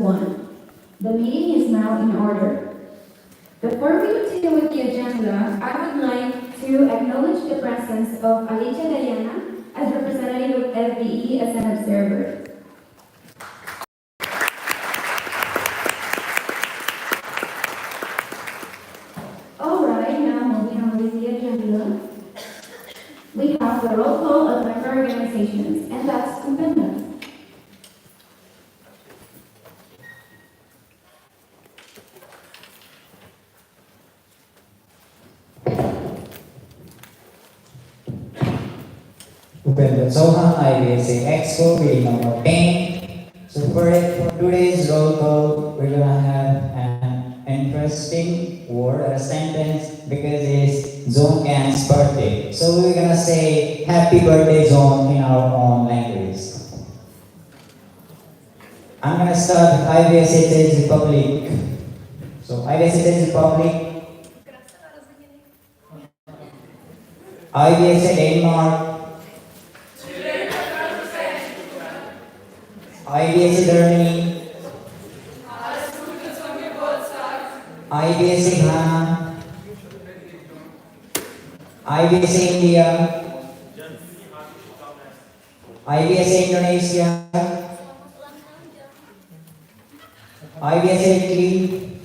1. The meeting is now in order. Before we continue with the agenda, I would like to acknowledge the presence of Alicia Diana as representative of FBE as an observer. Alright, now moving on with the agenda. We have the roll call of member organizations, and that's Kumpenda. Sohan IBSA Expo meeting number 10. So for today's roll call, we're gonna have an interesting word or a sentence because it's Zone Gan's birthday. So we're gonna say happy birthday Zone in our own language. I'm gonna start with IBSA Czech Republic. So IBSA Czech Republic, IBSA Denmark, IBSA Germany, IBSA Ghana, IBSA India, IBSA Indonesia, IBSA Italy,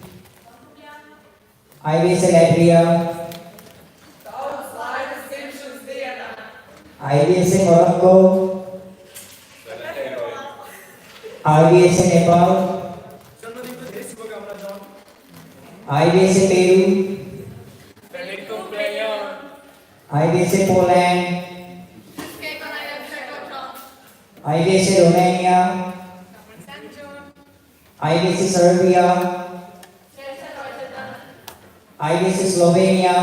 IBSA Latvia, IBSA Morocco, IBSA Nepal, IBSA Peru, IBSA Poland, IBSA Romania, IBSA Serbia, IBSA Slovenia,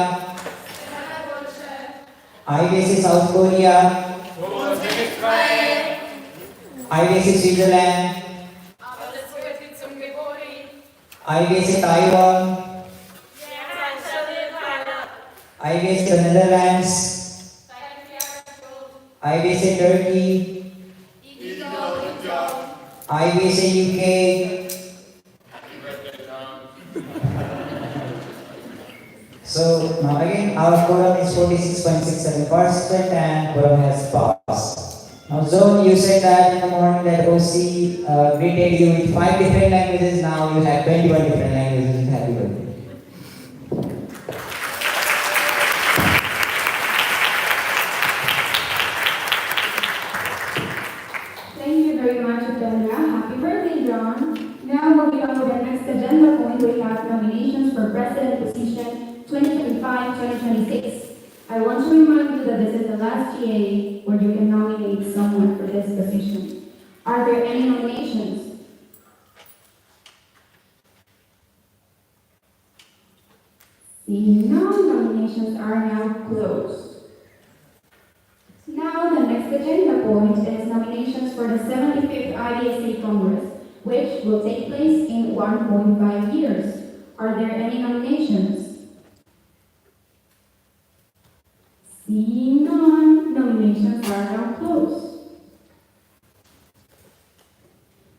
IBSA South Korea, IBSA Switzerland, IBSA Taiwan, IBSA Netherlands, IBSA Turkey, IBSA UK, so now again our quorum is 46.67% and quorum has passed. Now Zone, you said that in the morning that OC greeted you with 5 different languages, now you have 21 different languages. Happy birthday. Thank you very much, Atendra. Happy birthday, John. Now moving on to the next agenda point, we have nominations for president position 2025-2026. I want to remind you that this is the last GA where you can nominate someone for this position. Are there any nominations? Seeing none, nominations are now closed. Now the next agenda point is nominations for the 75th IBSA Congress, which will take place in 1.5 years. Are there any nominations? Seeing none, nominations are now closed.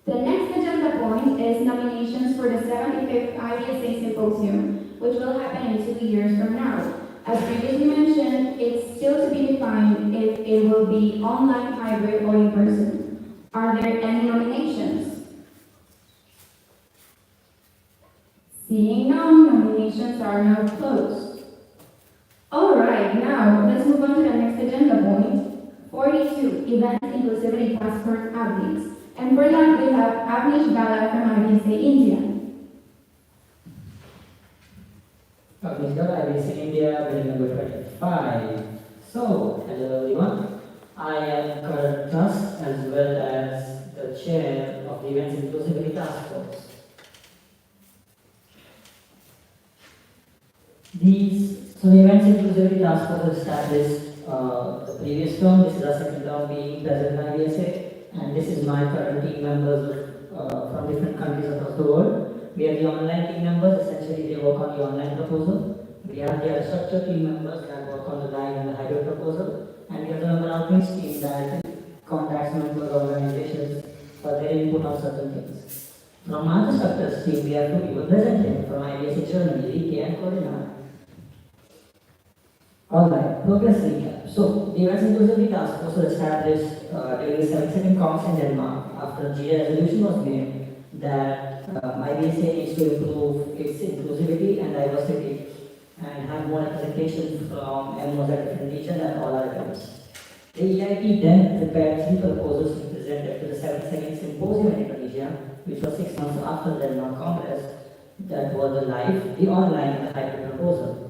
The next agenda point is nominations for the 75th IBSA Symposium, which will happen in 2 years from now. As previously mentioned, it's still to be defined if it will be online, hybrid, or in person. Are there any nominations? Seeing none, nominations are now closed. Alright, now let's move on to the next agenda point, 42, Event Inclusivity Passport Updates. And for that, we have Avnish Gala from IBSA India. Avnish Gala, IBSA India, building number 25. So, hello everyone. I am Karan Trust as well as the chair of the Events Inclusivity Task Force. So the Events Inclusivity Task Force was established the previous term. This is our second term being president of IBSA, and this is my current team members from different countries across the world. We have the online team members, essentially they work on the online proposal. We have the structured team members that work on the live and the hybrid proposal, and we have the member outreach team that contacts members organizations for their input on certain things. From our instructors team, we have two people presenting from IBS Germany, Rike and Corina. Alright, progress recap. So, the events inclusivity task force was established during the 7th Congress in Denmark after GA resolution was made that IBSA needs to improve its inclusivity and diversity and have more representation from MOs at different regions and all our events. The EIP then prepared three proposals to be presented to the 72nd Symposium in Indonesia, which was 6 months after the Denmark Congress. That was the live, the online, and the hybrid proposal.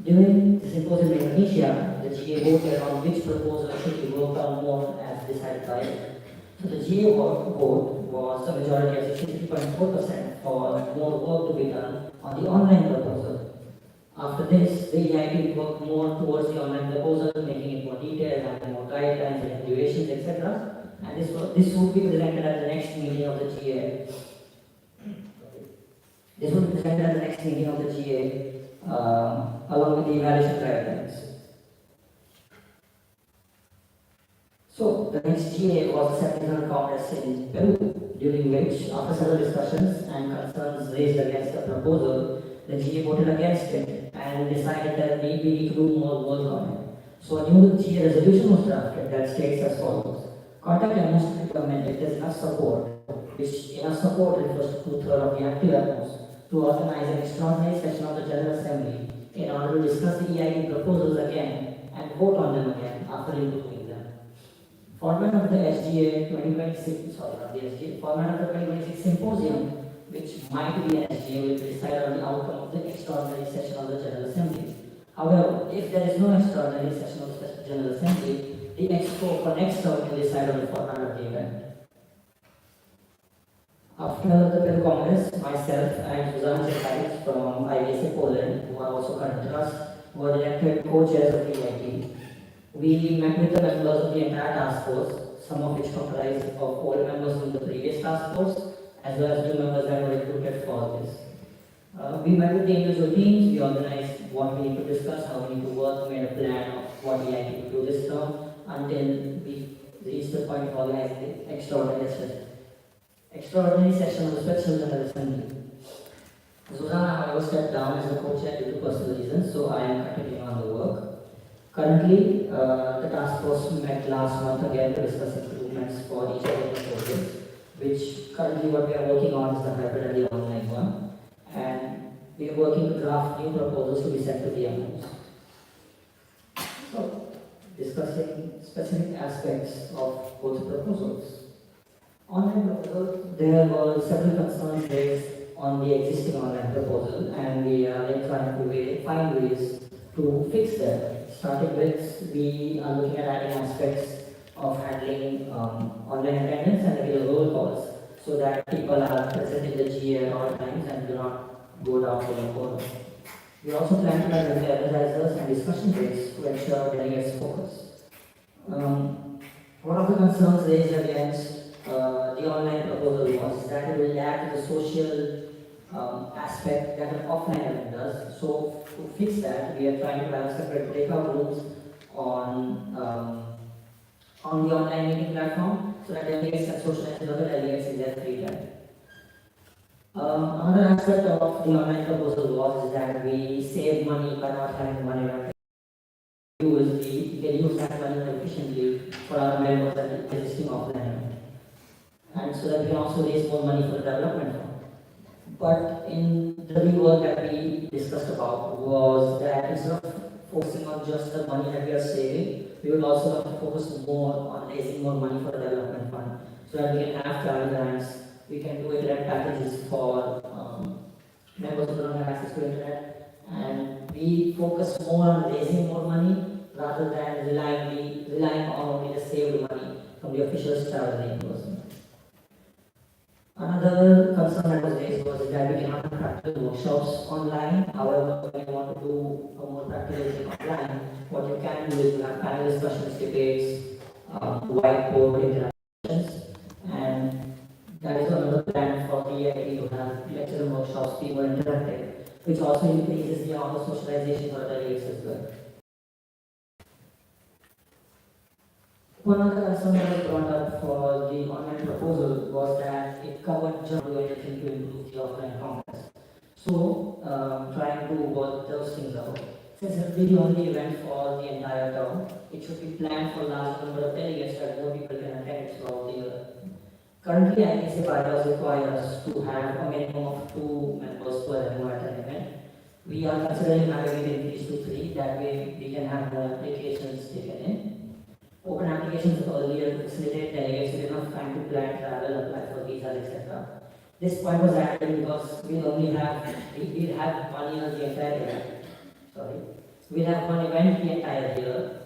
During the symposium in Indonesia, the GA voted on which proposal should be worked on more as decided by it. So the GA vote was a majority of 63.4% for more work to be done on the online proposal. After this, the EIP worked more towards the online proposal, making it more detailed, having more guidelines and durations, etc. And this would be presented at the next meeting of the GA. This would be presented at the next meeting of the GA along with the evaluation guidelines. So, the next GA was the 73rd Congress in Peru, during which, after several discussions and concerns raised against the proposal, the GA voted against it and decided that we need to do more work on it. So, a new GA resolution was drafted that states as follows: contact MOs to the government if there is enough support, which enough support refers to 2/3 of the active MOs, to organize an extraordinary session of the General Assembly in order to discuss the EIP proposals again and vote on them again after improving them. Format of the SGA 2026, format of the 2026 Symposium, which might be an SGA, will decide on the outcome of the extraordinary session of the General Assembly. However, if there is no extraordinary session of the General Assembly, the expo for next term will decide on the format of the event. After the Peru Congress, myself and Zuzana Czekaric from IBSA Poland, who are also current to us, were elected co-chairs of the EIP. We met with the members of the entire task force, some of which comprised of old members from the previous task force, as well as new members that were recruited for this. We met with the individual teams, we organized what we need to discuss, how we need to work, made a plan of what the EIP would do this term, until we reached the point of organizing the extraordinary session of the Special General Assembly. Zuzana, however, stepped down as a co-chair due to personal reasons, so I am continuing on the work. Currently, the task force met last month again to discuss improvements for each of the proposals, which currently what we are working on is the hybrid and the online one. And we are working to draft new proposals to be sent to the MOs. So, discussing specific aspects of both proposals. Online proposal, there were several concerns raised on the existing online proposal, and we are trying to find ways to fix them. Starting with, we are looking at adding aspects of handling online attendance and regular roll calls, so that people are present in the GA at all times and do not go down to the corner. We also plan to have regular energizers and discussion breaks to ensure delegates focus. One of the concerns raised against the online proposal was that it will lack the social aspect that an offline event does. So to fix that, we are trying to have separate breakout rooms on the online meeting platform, so that delegates can socialize with other delegates in their free time. Another aspect of the online proposal was that we save money by not having one event. We can use that money efficiently for our members and existing offline event. And so that we can also raise more money for the development fund. But in the rework that we discussed about was that instead of focusing on just the money that we are saving, we will also have to focus more on raising more money for the development fund, so that we can have travel grants, we can do internet packages for members who don't have access to internet, and we focus more on raising more money rather than relying on only the saved money from the officials travel reimbursement. Another concern that was raised was that we cannot have practical workshops online. However, when you want to do a more practical thing online, what you can do is you have panel discussions, debates, whiteboard interactions, and that is another plan for the EIP to have lecture and workshops be more interactive, which also increases the amount of socialization for delegates as well. One of the concerns that was brought up for the online proposal was that it covered just anything to improve the offline congress. So, trying to work those things out. Since it will be the only event for the entire term, it should be planned for large number of delegates that more people can attend throughout the year. Currently, IPC bylaws require us to have a minimum of 2 members per annual event. We are considering having it increased to 3, that way we can have more applications taken in. Open applications earlier to facilitate delegates with enough time to plan travel, apply for visas, etc. This point was added because we have 1 year the entire year. Sorry. We have 1 event the entire year.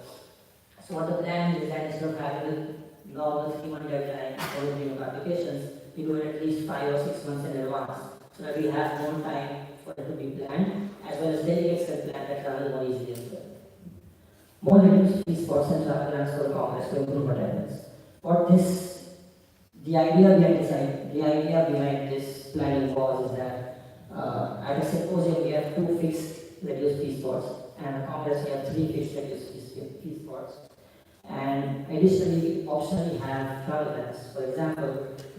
So what the plan is that instead of having the normal 3-month deadline for the new applications, we do it at least 5 or 6 months in advance, so that we have more time for it to be planned, as well as delegates can plan their travel more easily as well. More reduced fee spots and travel grants for Congress to improve attendance. The idea behind this planning was is that at a symposium we have 2 fixed reduced fee spots, and at Congress we have 3 fixed reduced fee spots. And additionally, we optionally have travel grants. For example,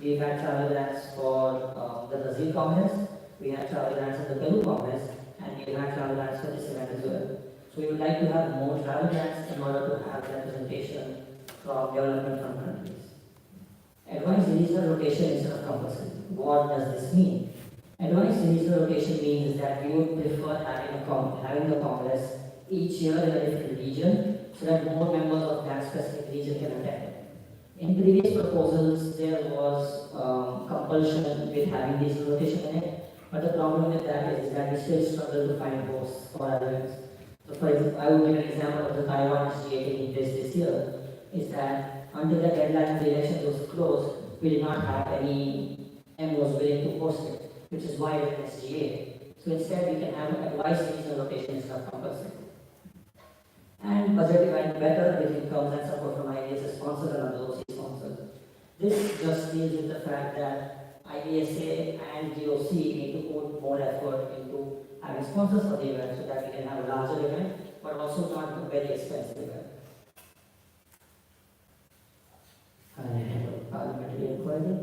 we've had travel grants for the Brazil Congress, we had travel grants at the Peru Congress, and we've had travel grants for this event as well. So we would like to have more travel grants in order to have representation from development from countries. Advanced regional rotation instead of compulsory. What does this mean? Advanced regional rotation means that we would prefer having the Congress each year in a different region, so that more members of that specific region can attend. In previous proposals, there was compulsion with having regional rotation in it, but the problem with that is that we still struggle to find hosts for our events. So for example, I will give an example of the Taiwan SGA taking place this year, is that until the deadline of the election was closed, we did not have any MOs willing to host it, which is why we have an SGA. So instead, we can have an advice regional rotation instead of compulsory. And budget event better with incomes and support from IDSA sponsors and other OC sponsors. This just deals with the fact that IDSA and GOC need to put more effort into having sponsors for the event so that we can have a larger event, but also not a very expensive event. Parliamentary inquiry.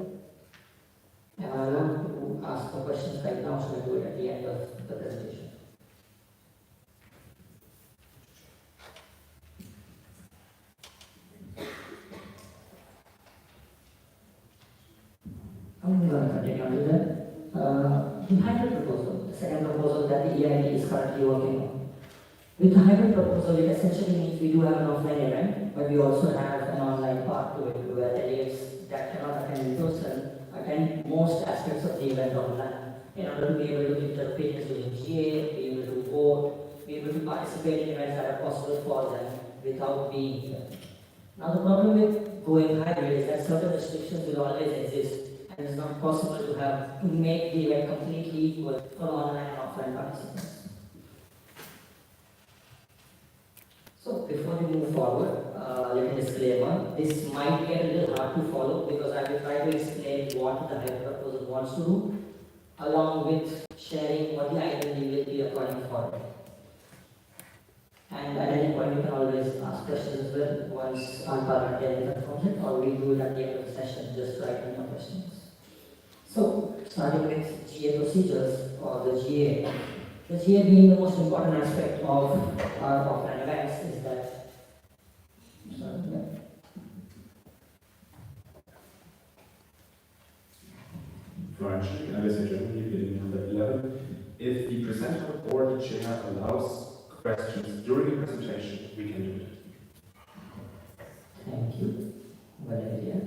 And I want to ask for questions right now, so I do it at the end of the presentation. I'm going to continue on with that. The hybrid proposal, the second proposal that the EIT is currently working on. With the hybrid proposal, it essentially means we do have an offline event, but we also have an online part to it, where delegates that cannot attend in person attend most aspects of the event online, in order to be able to give their opinions within GA, be able to vote, be able to participate in events that are possible for them without being here. Now the problem with going hybrid is that certain restrictions will always exist, and it's not possible to make the event completely equal for online and offline participants. So before we move forward, let me disclaimer, this might get a little hard to follow because I will try to explain what the hybrid proposal wants to do, along with sharing what the identity will be according for it. And at any point you can always ask questions as well once our parliamentarian confirms it, or we do it at the end of the session, just write in your questions. So, starting with GA procedures, or the GA. The GA being the most important aspect of our offline events is that, For actually, ladies and gentlemen, beginning number 11, if the presenter or the chair allows questions during the presentation, we can do it. Thank you. Valeria.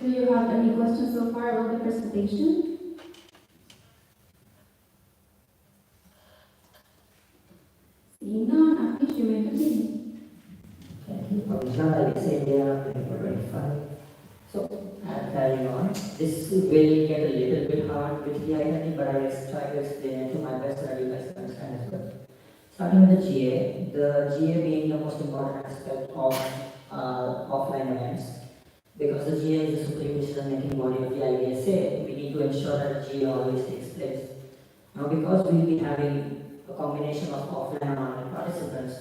Do you have any questions so far about the presentation? Seeing none, I think you may continue. Thank you. Commissioner Alexandria, number 25. So, carrying on, this will get a little bit hard with the identity, but I will try to explain it to my best that you guys can understand as well. Starting with the GA being the most important aspect of offline events. Because the GA is the supreme decision-making body of the IBSA, we need to ensure that GA always takes place. Now, because we'll be having a combination of offline and online participants,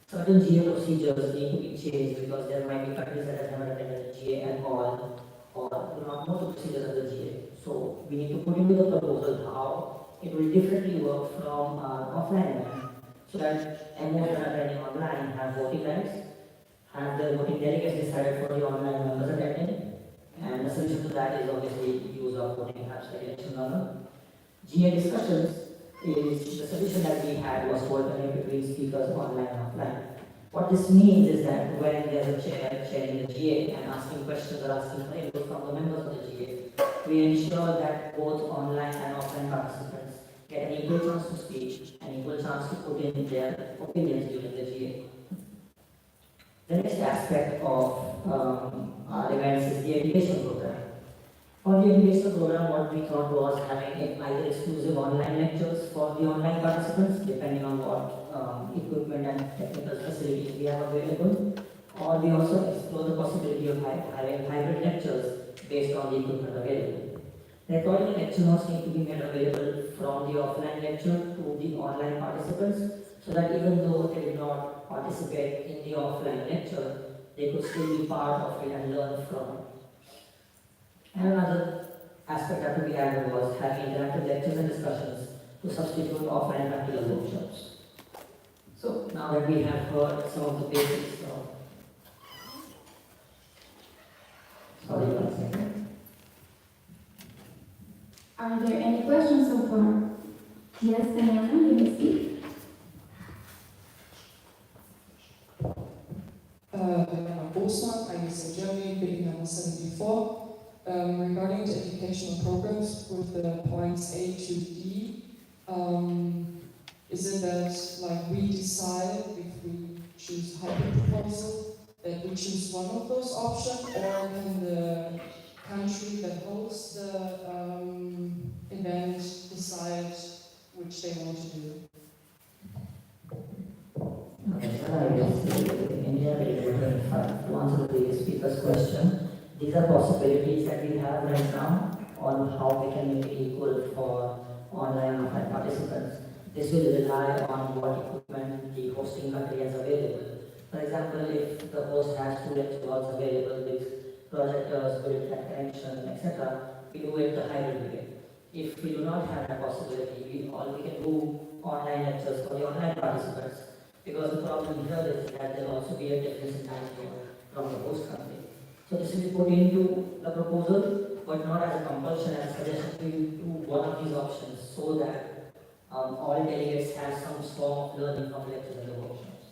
certain GA procedures need to be changed because there might be countries that have never attended GA at all or do not know the procedures of the GA. So we need to put into the proposal how it will differently work from our offline event so that MOs that are attending online have voting rights, have the voting delegates decided for the online members attending, and the solution to that is obviously use of voting apps like election runner. GA discussions is the solution that we had was to alternate between speakers online and offline. What this means is that when there's a chair chairing the GA and asking questions or asking for input from the members of the GA, we ensure that both online and offline participants get an equal chance to speak and equal chance to put in their opinions during the GA. The next aspect of our events is the education program. For the education program, what we thought was having either exclusive online lectures for the online participants, depending on what equipment and technical facilities we have available, or we also explore the possibility of having hybrid lectures based on the equipment available. The recording lecture notes need to be made available from the offline lecture to the online participants, so that even though they did not participate in the offline lecture, they could still be part of it and learn from it. And another aspect that we added was having interactive lectures and discussions to substitute offline practical workshops. So now that we have heard some of the basics of... Sorry, one second. Are there any questions so far? Yes, Diana, you may speak. Bosman, I was in Germany, building number 74. Regarding the educational programs with the points A to D, is it that like we decide if we choose hybrid proposal that we choose one of those options, or can the country that hosts the event decide which they want to do? Okay, so I guess in India, to answer the previous speaker's question, these are possibilities that we have right now on how we can make it equal for online and offline participants. This will rely on what equipment the hosting country has available. For example, if the host has 2 lecture halls available with projectors, with internet connection, etc., we do it the hybrid way. If we do not have that possibility, we can do online lectures for the online participants, because the problem here is that there will also be a difference in time zone from the host country. So this will be put into the proposal, but not as a compulsion, as a suggestion to you to one of these options, so that all delegates have some form of learning from lectures and the workshops.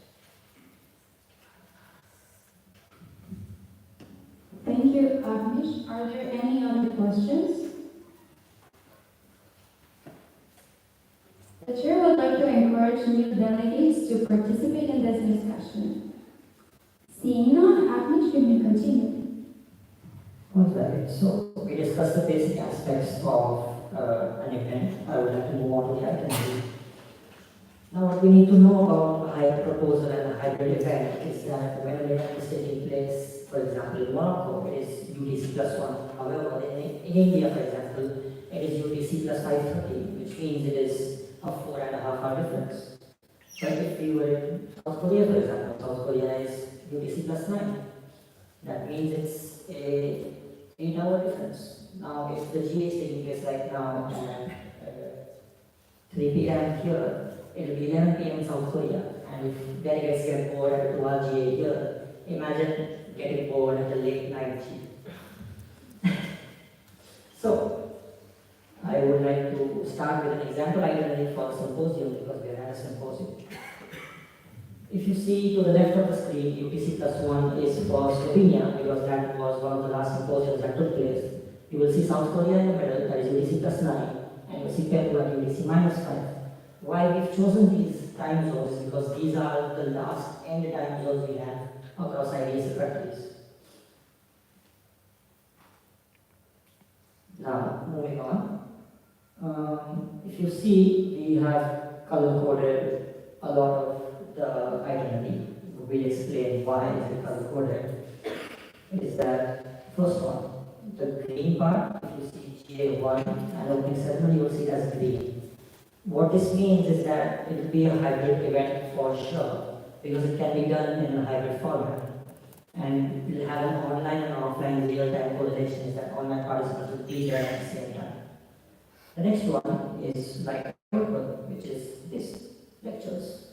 Thank you, Agnish. Are there any other questions? The chair would like to encourage new delegates to participate in this discussion. Seeing none, Agnish, you may continue. Okay, so we discussed the basic aspects of an event. I would like to move on to the itinerary. Now, what we need to know about a hybrid proposal and a hybrid event is that when an event is taking place, for example, in Morocco, it is UTC +1. However, in India, for example, it is UTC +530, which means it is a 4.5-hour difference. But if we were in South Korea, for example, South Korea is UTC +9. That means it's a 8-hour difference. Now, if the GA is taking place right now at 3 p.m. here, it will be 11 p.m. in South Korea. And if delegates get bored at a 2-hour GA here, imagine getting bored at a late night GA. So, I would like to start with an example itinerary for a symposium, because we are at a symposium. If you see to the left of the screen, UTC +1 is for Slovenia, because that was one of the last symposiums that took place. You will see South Korea in the middle, that is UTC +9, and you will see Peru at UTC -5. Why we've chosen these time zones is because these are the last end time zones we have across IBSA countries. Now, moving on. If you see, we have color-coded a lot of the itinerary. We explain why is it color-coded. Is that First one, the green part, if you see GA1 and opening ceremony, you will see it as green. What this means is that it will be a hybrid event for sure, because it can be done in a hybrid format. And we'll have an online and offline real-time correlation, that online participants will be there at the same time. The next one is like which is this, lectures.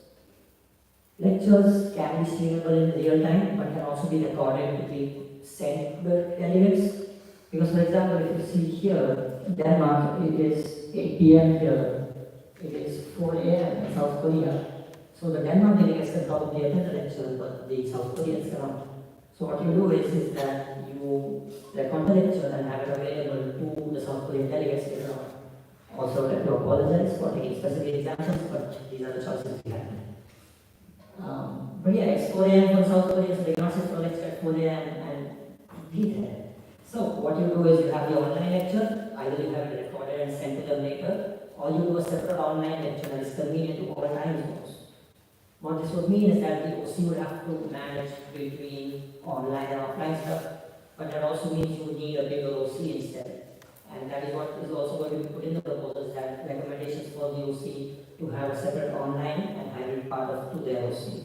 Lectures can be streamable in real time, but can also be recorded to be sent to the delegates. Because for example, if you see here, Denmark, it is 8 p.m. here, it is 4 a.m. in South Korea. So the Denmark delegates can probably attend the lecture, but the South Koreans cannot. So what you do is that you record the lecture and have it available to the South Korean delegates later on. Also, let me apologize for taking specific examples, but these are the choices we have. But yeah, it's 4 a.m. for South Korea, so they cannot sit for lecture at 4 a.m. and be there. So what you do is you have the online lecture, either you have it recorded and sent to them later, or you do a separate online lecture that is convenient to all time zones. What this would mean is that the OC would have to manage between online and offline stuff, but that also means you would need a bigger OC instead. And that is what is also going to be put in the proposals, that recommendations for the OC to have a separate online and hybrid part of to their OC.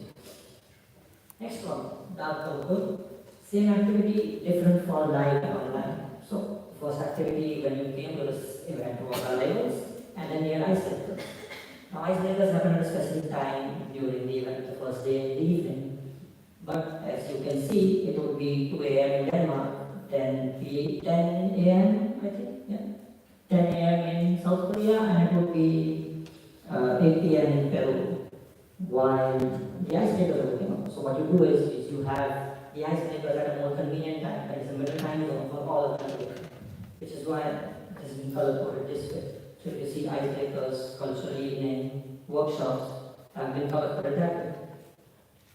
Next one, dark purple. Same activity, different for live and online. So, first activity when you came to this event was our labels, and then your icebreakers. Now, icebreakers happen at a specific time during the event, the first day in the evening. But as you can see, it would be 2 a.m. in Denmark, 10 a.m. I think, yeah, 10 a.m. in South Korea, and it would be 8 p.m. in Peru. While the icebreakers are looking up. So what you do is you have the icebreakers at a more convenient time, that is a middle time zone for all of them, which is why it has been color coded this way. So if you see icebreakers, cultural evening, workshops have been color coded that way.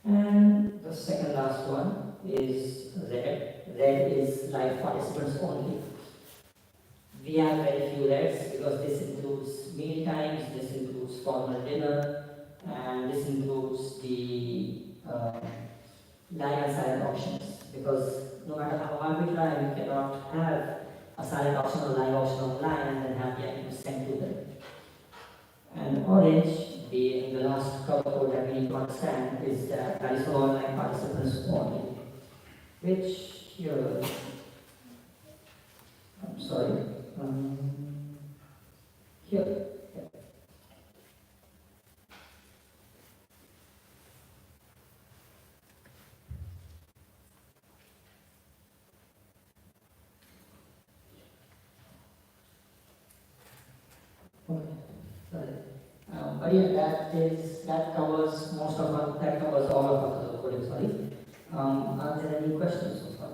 And the second last one is red. Red is live participants only. We have very few reds because this includes meal times, this includes formal dinner, and this includes the live and silent options, because no matter how hard we try, we cannot have a silent option or live option online and then have the items sent to them. And orange, being the last color code that we need to understand, is that is for online participants only, which here, I'm sorry, here. But yeah, that covers most of our, that covers all of our color coding, sorry. Are there any questions so far?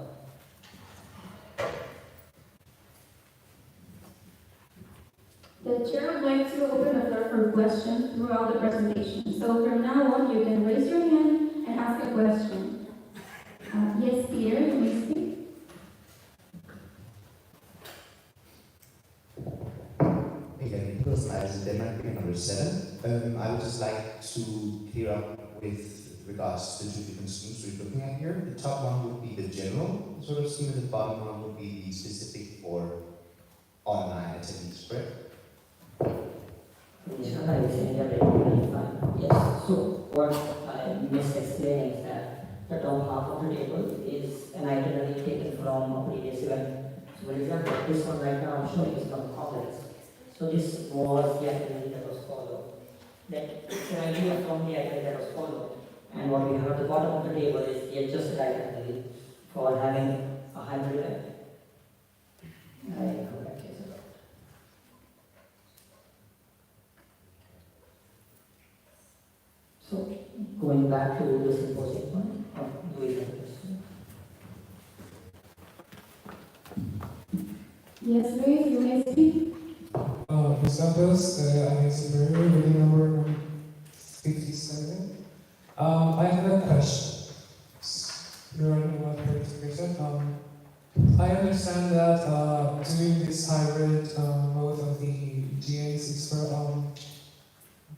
The chair would like to open the floor for questions throughout the presentation. So from now on, you can raise your hand and ask a question. Yes, Peter, you may speak. As Denmark number 7, I would just like to clear up with regards to the two different schemes we're looking at here. The top one would be the general sort of scheme, and the bottom one would be the specific for online attendees, correct? Yes, so what I misexplained is that the top half of the table is an itinerary taken from a previous event. So for example, this one right now I'm showing is from complex. So this was the itinerary that was followed. Then it's an idea from the itinerary that was followed. And what we have at the bottom of the table is the adjusted itinerary for having a hybrid event. I come back to this. So going back to the symposium one, do we have a question? Yes, Luis, you may speak. For Santos, I'm Super, reading number 57. I have a question. You're only one person. I understand that doing this hybrid mode of the GAs is for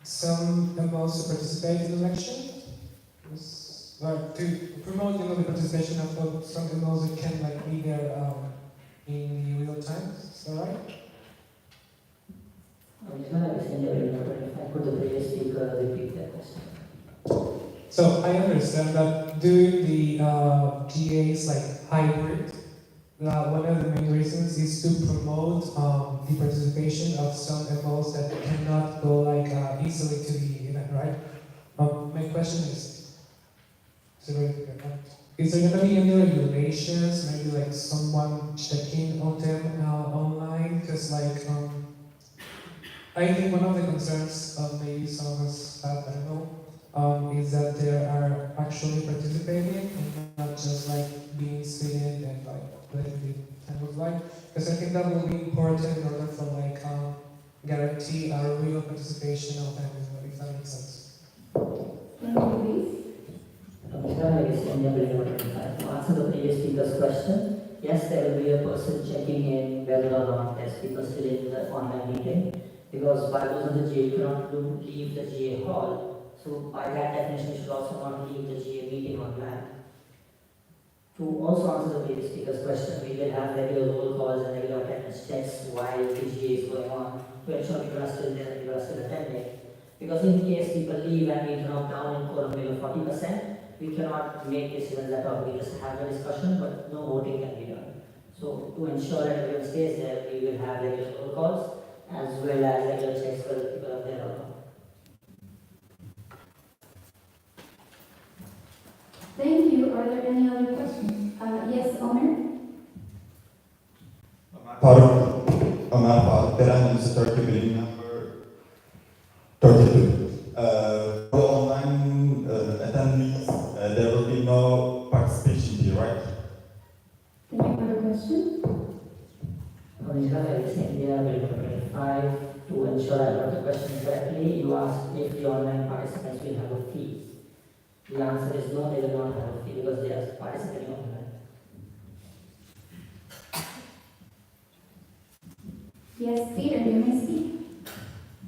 some MOs to participate in the election. Is like to promote the participation of some MOs that can like be there in real time. Is that right? I'm just gonna extend your number. If I could the previous speaker repeat that question. So I understand that doing the GAs like hybrid, one of the main reasons is to promote the participation of some MOs that cannot go like easily to the event, right? My question is there going to be any regulations, maybe like someone checking on them online? Because like I think one of the concerns of maybe some of us have, I don't know, is that they are actually participating and not just like being seated and like letting the time of life. Because I think that will be important in order for like guarantee our real participation of them, if that makes sense. Thank you, please. I'm just gonna extend your number. To answer the previous speaker's question, yes, there will be a person checking in whether or not there's people still in the online meeting. Because by rules of the GA, you cannot leave the GA hall. So by that definition, you should also not leave the GA meeting online. To also answer the previous speaker's question, we will have regular roll calls and regular attendance checks while the GA is going on to ensure people are still there and people are still attending. Because in case people leave and we drop down in quorum below 40%, we cannot make decisions at all. We just have a discussion, but no voting can be done. So to ensure that everyone stays there, we will have regular roll calls as well as regular checks whether people are there or not. Thank you. Are there any other questions? Yes, Omer? Omar Farooq, Tehran is a Turkey building number 32. For online attendees, there will be no participation here, right? Can you have a question? India will 25 to ensure I got the question correctly. You asked if the online participants will have a fee. The answer is no, they will not have a fee because they are participating online. Yes, Peter, you may speak.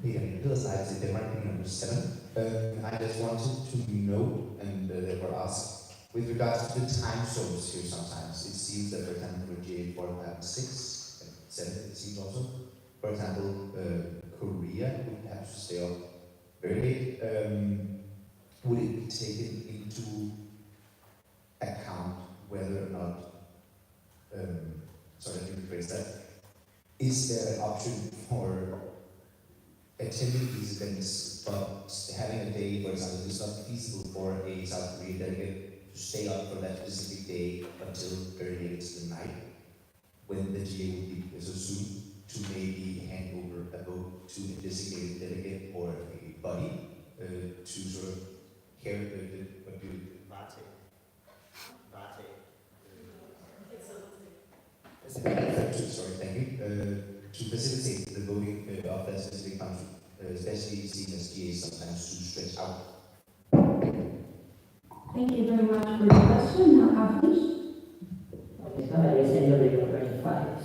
Peter, because I was the ranking number 7. I just wanted to know, and they were asked, with regards to the time zones here sometimes, it seems that, for example, for GA4 and 6, and 7, it seems also, for example, Korea would have to stay up very late. Would it be taken into account whether or not, sorry, let me rephrase that, is there an option for attending these events, but having a day, for example, it's not feasible for a South Korean delegate to stay up for that specific day until very late in the night, when the GA would be so soon to maybe hand over a vote to a designated delegate or a body to sort of carry what do you sorry, thank you. To facilitate the voting of that specific country, especially seen as GA sometimes too stretched out. Thank you very much for the question. Now, Afnish.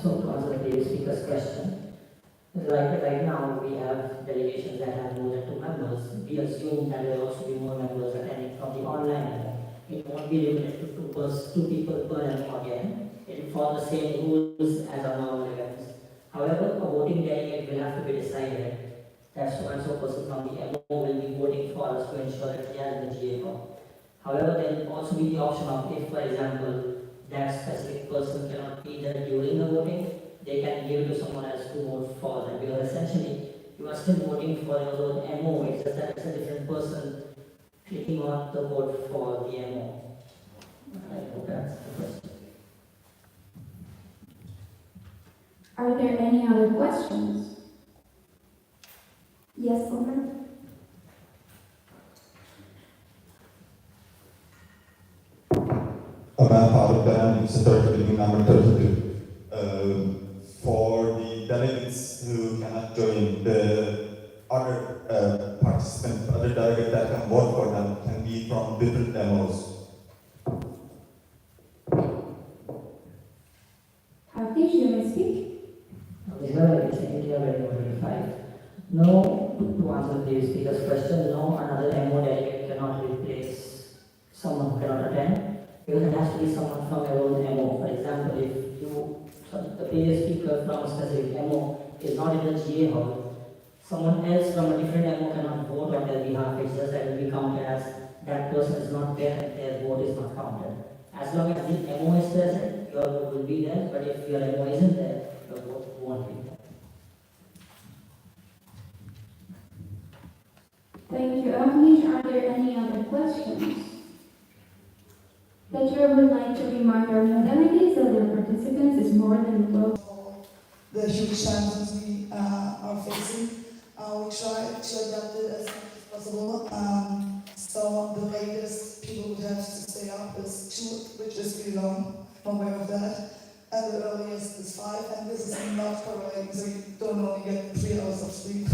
So to answer the previous speaker's question, right now we have delegations that have more than 2 members. We assume that there will also be more members attending from the online level. It won't be limited to 2 people per level again. It will follow the same rules as our normal events. However, a voting delegate will have to be decided that so and so person from the MO will be voting for us to ensure that we are in the GA. However, there will also be the option of if, for example, that specific person cannot be there during the voting, they can give it to someone else to vote for them. Because essentially, you are still voting for your own MO, it's just that it's a different person clicking on the vote for the MO. I hope that's the question. Are there any other questions? Yes, Omer? Omar Farooq, Tehran is a Turkey building number 32. For the delegates who cannot join, the other participants, other delegates that can vote for them can be from different MOs. Afnish, you may speak. No, to answer the previous speaker's question, no, another MO delegate cannot replace someone who be someone from your own MO. For example, if the previous speaker from a specific MO is not in the GA hall, someone else from a different MO cannot vote on their behalf. It's just that it will be counted as that person is not there and their vote is not counted. As long as the MO is present, your vote will be there, but if your MO isn't there, your vote won't be there. Thank you, Agnish. Are there any other questions? The chair would like to remind our new delegates that their participants is more than 12. The huge challenges we are facing. We try to adapt it as much as possible. So the latest people would have to stay up is 2, which is really long. I'm aware of that. And the earliest is 5, and this is not correct, so you don't only get 3 hours of sleep.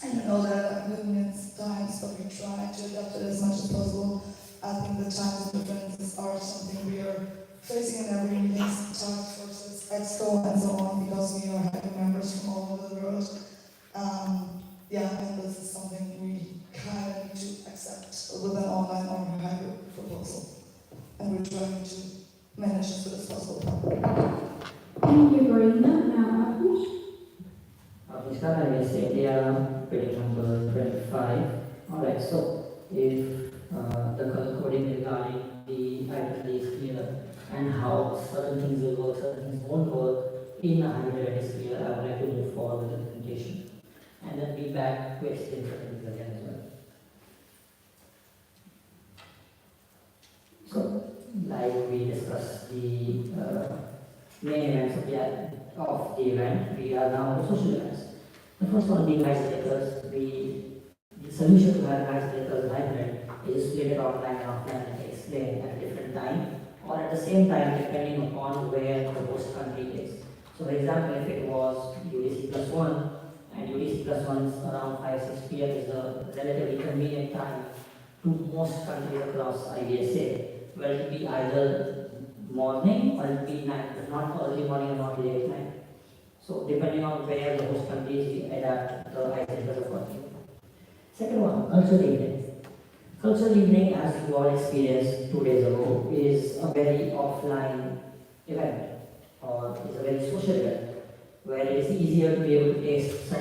And I know that movements times, but we try to adapt it as much as possible. I think the time differences are something we are facing in every meeting, task forces, EXCO, and so on, because we are having members from all over the world. And this is something we kind of need to accept with an online or hybrid proposal. And we're trying to manage as good as possible. Thank you, Verena. Now, Agnish. This time I will say they are page number 25. Alright, so if the color coding regarding the identity is clear and how certain things will work, certain things won't work in a hybrid is clear, I would like to move forward with the presentation. And then be back to explain certain things again as well. So, like we discussed the main events of the event, we are now the social events. The first one being icebreakers. The solution to have icebreakers hybrid is split it online and offline and explain at a different time or at the same time depending upon where the host country is. So for example, if it was UDC plus 1 and UDC plus 1 is around 5-6 p.m. is a relatively convenient time to most countries across IBSA, where it will be either morning or it will be night, not early morning or not late night. So depending on where the host country is, we adapt the icebreakers accordingly. Second one, cultural evening. Cultural evening, as you all experienced 2 days ago, is a very offline event, or is a very social event, where it is easier to be able to taste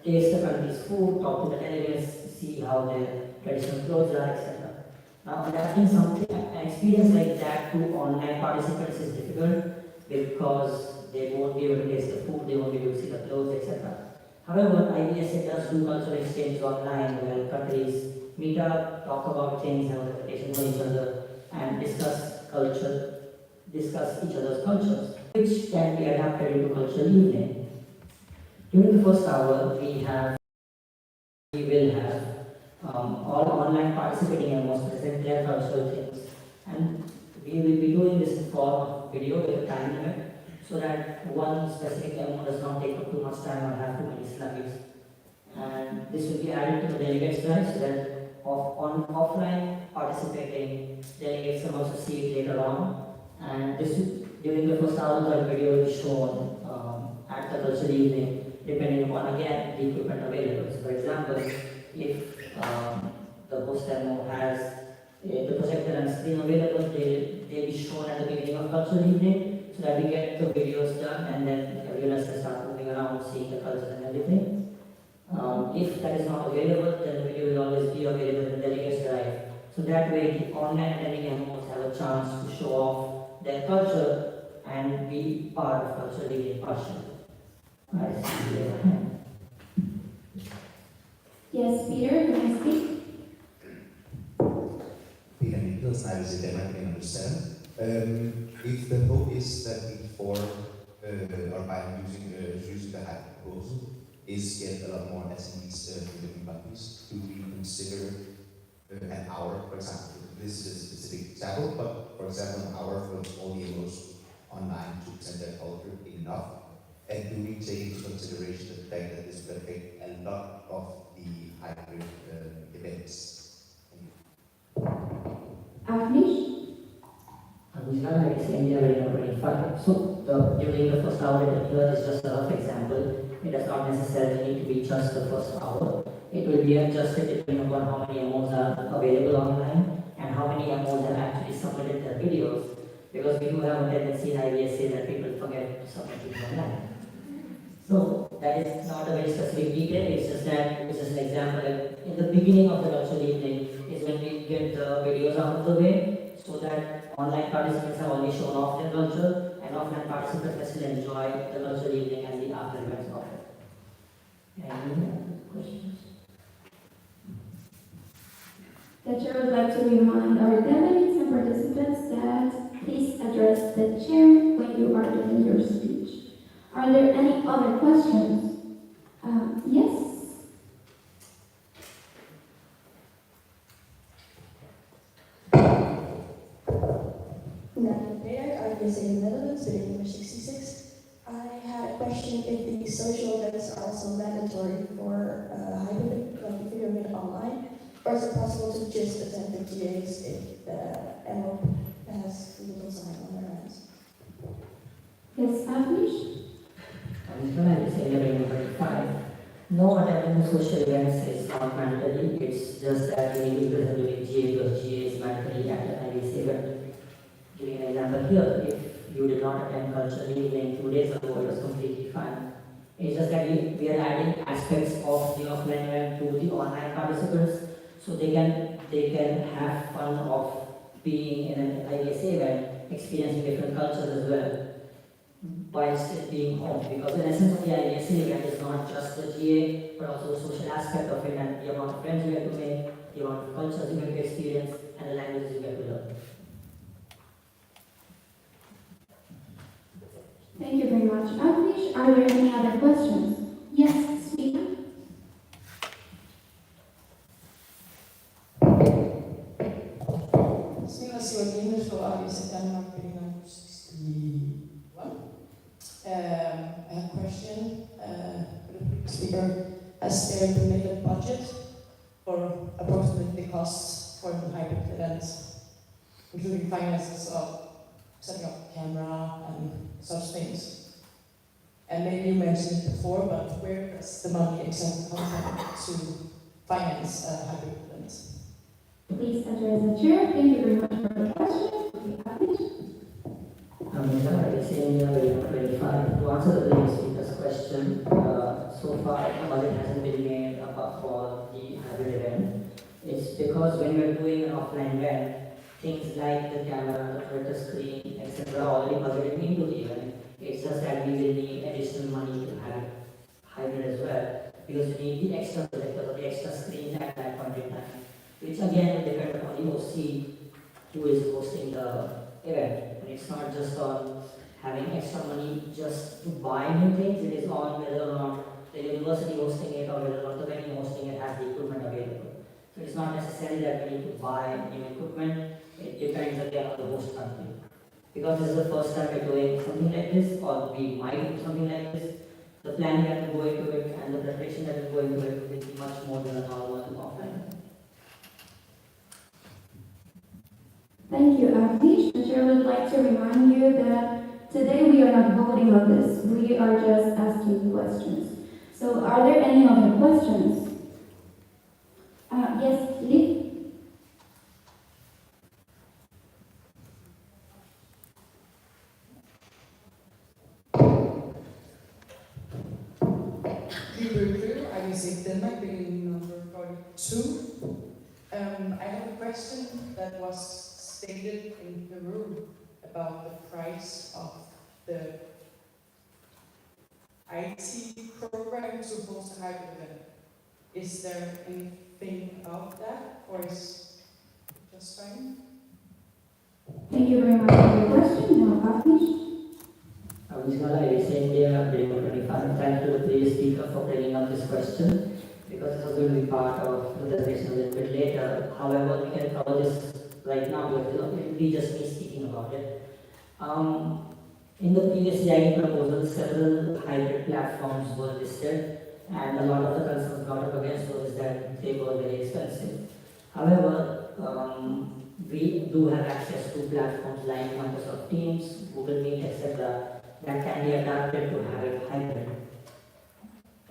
the country's food, talk to the delegates, see how their traditional clothes are, etc. Now, adapting an experience like that to online participants is difficult because they won't be able to taste the food, they won't be able to see the clothes, etc. However, IBSA does do cultural exchanges online where countries meet up, talk about things, have reputations on each other, and discuss each other's cultures, which can be adapted into cultural evening. During the first hour, we will have all online participating MOs present their cultural things, and we will be doing this in form of video with a time limit, so that one specific MO does not take up too much time or have too many slides. And this will be added to the delegates guide so that on offline participating delegates can also see it later on. And during the first hour, the video will be shown at the cultural evening, depending upon again the equipment available. So for example, if the host MO has the projector and screen available, they'll be shown at the beginning of cultural evening, so that we get the videos done and then everyone else can start moving around, seeing the culture and everything. If that is not available, then the video will always be available in the delegates drive. So that way the online attending MOs have a chance to show off their culture and be part of cultural evening partially. I see your hand. Yes, Peter, can I speak? Peter Nichols, I was in Denmark number 7. If the hope is that before or by using the hybrid proposal is get a lot more SMEs from different countries, do we consider an hour, for example? This is a specific example, but for example, an hour for all the MOs online to present their culture enough? And do we take into consideration the fact that this will affect a lot of the hybrid events? Agnish? I guess India very number 25. So during the first hour, here is just a rough example. It does not necessarily need to be just the first hour. It will be adjusted depending upon how many MOs are available online and how many MOs have actually because we do have a tendency in IBSA that people forget to submit things online. So that is not a very specific detail, it's just an example. In the beginning of the virtual evening is when we get the videos out of the way, so that online participants have only shown off their virtual, and offline participants can still enjoy the virtual evening and the after events of it. Any other questions? The chair would like to remind our delegates and participants that please address the chair when you are giving your speech. Are there any other questions? Yes? Madam Mayor, I'm visiting the Netherlands, bidding number 66. I had a question if the social events are also mandatory for hybrid, like if you're doing it online, or is it possible to just attend the GAs if the MOP has little time on their hands? Yes, Agnish? No attending social events is not mandatory, it's just that you need to present during GA because GA is mandatory at an IBC event. Giving an example here, if you did not attend cultural evening 2 days ago, it was completely fine. It's just that we are adding aspects of the offline event to the online participants so they can have fun of being in an IBSA event, experiencing different cultures as well, while still being home. Because the essence of the IBSA event is not just the GA, but also the social aspect of it and the amount of friends you get to make, the amount of cultures you get to experience, and the languages you get to learn. Thank you very much, Agnish. Are there any other questions? Yes, Sweden? So obviously Denmark bidding number 61. I have a question for the speaker. Has there been made a budget for approximately the costs for the hybrid events, including finances of setting up camera and such things? And maybe you mentioned it before, but where does the money exactly come from to finance hybrid events? Please address the chair. Thank you very much for the question. Okay, Agnish? To answer the previous speaker's question, so far the budget hasn't been made up for the hybrid event. It's because when we're doing an offline event, things like the camera, the projector screen, etc. are already budgeted into the event. It's just that we will need additional money to have it hybrid as well, because we need the extra projectors or the extra screens at that point in time, which again will depend upon the OC who is hosting the event. And it's not just on having extra money just to buy new things, it is on whether or not the university hosting it or whether or not the venue hosting it has the equipment available. So it's not necessarily that we need to buy new equipment, it depends again on the host country. Because this is the first time we're doing something like this, or we might do something like this, the planning that will go into it and the preparation that will go into it will be much more than a normal offline. Thank you, Agnish. The chair would like to remind you that today we are not voting on this. We are just asking questions. So are there any other questions? Yes, Liv? I visit Denmark, being number 42. I have a question that was stated in the room about the price of the IT program to host a hybrid event. Is there anything about that, or is it just fine? Thank you very much for your question. Now, Agnish? Thank you to the previous speaker for bringing up this question, because this was going to be part of the presentation a little bit later. However, we can cover this right now because it will be just me speaking about it. In the previous CIE proposal, several hybrid platforms were listed, and a lot of the concerns brought up against those is that they were very expensive. However, we do have access to platforms like Microsoft Teams, Google Meet, etc. that can be adapted to have it hybrid.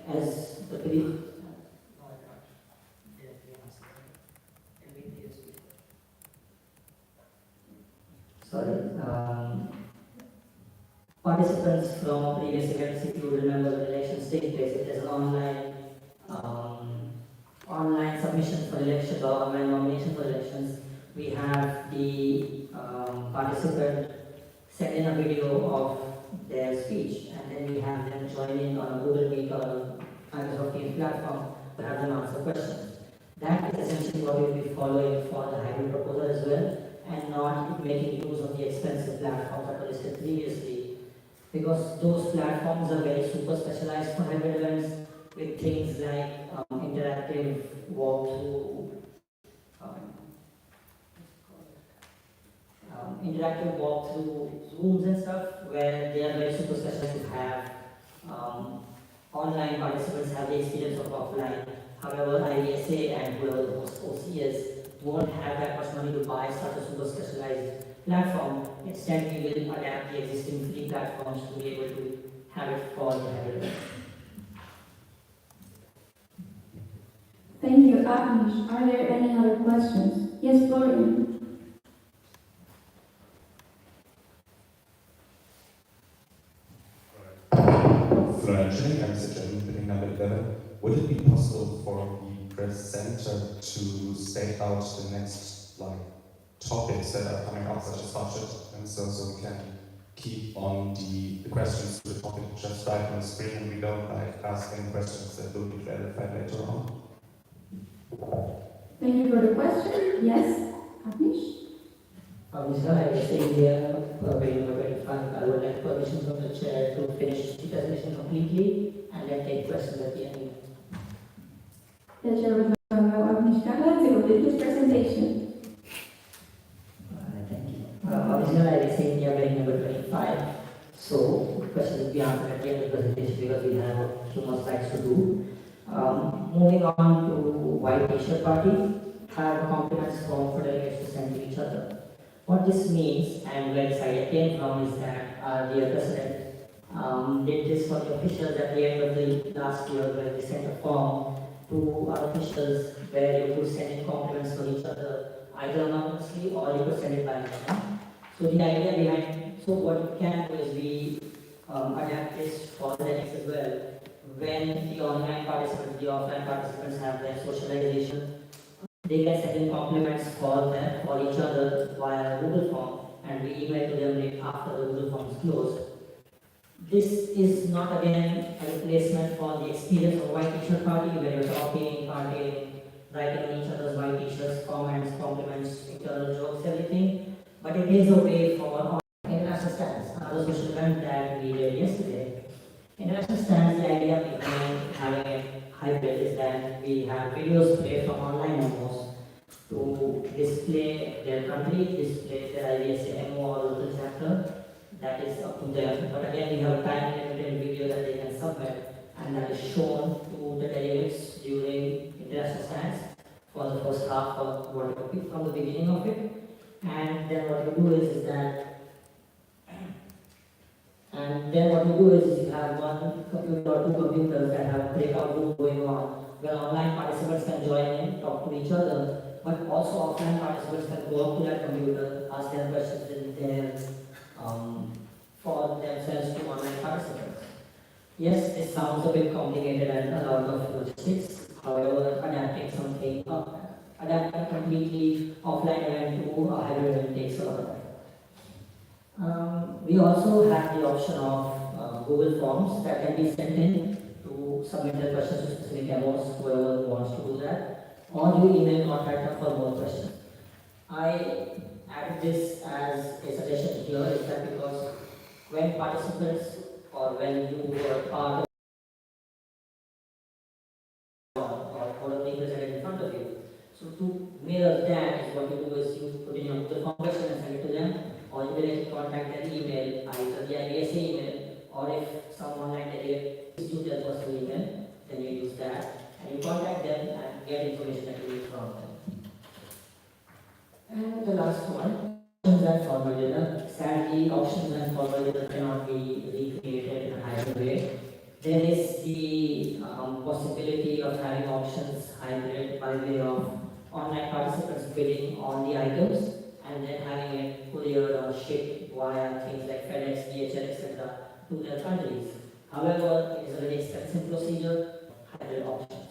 As the previous sorry, participants from previous events, if you remember the elections take place, if there's an um, online submission for elections or online nomination for elections, we have the participant send in a video of their speech, and then we have them join in on a Google Meet or a Microsoft Teams platform to have them answer questions. That is essentially what we will be following for the hybrid proposal as well, and not making use of the expensive platforms that were listed previously, because those platforms are very super specialized for hybrid events with things like interactive walkthrough, Zooms and stuff, where they are very super specialized to have online participants have the experience of offline. However, IDSA and whoever the host OC is won't have that much money to buy such a super specialized platform. Instead, we will adapt the existing free platforms to be able to have it for the hybrid events. Thank you, Agnish. Are there any other questions? Yes, Florian. Florentian, I'm suggesting bidding number 11. Would it be possible for the presenter to state out the next topics that are coming up, such as budget, and so we can keep on the questions to the topic just right on the screen, and we don't ask any questions that will be clarified later on. Thank you for the question. Yes, Agnish? Mr. I was saying here, very fun. I would like permission from the chair to finish the presentation completely and then take questions at the end. The chair would allow Agnish Kala to complete his presentation. Thank you. Mr. I was saying here, very number 25. So, the question will be answered at the end of the presentation because we have a few more slides to do. Moving on to White T-shirt party, have compliments form for delegates to send to each other. What this means, and where this idea came from, is that our dear President did this for the officials at the end of the last year, where they sent a form to our officials where you could send in compliments for each other, either anonymously or you could send it by email. So the idea behind, so what we can do is we adapt this for the next as well. When the online participants, the offline participants have their socialization, they can send in compliments for them, for each other via Google form, and we email to them right after the Google form is closed. This is not again a replacement for the experience of white t-shirt party where you're talking, partying, writing on each other's white t-shirts, comments, compliments, internal jokes, everything. But it is a way for international stands, another social event that we did yesterday. International stands, the idea behind having a hybrid is that we have videos played from online memos to display their country, display their IDSA MO or local chapter. That is up to them. But again, we have a time limited video that they can submit, and that is shown to the delegates during international stands for the first half of whatever from the beginning of it. And then what you do is you have one computer or two computers that have a breakout room going on, where online participants can join in, talk to each other, but also offline participants can go up to that computer, ask their questions in there for themselves to online participants. Yes, it sounds a bit complicated and a lot of logistics. However, adapting a completely offline event to a hybrid event takes a lot of effort. We also have the option of Google Forms that can be sent in to submit their questions to specific demos, whoever wants to do that, or you email contact for more questions. I added this as a suggestion here is that because when participants or when you were part of or being presented in front of you, so to mirror that is what you do is you put in your Google Form question and send it to them, or you directly contact their email, either the IDSA email, or if someone like the is to their personal email, then you use that, and you contact them and get information that you need from them. And the last one, options and formal dinner. Sadly, options and formal dinner cannot be recreated in a hybrid way. There is the possibility of having options hybrid by way of online participants bidding on the items and then having it couriered or shipped via things like FedEx, DHL, etc. to their countries. However, it is a very expensive procedure, hybrid options.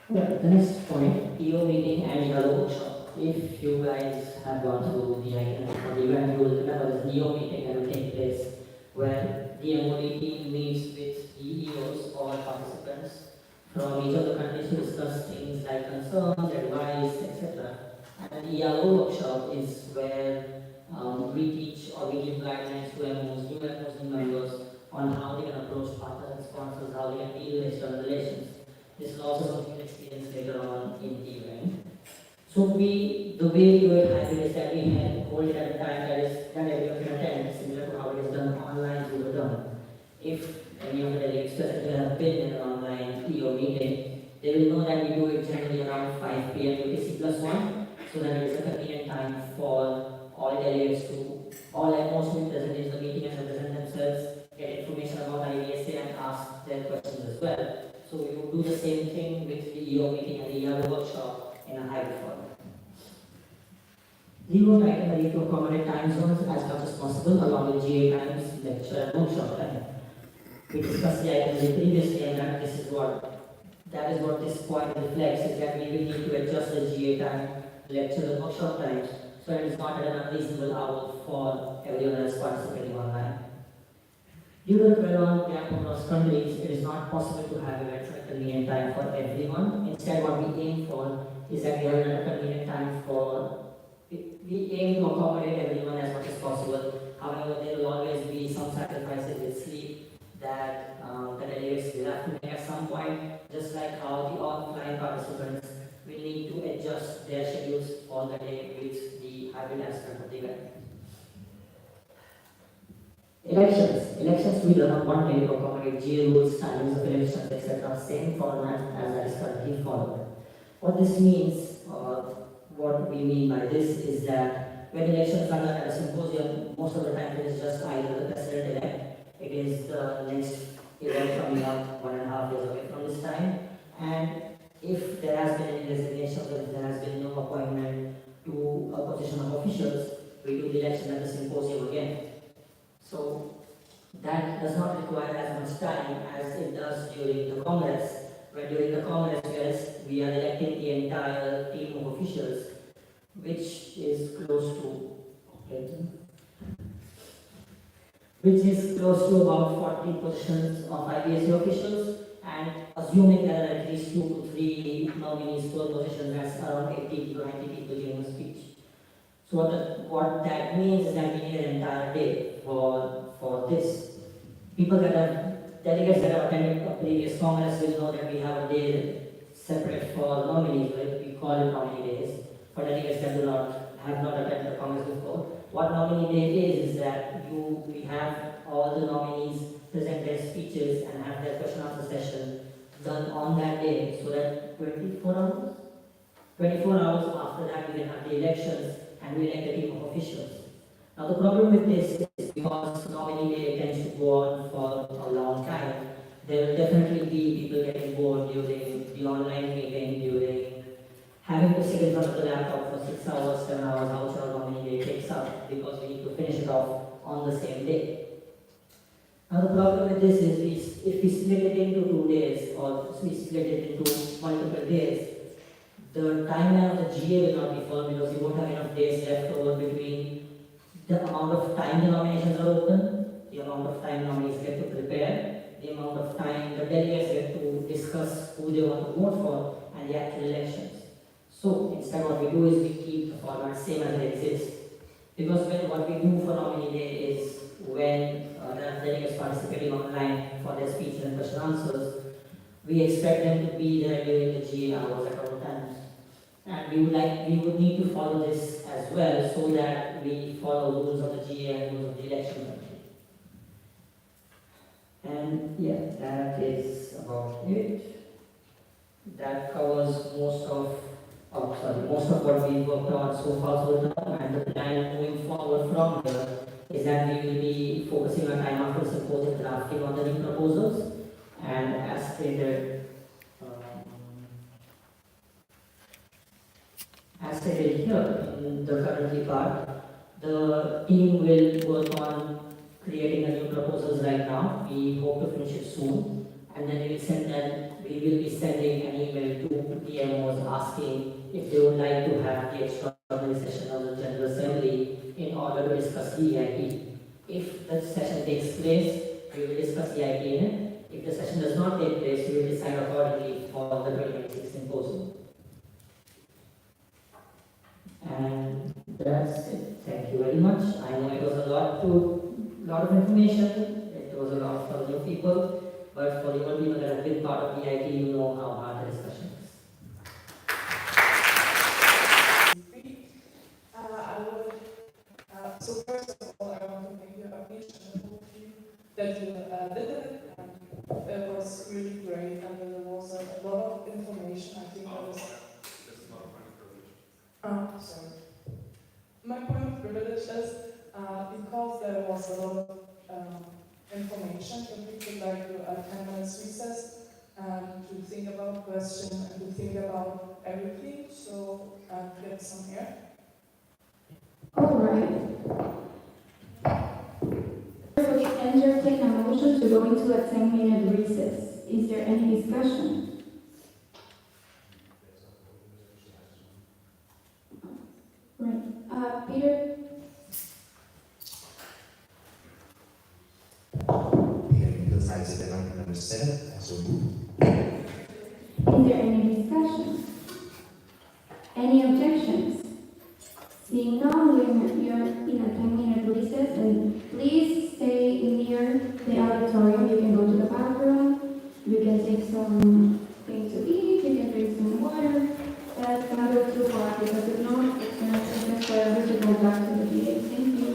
Yeah, the next point, EO meeting and yellow workshop. If you guys have gone through the itinerary for the event, you will remember this EO meeting that will take place where the MOD team meets with the EOs or participants from each of the countries to discuss things like concerns, advice, etc. And the ELO workshop is where we teach or we give guidelines to MOs, new members on how they can approach partners and sponsors, how they can deal with external relations. This is also something you'll experience later on in the event. So the way we do it hybrid is that we hold it at a time that everyone can attend, similar to how it is done online through the term. If any of the delegates present have been in an online EO meeting, they will know that we do it generally around 5 p.m. UTC plus 1, so that it is a convenient time for all delegates to, all MOs to be present in the meeting and represent themselves, get information about IBSA and ask their questions as well. So we will do the same thing with the EO meeting and the EO workshop in a hybrid format. We will itinerary to accommodate time zones as much as possible along with GA times, lecture and workshop time. We discussed the itinerary previously and that is what this point reflects, is that we will need to adjust the GA time, lecture and workshop times, so it is not at an unreasonable hour for everyone else participating online. Due to the 12-hour gap across countries, it is not possible to have events at a convenient time for everyone. Instead, what we aim for is that we have a convenient time we aim to accommodate everyone as much as possible. However, there will always be some sacrifices with sleep that the delegates will have to make at some point, just like how the offline participants will need to adjust their schedules for the day with the hybrid aspect of the event. Elections we do not want to accommodate GA rules, timings of elections, etc. Same format as that is currently followed. What this means, what we mean by this is that when elections are done at a symposium, most of the time it is just either the president-elect, it is the next event coming up 1.5 years away from this time, and if there has been any resignations or if there has been no appointment to a position of officials, we do the election at the symposium again. So that does not require as much time as it does during the Congress. Where during the Congress, we are electing the entire team of officials, which is close to about 40 positions of IBSA officials, and assuming there are at least 2 to 3 nominees per position, that's around 80 to 90 people giving a speech. So what that means is that we need an entire day for this. Delegates that have attended a previous Congress will know that we have a day separate for nominees, right? We call it nominee days. For delegates that have not attended the Congress before, what nominee day is that we have all the nominees present their speeches and have their question answer session done on that day, so that 24 hours after that we can have the elections and we elect a team of officials. Now the problem with this is because nominee day tends to go on for a long time. There will definitely be people getting bored during the online meeting, during having to sit in front of the laptop for 6 hours, 7 hours, however nominee day takes up, because we need to finish it off on the same day. Now the problem with this is if we split it into 2 days or we split it into multiple days, the timeline of the GA will not be firm because we won't have enough days left over between the amount of time the nominations are open, the amount of time nominees get to prepare, the amount of time the delegates get to discuss who they want to vote for, and the actual elections. So instead what we do is we keep the format same as it exists. Because what we do for nominee day is when there are delegates participating online for their speeches and question answers, we expect them to be there during the GA hours at all times. And we would need to follow this as well, so that we follow rules of the GA and rules of the election country. And yeah, that is about it. That covers most of what we've worked on so far, and the plan moving forward from here is that we will be focusing our time after the symposium drafting on the new proposals, and as stated, as stated here in the currently part, the team will work on creating the new proposals right now. We hope to finish it soon, and then we will be sending an email to DMOs asking if they would like to have the extraordinary session of the General Assembly in order to discuss the EIP. If the session takes place, we will discuss the EIP in it. If the session does not take place, we will decide accordingly for the 2026 symposium. And that's it. Thank you very much. I know it was a lot of information. It was a lot for new people, but for the old people that have been part of the IT, you know how hard the discussion is. So first of all, I want to thank you, Abhish, and the whole team that you did it, and it was really great, and there was a lot of information. I think that was. This is not a point of privilege. Sorry. My point of privilege is because there was a lot of information, if we could like to 10 minutes recess and to think about questions and to think about everything, so get some air. All right. We entertain a motion to go into a 10-minute recess. Is there any discussion? Right. Peter? Because I said number 7, I so moved. Is there any discussion? Any objections? Seeing none, we are in a 10-minute recess, and please stay near the auditorium. You can go to the bathroom, you can take some things to eat, you can drink some water. That's not go too far, because if not, it's going to take us forever to go back to the meeting. Thank you.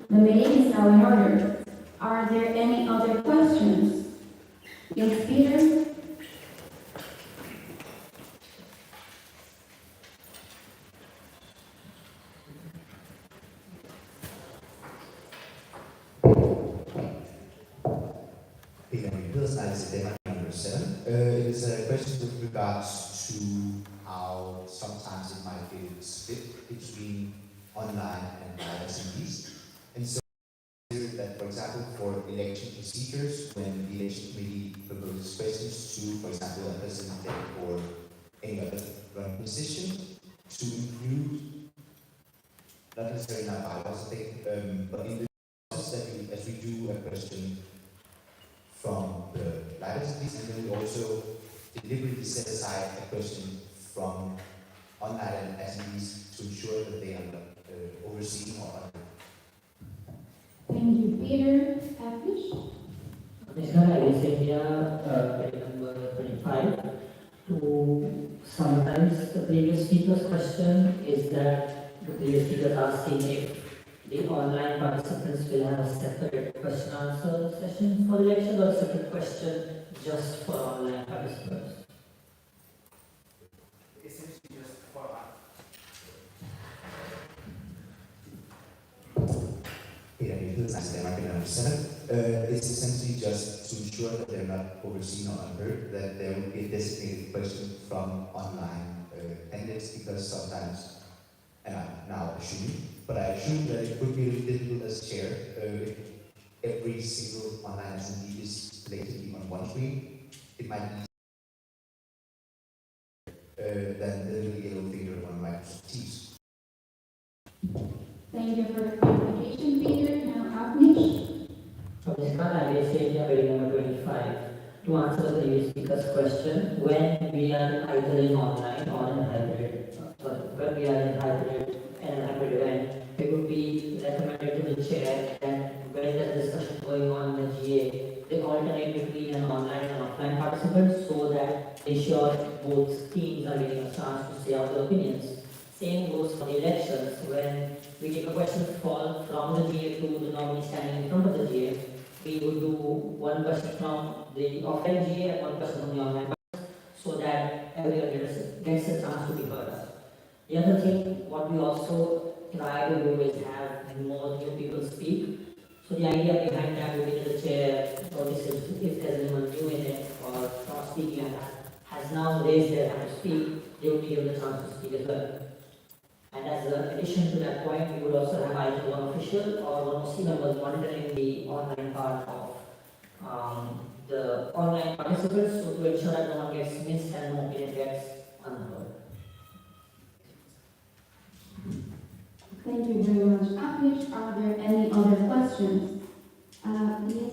The meeting is now in order. Are there any other questions? Yes, Peter? Because I is tema number 7. It is a question with regards to how sometimes it might be split between online and live assemblies. And so that, for example, for election procedures, when the election committee proposes questions to, for example, a president or any other running position, to include, not necessarily in our bylaws, I think, but in the process that we, as we do a question from the live assemblies, and then we also deliberately set aside a question from online assemblies to ensure that they are overseen or Thank you, Peter. Afish? Mr. I will say here, number 25, to summarize the previous speaker's question is that the previous speaker is asking if the online participants will have a separate question answer session for the election or a separate question just for online participants. essentially just for number 7. It's essentially just to ensure that they're not overseen or unheard, that there will be a designated question from online candidates, because sometimes, and I'm now assuming, but I assume that it could be a little difficult as chair if every single online assembly is blatantly on one screen. It might be than the little yellow finger on Microsoft Teams. Thank you for the clarification, Peter. Now, Afish? Mr. I will say here, very number 25. To answer the previous speaker's question, when we are either in online or in hybrid, when we are in hybrid and a hybrid event, it would be recommended to the chair that when there is discussion going on in the GA, they alternate between an online and offline participants so that ensure both teams are getting a chance to say out their opinions. Same goes for the elections. When we take a question from the GA to the nominee standing in front of the GA, we would do one question from the offline GA and one question from the online, so that everyone gets a chance to be heard. The other thing, what we also try to do is have more new people speak. So the idea behind that would be that the chair notices if there's anyone new in it or not speaking and has now raised their hand to speak, they would be given the chance to speak as well. And as an addition to that point, we would also have either one official or one OC members monitoring the online part of the online participants, so to ensure that no one gets missed and no opinion gets unheard. Thank you very much, Afish. Are there any other questions? Yes?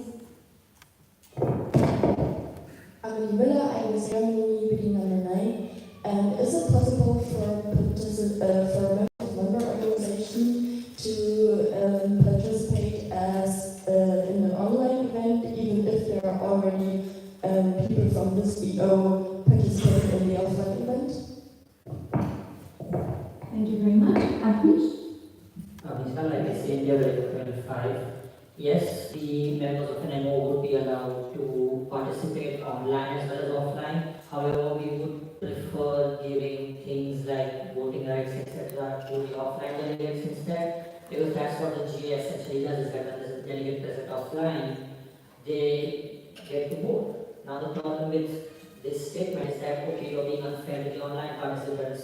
I'm Miller, I was Germany reading number 9. And is it possible for a member organization to participate as in an online event, even if there are already people from this BO participating in the offline event? Thank you very much. Afish? Like I said, level 25. Yes, the members of an MO would be allowed to participate online as well as offline. However, we would prefer giving things like voting rights, etc., to the offline delegates instead, because that's what the GA essentially does, is that when there's a delegate present offline, they get to vote. Now, the problem with this statement is that, okay, you're being unfair to the online participants,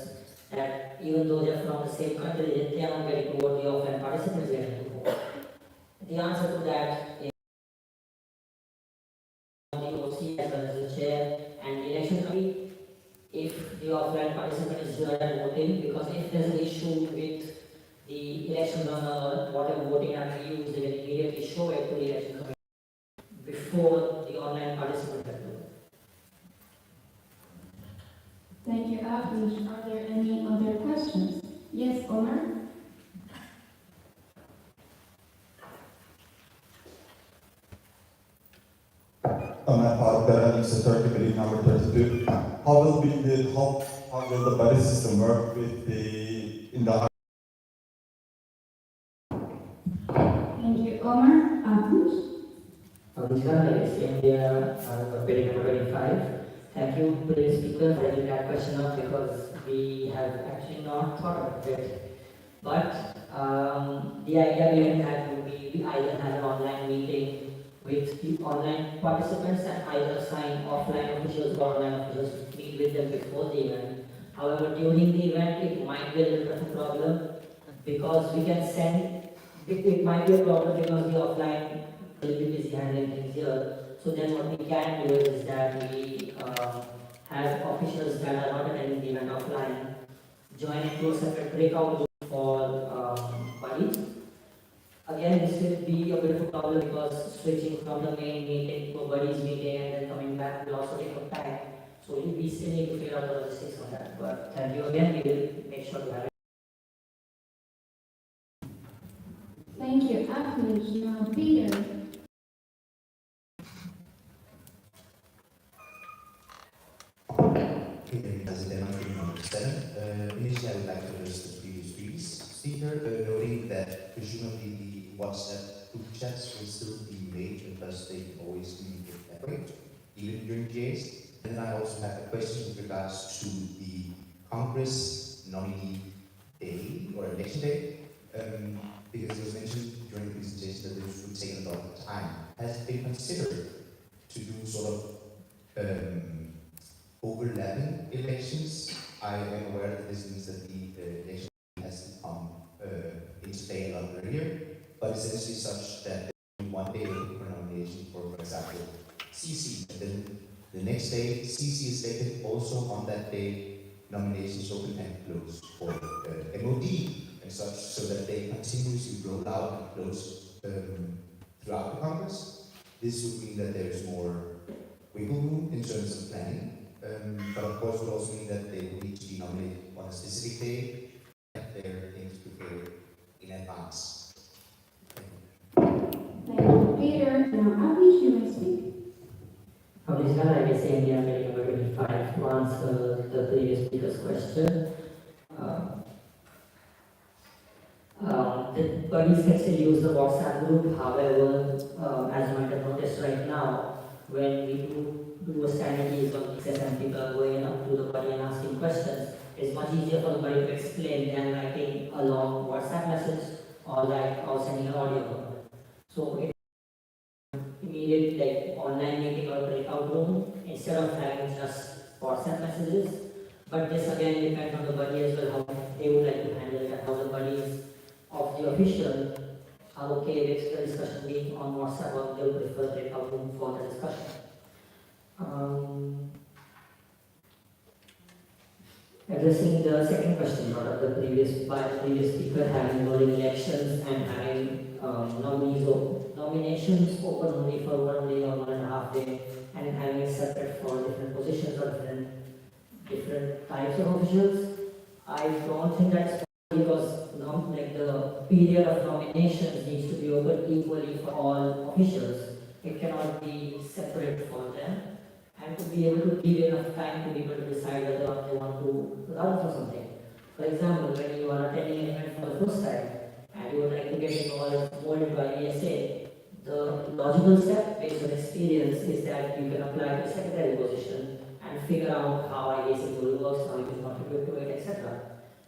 that even though they're from the same country, they are not getting to vote, the offline participants getting to vote. The answer to that is the OC as well as the chair and the election committee, if the offline participant is here and voting, because if there's an issue with the election runner or whatever voting app we use, they can immediately show it to the election committee before the online participant can do it. Thank you, Afish. Are there any other questions? Yes, Omar? On my part, that is a 30 billion number 32. How will the buddy system work with the in the Thank Original is India, page number 25. Thank you, previous speakers, for bringing that question up because we have actually not thought about it. But the idea behind that would be we either have an online meeting with the online participants and either assign offline officials or online officials to meet with them before the event. However, during the event, it might be a little bit of a problem because we can send, it might be a problem because the offline will be busy handling things here. So then what we can do is that we have officials that are not attending the event offline join into a separate breakout room for buddies. Again, this will be a bit of a problem because switching from the main meeting to a buddies meeting and then coming back will also take up time. So we still need to figure out the logistics on that. But thank you again, we will make sure to have it. Thank you, Akhilesh. Now, Peter. President, number 7. Initially, I would like to address the previous speaker, noting that presumably the WhatsApp group chats will still be made, and thus they can always communicate that way, even during GAs. And then I also have a question with regards to the Congress nominee day or election day, because it was mentioned during the presentation that this would take a lot of time. Has it been considered to do sort of overlapping elections? I am aware that this means that the election has to come into play a lot earlier, but essentially such that one day open for nomination for example, CC, and then the next day CC is taken. Also on that day, nominations open and close for MOD and such, so that they continuously roll out and close throughout the Congress. This would mean that there is more wiggle room in terms of planning. But of course, would also mean that they will need to be nominated on a specific day and have their things prepared in advance. Thank you, Peter. Now, Akhilesh, you may speak. Original, I guess, India, page number 25, to answer the previous speaker's question. The buddies can still use the WhatsApp group. However, as you might have noticed right now, when we do a standard use of access and people are going up to the buddy and asking questions, it's much easier for the buddy to explain than writing a long WhatsApp message or sending an audio. So it immediate like online meeting or breakout room instead of having just WhatsApp messages. But this again depends on the buddy as well, how they would like to handle it and how the buddies of the official are okay with the discussion being on WhatsApp or they would prefer breakout room for the discussion. Addressing the second question brought up by the previous speaker, having rolling elections and having nominations open only for 1 day or 1.5 days, and having it separate for different positions or different types of officials. I don't think that's because the period of nominations needs to be open equally for all officials. It cannot be separate for them. And to be able to give enough time to people to decide whether or not they want to run for something. For example, when you are attending an event for the first time and you would like to get involved molded by ESA, the logical step based on experience is that you can apply to secretary position and figure out how IAC role works, how you can contribute to it, etc.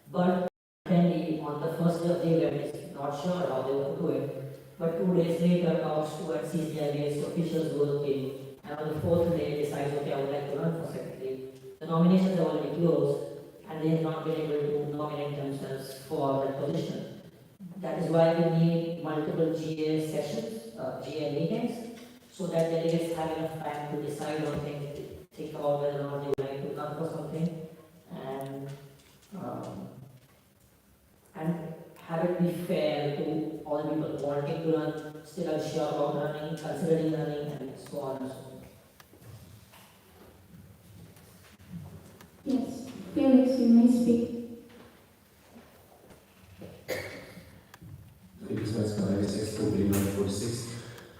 But attendee on the first day of the event is not sure how they want to do it, but 2 days later comes to and sees the IAS officials working. And on the 4th day decides, okay, I would like to run for secretary. The nominations are already closed and they have not been able to nominate themselves for that position. That is why we need multiple GA sessions, GA meetings, so that delegates have enough time to decide on things, think about whether or not they would like to run for something, and have it be fair to all people wanting to run, still unsure about running, considering running, and so on and so on. Yes, Felix, you may speak. Felix Metzger, ISX, building number 46.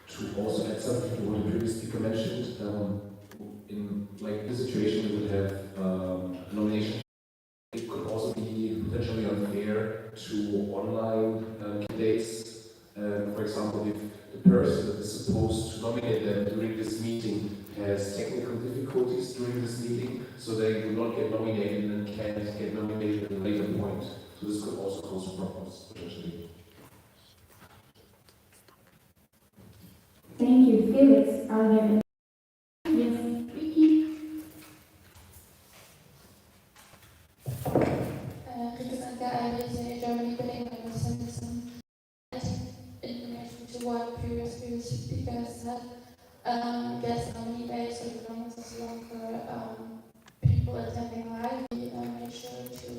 To also add something to what the previous speaker mentioned, in like this situation, we would have nomination. It could also be potentially unfair to online candidates. For example, if the person is supposed to nominate them during this meeting has technical difficulties during this meeting, so they will not get nominated and can't get nominated at a later point. So this could also cause problems, potentially. Thank you, Felix. Are there any? Yes, Ricky. Representative IBC Germany building number 77. I think in relation to what previous speaker said, there's no need days or economics as well for people attending live. We make sure to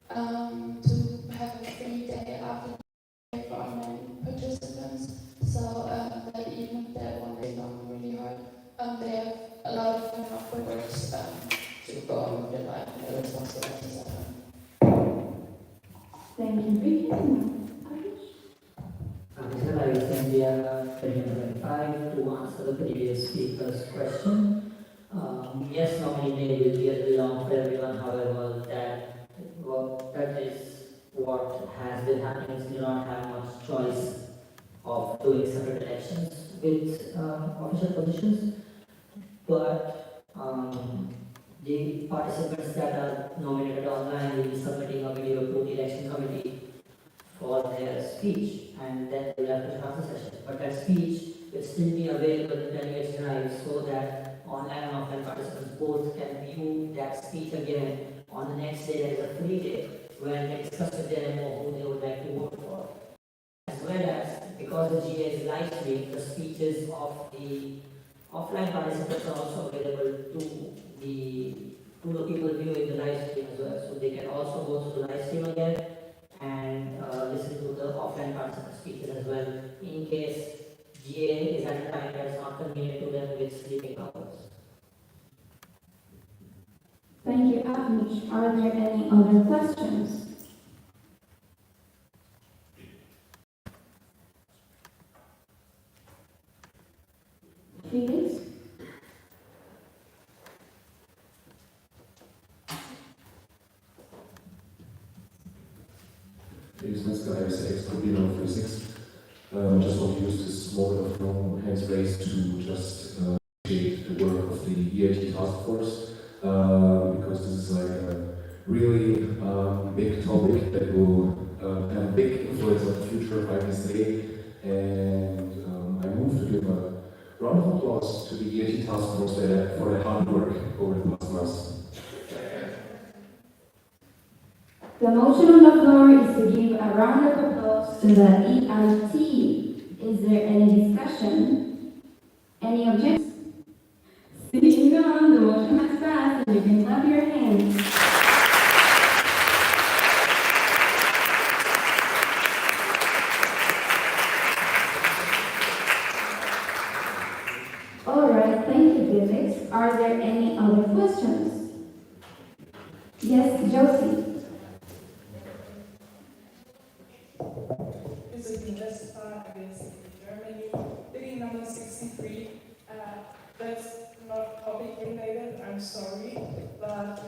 have a free day after for online participants. So that even if that one day long really hard, they have a lot of fun afterwards to go on with their life and their responsibilities at home. Thank you, Ricky. I will send you a 25 to answer the previous speaker's question. Yes, normally they will be a little long for everyone, however, that is what has been happening. We do not have much choice of doing separate elections with official positions, but the participants that are nominated online will be submitting a video to the election committee for their speech, and then they will have to answer session. But that speech will still be available in delegates drive so that online and offline participants both can view that speech again on the next day. There is a free day when they discuss with their MO who they would like to vote for. As well as, because the GA is live streamed, the speeches of the offline participants are also available to the people viewing the live stream as well. So they can also go to the live stream again and listen to the offline participant speeches as well, in case GA is at a time that is not convenient to them with sleeping hours. Thank you, Avnish. Are there any other questions? Felix? Just want to use this moment of no hands raised to just appreciate the work of the EIT task force, because this is like a really big topic that will have a big influence on the future of IBC, and I move to give a round of applause to the EIT task force for their hard work over the past months. The motion on the floor is to give a round of applause to the EIT. Is there any discussion? Any objections? Seeing none, the motion has passed, and you can clap your hands. All right, thank you, Felix. Are there any other questions? Yes, Josie. Germany, bidding number 63. That's not topic related, I'm sorry, but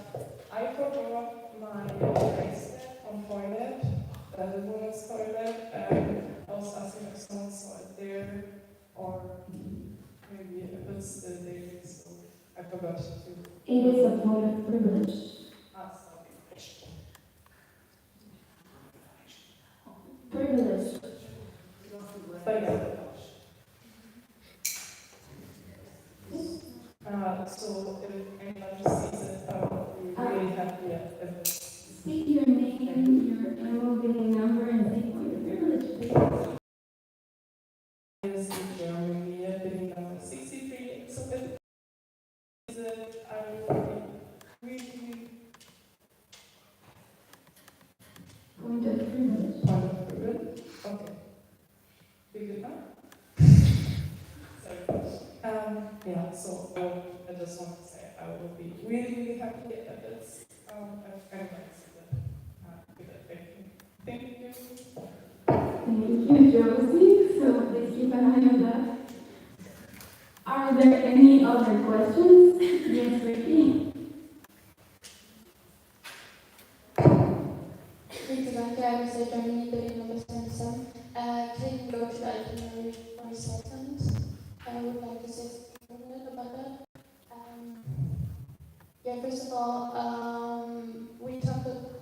I forgot my bracelet on toilet, the women's toilet, and I was asking if someone saw it there, or maybe if it's still there, so I forgot to. It is a point of privilege. Sorry. Privilege. But yeah. So if anyone sees it, I would be really happy if State your name, your MOB number, and state point of privilege, please. is in Germany, bidding number 63. So if is it, I would be really Point of privilege. point of privilege. Okay. Big enough? Sorry. Yeah, so I just want to say I will be really, really happy if it's if anyone sees it. Thank you. Thank you, Josie. So please keep an eye on that. Are there any other questions? Yes, Ricky. Representative IBC Germany building number 77. Can you go to the itinerary for a second? first of all, we talked about,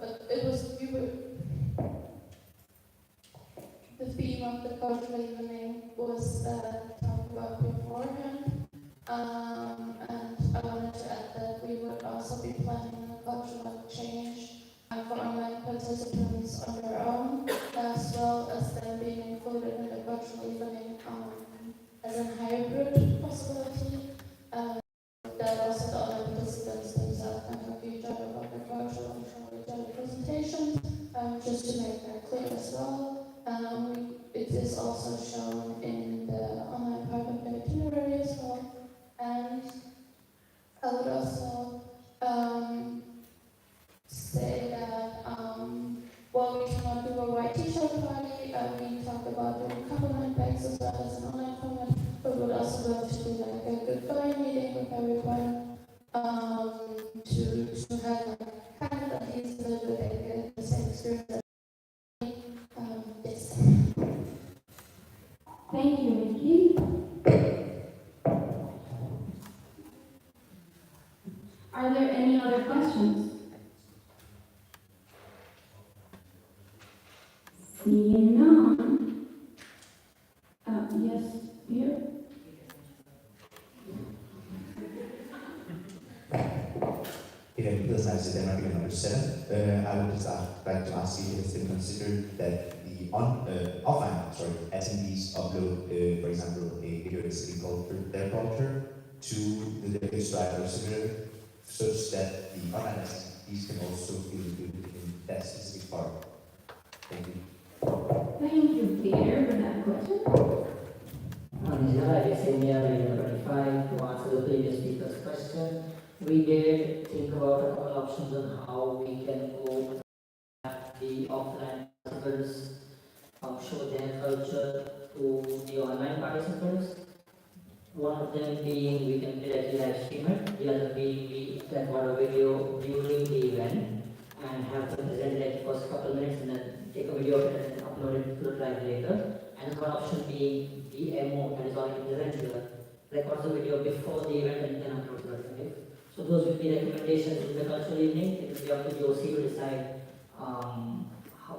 the theme of the cultural evening was talked about beforehand. And I wanted to add that we would also be planning a cultural change for online participants on their own, as well as them being included in the cultural evening as a hybrid possibility. That also the online participants themselves can talk to each other about their cultural and show each other presentations, just to make that clear as well. It is also shown in the online part of the itinerary as well. And I would also say that while we cannot do a white t-shirt party, we talk about doing compliment bags as well as an online format, but we would also love to do like a goodbye meeting with everyone to have like kind of at least a little bit the same experience as this. Thank you, Vicky. Are there any other questions? Seeing none. Yes, here. Again, because I said I'm not number 7, I would just like to ask you if it's been considered that the attendees upload, for example, a video listing their culture to the Danish Drive or similar, such that the online attendees can also feel included in that specific part. Thank you. Thank you, Peter, for that question. I guess in year 25, to answer the previous speaker's question, we did think about a couple options on how we can go at the offline participants, show their culture to the online participants. One of them being we can directly live stream it, the other being we record a video during the event and have them present like the first couple minutes and then take a video of it and upload it to the drive later. And one option being the MO that is already presented, records the video before the event and then uploads the drive. So those would be recommendations in the cultural evening. It will be up to the OC to decide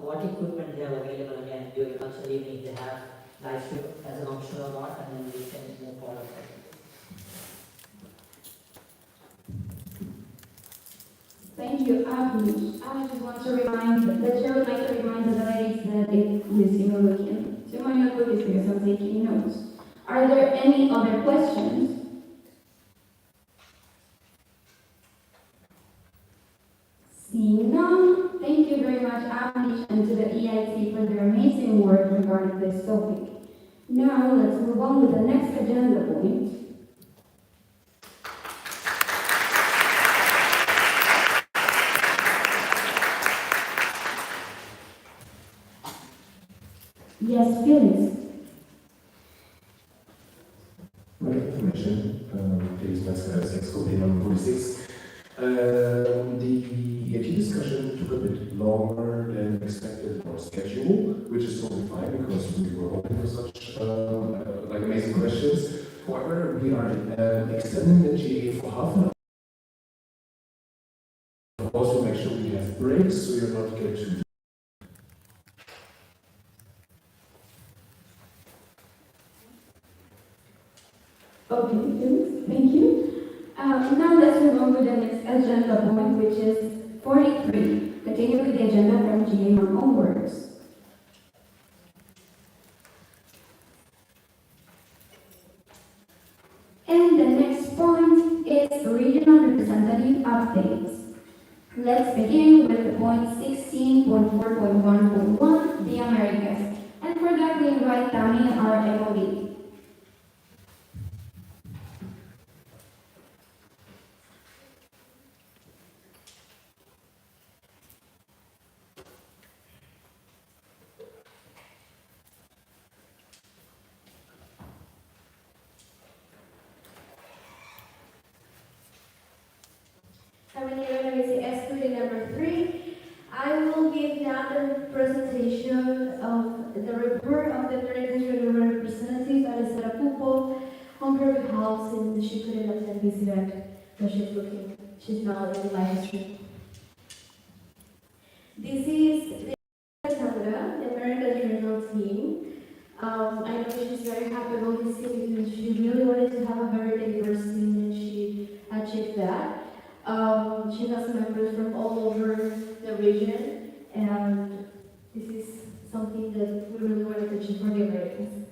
what equipment they have available again during the cultural evening. They have live stream as an option or not, and then we can move forward. Thank you, Abhi. I just want to remind, the chair would like to remind the ladies that it is looking. So you might not look because I'm taking notes. Are there any other questions? Seeing none, thank you very much, Abhi, and to the EIT for their amazing work regarding this topic. Now, let's move on with the next agenda point. Yes, Felix. My information, please, Master Copy number 46. The EAT discussion took a bit longer than expected or scheduled, which is totally fine because we were hoping for such like amazing questions. However, we are extending the GA for half an hour. Also, make sure we have breaks so you're not getting too. Okay, Felix, thank you. Now let's move on to the next agenda point, which is 43. Continue with the agenda from GA1 onwards. And the next point is regional representative updates. Let's begin with point 16.4.1.1, the Americas. And for that, we invite Tammy, our MOD. Number 3, I will give now the presentation of the report of the International Representative at the Sarapupo Home House in the Shikurin of the Visirat, the Shifuki. she's now in live stream. This is Canada, the American regional team. I know she's very happy about this team because she really wanted to have a very diverse team and she achieved that. She has members from all over the region and this is something that we really wanted to achieve for the Americans.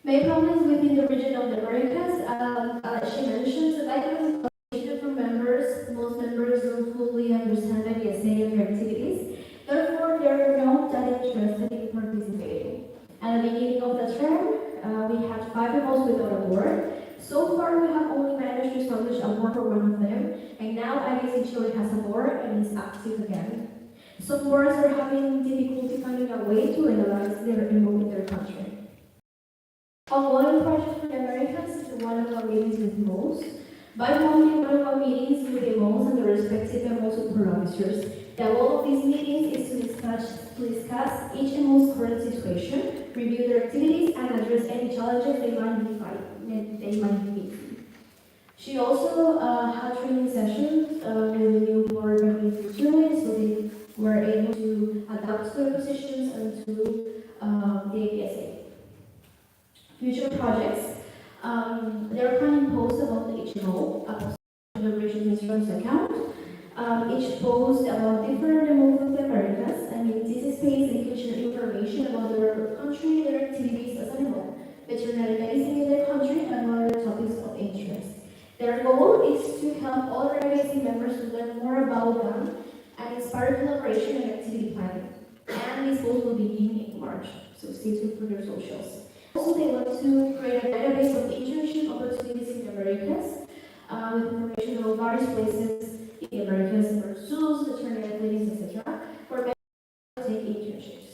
Main problems within the region of the Americas, she mentions that I can from members, most members don't fully understand IBSA and their activities. Therefore, they are not that interested in participating. At the beginning of the term, we had 5 people without a board. So far, we have only managed to establish a board for one of them, and now IBSA Chile has a board and is active again. Some boards are having difficulty finding a way to analyze their remote in their country. Ongoing project for the Americans is the one-on-one meetings with most. Bi-monthly one-on-one meetings with the most and the respective MO supervisors. The goal of these meetings is to discuss each MO's current situation, review their activities, and address any challenges they might be facing. She also had training sessions with the new board members in Chile, so they were able to adapt to their positions and to the APSA. Future projects. They're planning posts about the HMO, a post-generation insurance account. Each post about different remote of the Americas, and in this space they can share information about their country, their activities as an MO, veterinary medicine in their country, and other topics of interest. Their goal is to help all IBSA members to learn more about them and inspire collaboration and activity planning. And these posts will begin in March, so stay tuned for their socials. Also, they want to create a database of internship opportunities in the Americas with information about various places in the Americas, for zoos, veterinary clinics, etc., for members to take internships.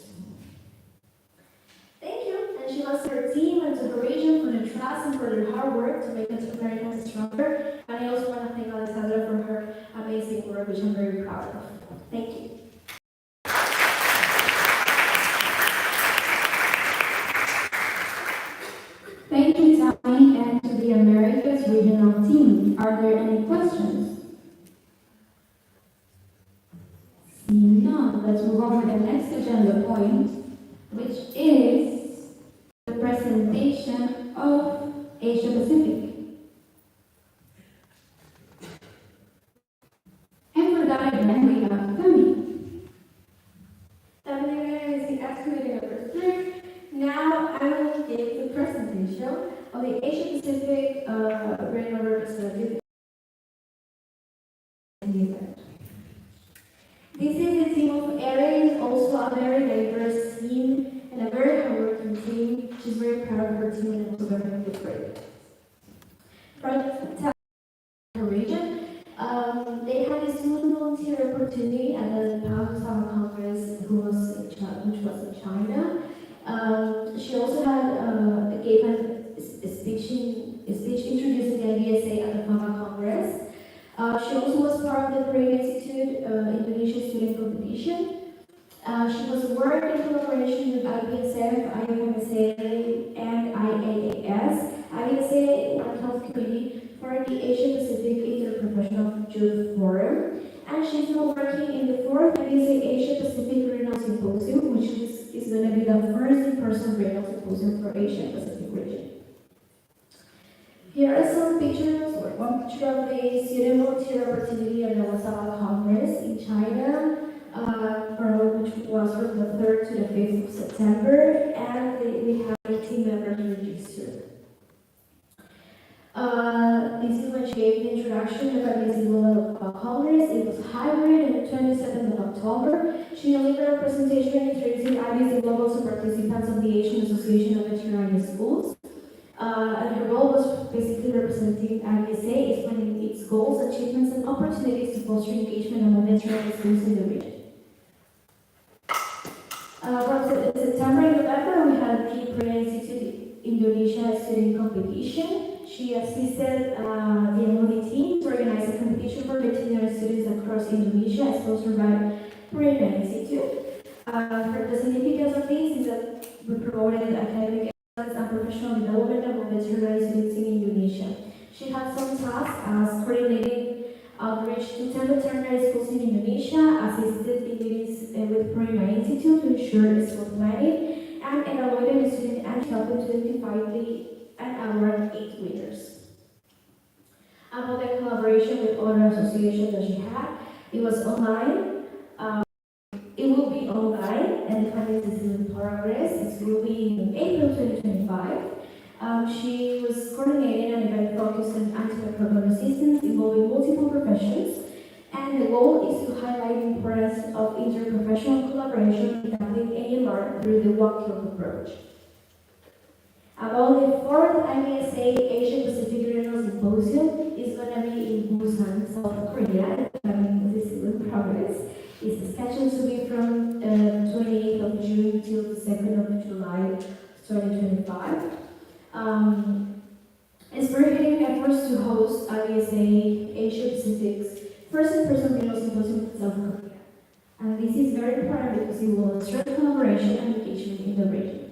Thank you, and she loves her team and to her region for their trust and for their hard work to make us Americans stronger. And I also want to thank Alessandra for her amazing work, which I'm very proud of. Thank you. Thank you, Tommy, and to the Americas regional team. Are there any questions? Seeing none, let's move on to the next agenda point, which is the presentation of Asia Pacific. And for that again, we have Tommy. También is the activity number 3. Now I will give the presentation of the Asia Pacific regional representative in the event. This is a team of Erin, also a very diverse team and a very hardworking team. She's very proud of her team and also very good for it. Project her region. They had a student volunteer opportunity at the Power Congress, which was in China. She also had gave a speech introducing the IBSA at the Pharma Congress. She also was part of the Korean Institute Indonesia Student Competition. She was working in collaboration with IBSF, IFMSA, and IAAS, IBSA One Health Committee for the Asia Pacific Interprofessional Youth Forum. And she's now working in the 4th IBSA Asia Pacific Regional Symposium, which is going to be the first in-person regional symposium for Asia Pacific region. Here are some pictures, or one picture of the student volunteer opportunity at the Wasaba Congress in China, which was from the 3rd to the 5th of September, and we have 18 members registered. This is when she gave the introduction of the Global Congress. It was hybrid on the 27th of October. She delivered a presentation introducing IBSA Global to participants of the Asian Association of Veterinary Schools. And her role was basically representing IBSA, explaining its goals, achievements, and opportunities to foster engagement among veterinary schools in the region. From September and November, we had the Korean Institute Indonesia Student Competition. She assisted the MOD team to organize a competition for veterinary students across Indonesia, sponsored by Korean Institute. The significance of this is that we promoted academic and professional development of veterinary students in Indonesia. She had some tasks as coordinating outreach to 10 veterinary schools in Indonesia, assisted in meetings with Prima Institute to ensure school planning, and evaluated the student and helped to identify and award 8 winners. About the collaboration with other associations that she had, it was online. It will be online, and the planning is in progress. It will be in April 2025. She was coordinating an event focused on antimicrobial resistance involving multiple professions, and the goal is to highlight the importance of interprofessional collaboration in tackling any learn through the one-kill approach. About the 4th IBSA Asia Pacific Regional Symposium is going to be in Busan, South Korea. This is still in progress. It's scheduled to be from 28th of June till the 2nd of July 2025. It's spearheading efforts to host IBSA Asia Pacific's first in-person regional symposium in South Korea. And this is very important because it will strengthen collaboration and engagement in the region.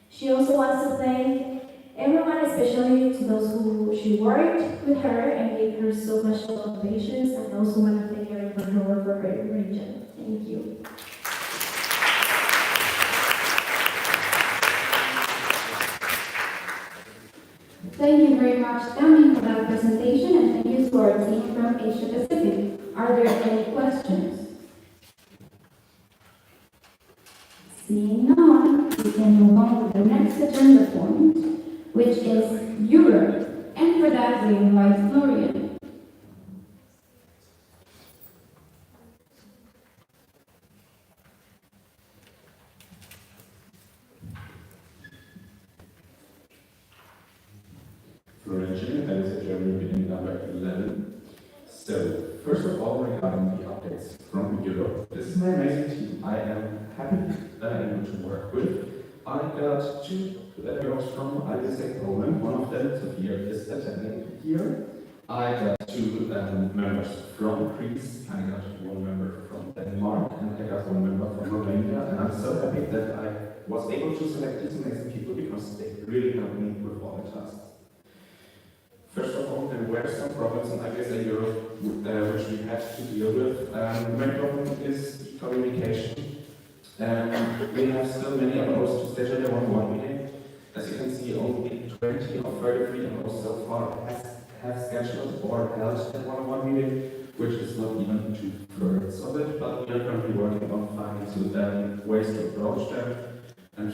She also wants to thank everyone, especially to those who she worked with her and gave her so much motivation, and also want to thank her for her work for her region. Thank you. Thank you very much, Dami, for that presentation, and thank you to our team from Asia Pacific. Are there any questions? Seeing none, we can move on to the next agenda point, which is Europe. And for that, we invite Florian. Florian, that is a German beginning number 11. So, first of all, regarding the updates from Europe, this is my amazing team. I am happy that I'm able to work with. I got 2 girls from IBSA Poland. One of them, Sophia, is attending here. I got 2 members from Greece. I got 1 member from Denmark, and I got 1 member from Romania. And I'm so happy that I was able to select these amazing people because they really helped me with all the tasks. First of all, there were some problems in IBSA Europe which we had to deal with. The main problem is communication. We have still many opposed to schedule a one-on-one meeting. As you can see, only 20 of 33 opposed so far have scheduled or held a one-on-one meeting, which is not even 2/3 of it, but we are currently working on finding ways to approach them and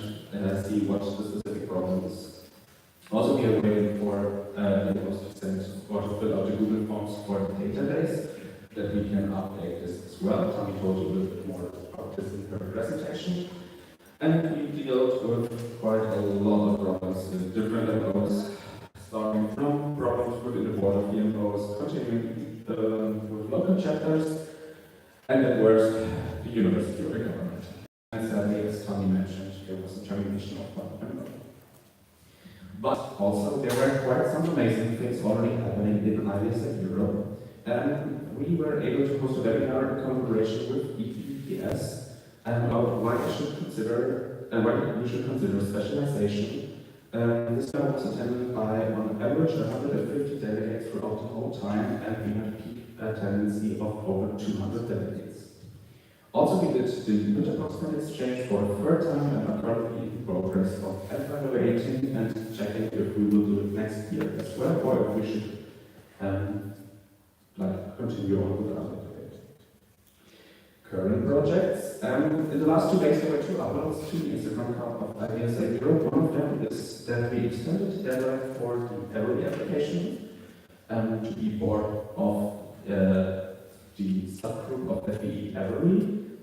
see what the specific problem is. Also, we are waiting for the host to send or to fill out the Google Forms for the database, that we can update this as well. Tommy told you a little bit more about this in her presentation. And we dealt with quite a lot of problems in different MOs, starting from problems within the board of the MOs, continuing with local chapters, and at worst, the university or the government. And sadly, as Tommy mentioned, there was a termination of one member. But also, there were quite some amazing things already happening in IBSA Europe, and we were able to host a webinar in collaboration with EPPS about why we should consider specialization. This webinar was attended by, on average, 150 delegates throughout the whole time, and we had a peak attendance of over 200 delegates. Also, we did the interpersonal exchange for the 3rd time and are currently in progress of evaluating and checking if we will do it next year as well, or if we should continue on with our debate. Current projects. In the last 2 days, there were 2 uploads to the Instagram account of IBSA Europe. One of them is that we extended the deadline for the Every application to be part of the subgroup of FBE Every.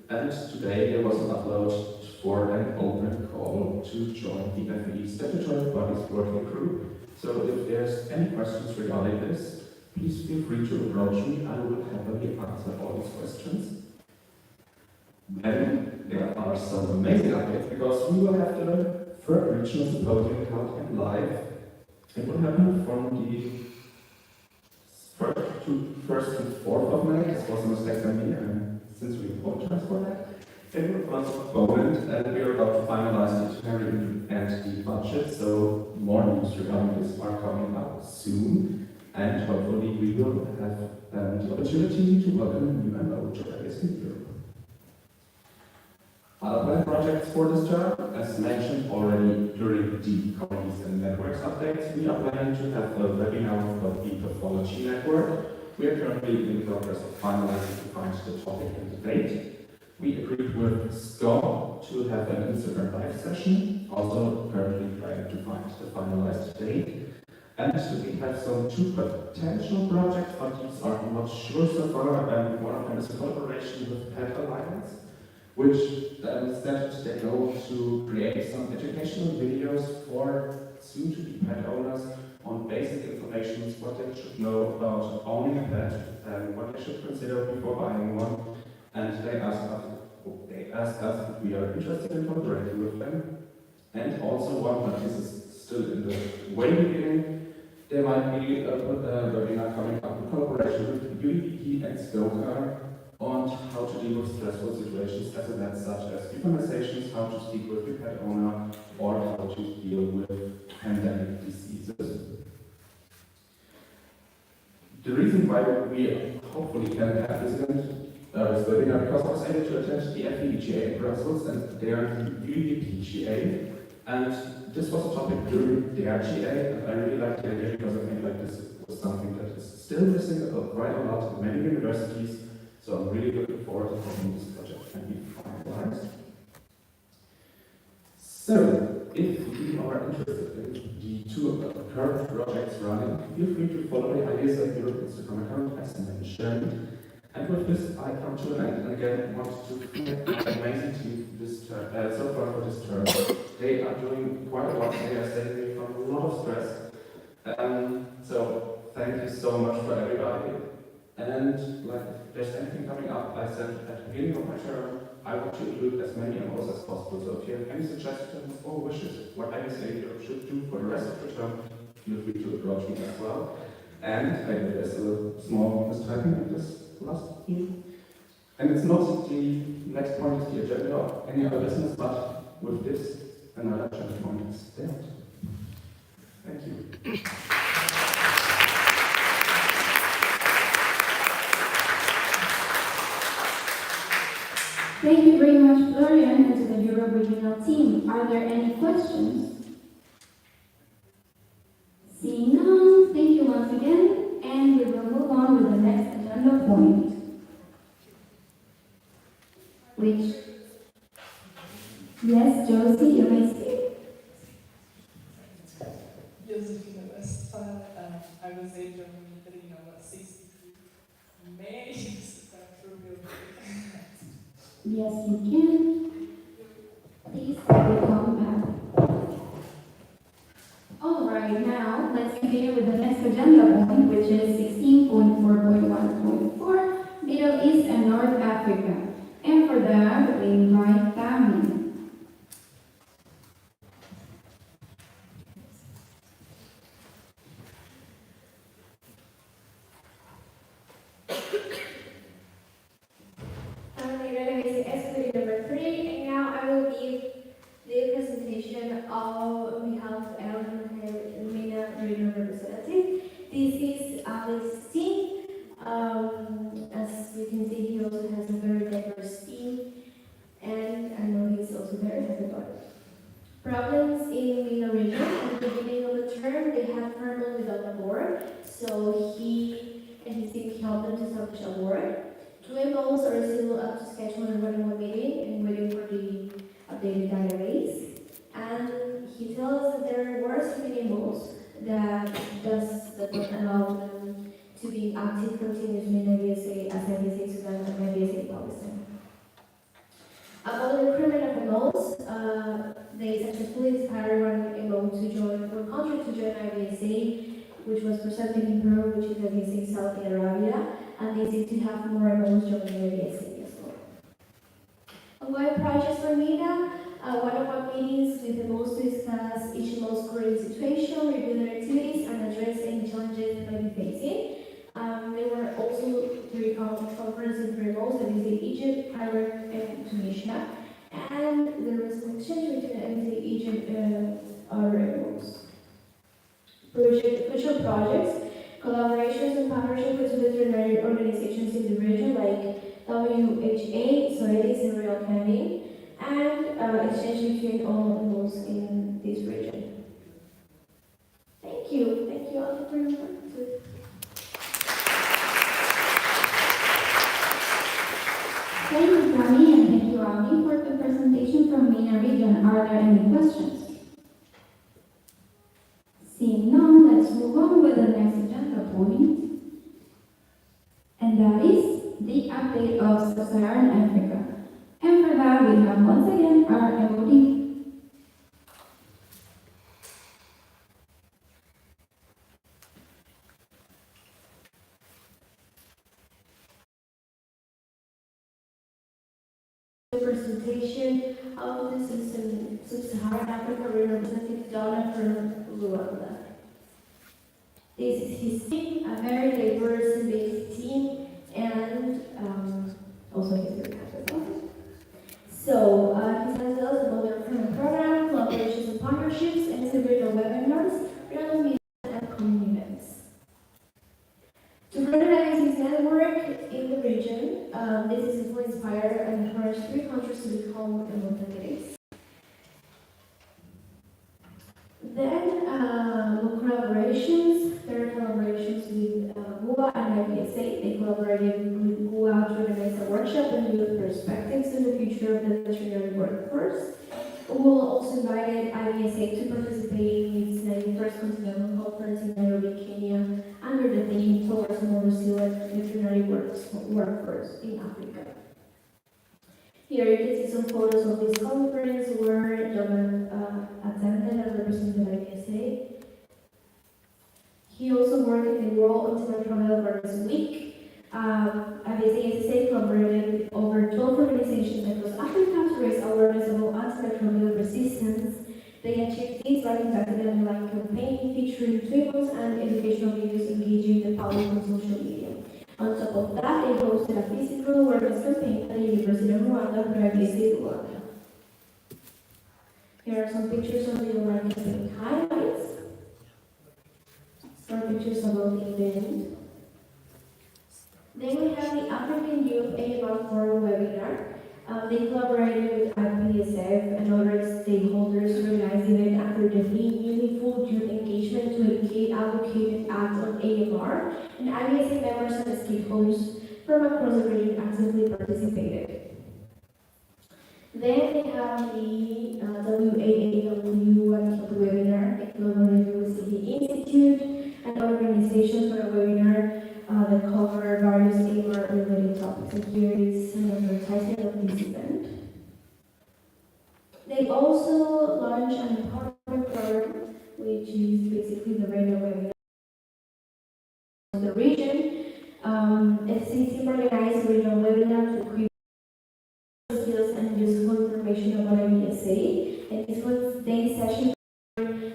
And today there was an upload for an open call to join the FBE Statutory Bodies Working Group. So if there's any questions regarding this, please feel free to approach me. I will happily answer all these questions. Then there are some amazing updates because we will have the 3rd regional symposium held in live. It will happen from the 1st to 4th of May. This was a mistake by me, since we apologize for that. in the moment, and we are about to finalize the itinerary and the budget, so more news regarding this are coming up soon, and hopefully we will have the opportunity to welcome a new MO to areas in Europe. Other planned projects for this term, as mentioned already during the Communities and Networks updates, we are planning to have a webinar for the pathology network. We are currently in the progress of finalizing to find the topic and the date. We agreed with SGA to have an Instagram live session, also currently trying to find the finalized date. And we have some two potential projects, but these are not sure so far. One of them is a collaboration with Pet Alliance, which started their goal to create some educational videos for soon-to-be pet owners on basic information, what they should know about owning a pet, and what they should consider before buying one. And they asked us if we are interested in collaborating with them. And also one, but this is still in the way beginning, there might be a webinar coming up in collaboration with UEP and SGA on how to deal with stressful situations as events such as euthanizations, how to speak with the pet owner, or how to deal with pandemic diseases. The reason why we hopefully can have this webinar because I was able to attend the FEGA in Brussels and their UEPGA, and this was a topic during their GA, and I really liked the idea because I think like this was something that is still missing quite a lot in many universities. So I'm really looking forward to having this project can be finalized. So, if you are interested in the two current projects running, feel free to follow the Ideas of Europe Instagram account as mentioned. And with this, I come to an end and again want to thank my amazing team this term, so far for this term. They are doing quite a lot. They are saving me from a lot of stress. So thank you so much for everybody. And like, if there's anything coming up, I said at the beginning of my term, I want to include as many MOs as possible. So if you have any suggestions or wishes, what I say Europe should do for the rest of the term, feel free to approach me as well. And I know there's a small mistyping in this last thing. And it's not the next point is the agenda of any other business, but with this, another agenda point is dead. Thank you. Thank you very much, Florian, and to the Europe Regional team. Are there any questions? Seeing none, thank you once again, and we will move on with the next agenda point, which, yes, Josie, you may speak. Josephine Westphal, I was a German military number 63. May I use that for real quick? Yes, you can. Please, I will come back. All right, now let's continue with the next agenda point, which is 16.4.1.4, Middle East and North Africa. And for that, we invite Tammy. Number 3, and now I will give the presentation on behalf of the MENA regional representative. This is Alex team. As you can see, he also has a very diverse team, and I know he's also very happy about it. Problems in MENA region. At the beginning of the term, they had problems without a board, so he and his team helped them to establish a board. 2 MOs are still up to schedule and running one meeting and waiting for the updated database. And he tells us that there were so many MOs that don't allow them to be active continuously in IBSA as IBSA Sudan and IBSA Pakistan. About the recruitment of MOs, they successfully inspired one MO to join, one country to join IBSA, which was presented in Peru, which is IBSA Saudi Arabia. And they seem to have more MOs joining IBSA as well. Ongoing projects for MENA, one-on-one meetings with the MOs to discuss each MO's current situation, review their activities, and address any challenges they might be facing. There were also 3 conferences for MOs that visit Egypt, Iraq, and Tunisia. Croatia, and there was an exchange between the Egypt animals. Future projects, collaborations and partnership with veterinary organizations in the region like WHA, Zoetis and Royal Canin, and exchange between all animals in this region. Thank you. Thank you all for your work. Thank you, Tami, and thank you, Aldi, for the presentation from MENA region. Are there any questions? Seeing none, let's move on with the next agenda point, and that is the update of Sub-Saharan Africa. And for that, we have once again our MOD. Presentation of the Sub-Saharan Africa representative Donna from Rwanda. This is his team, a very diverse and basic team, and also his very So, he tells us about their current program, collaborations and partnerships, and several webinars, random meetings, and upcoming events. To further his network in the region, this is to inspire and encourage 3 countries to become candidates. Then, collaborations. There are collaborations with GUA and IBSA. They collaborated with GUA to organize a workshop and new perspectives in the future of the veterinary workforce. We will also invited IBSA to participate in its 91st Continental Conference in Nairobi, Kenya, under the theme towards a more resilient veterinary workforce in Africa. Here you can see some photos of this conference where John attended and represented IBSA. He also worked in the World Antimicrobial Awareness Week. IBSA collaborated with over 12 organizations across Africa to raise awareness about antimicrobial resistance. They achieved this by conducting an online campaign featuring tables and educational videos engaging the public on social media. On top of that, they hosted a physical awareness campaign at the University of Rwanda for IBSA Rwanda. Here are some pictures of the online campaign highlights. Some pictures about the event. Then we have the African Youth AMR Forum webinar. They collaborated with IPSF and other stakeholders to organize the event after the theme Meaningful Youth Engagement to educate, advocate, and act on AMR, and IPSF members and stakeholders from across the region actively participated. Then we have the WAAW webinar. They collaborated with City Institute and organizations for a webinar that cover various AMR-related topics, and here is an advertisement of this event. They also launched an empowerment program, which is basically the radio webinar of the region. SCC organized a regional webinar to create skills and useful information about IBSA, and this was day session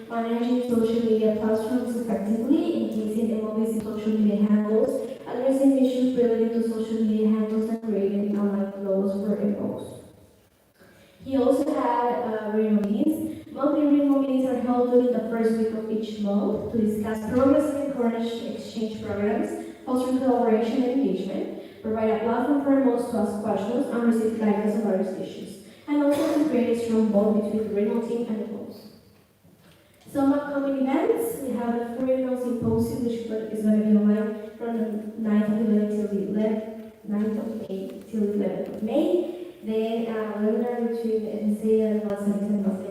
managing social media platforms effectively, engaging MOBs in social media handles, addressing issues related to social media handles, and creating online flows for MOs. He also had regional meetings. Monthly regional meetings are held during the first week of each month to discuss progress and encourage exchange programs, foster collaboration and engagement, provide a platform for MOs to ask questions and receive guidance on various issues, and also to create a strong bond between the regional team and the MOs. Some upcoming events, we have the regional SYMPOSIUM, which is going to be online from the 9th of May till the 11th of May. Then webinar between NSA and Los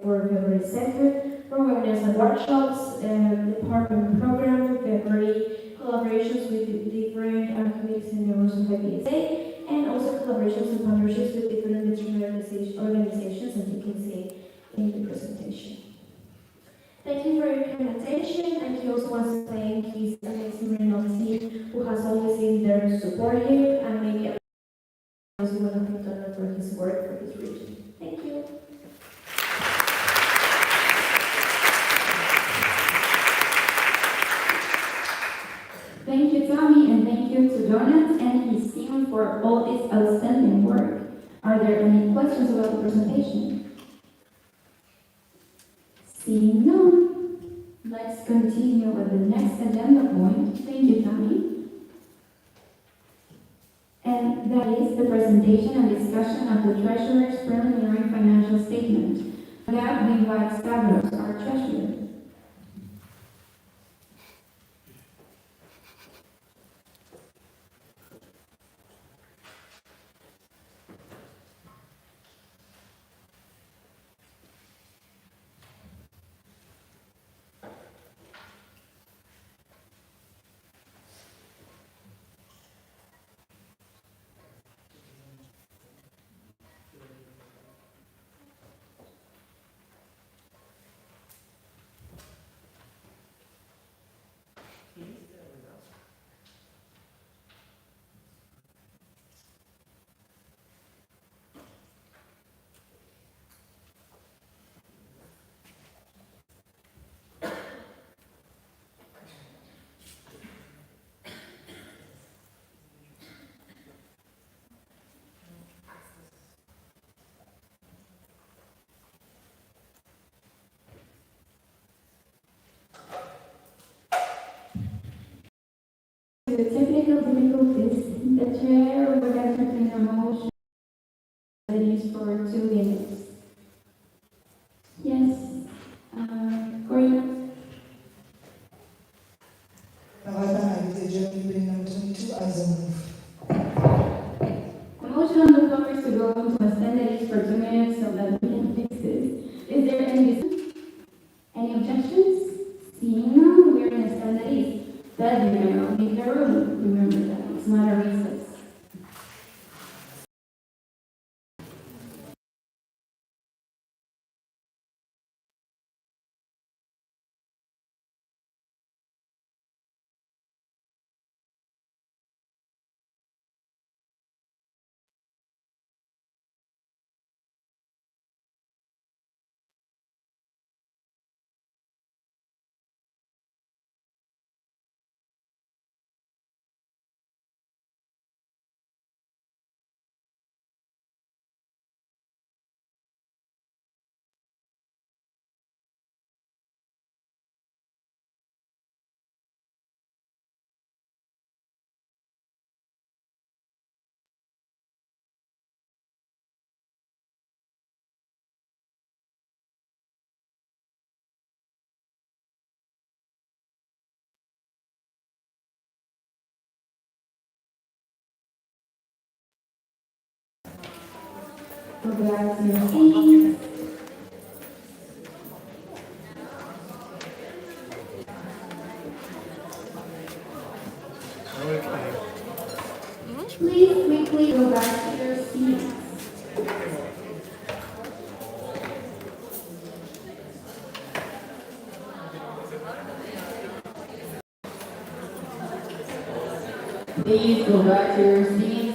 for February 2nd, for webinars and workshops, department program, February, collaborations with different communities and members of IBSA, and also collaborations and partnerships with different veterinary organizations, as you can see in the presentation. Thank you for your kind attention, and he also wants to thank his amazing regional team who has always been there to support him, and maybe as we want to thank Donald for his work for this region. Thank you. Thank you, Tommy, and thank you to Donald and his team for all this outstanding work. Are there any questions about the presentation? Seeing none, let's continue with the next agenda point. Thank you, Tammy. And that is the presentation and discussion of the Treasurer's preliminary financial statement. For that, we invite Stavros, our Treasurer. The technical difficulties, the chair would entertain a motion that is for 2 minutes. Yes, Corina? Bill number 22, I so move. A motion on the floor is to go into a standard for 2 minutes so that we can fix this. Is there any objections? Seeing none, we are in a standard. But you're gonna leave the room. Remember that it's not a recess. Go back to your seats. Please quickly go back to your seats. Please go back to your seats.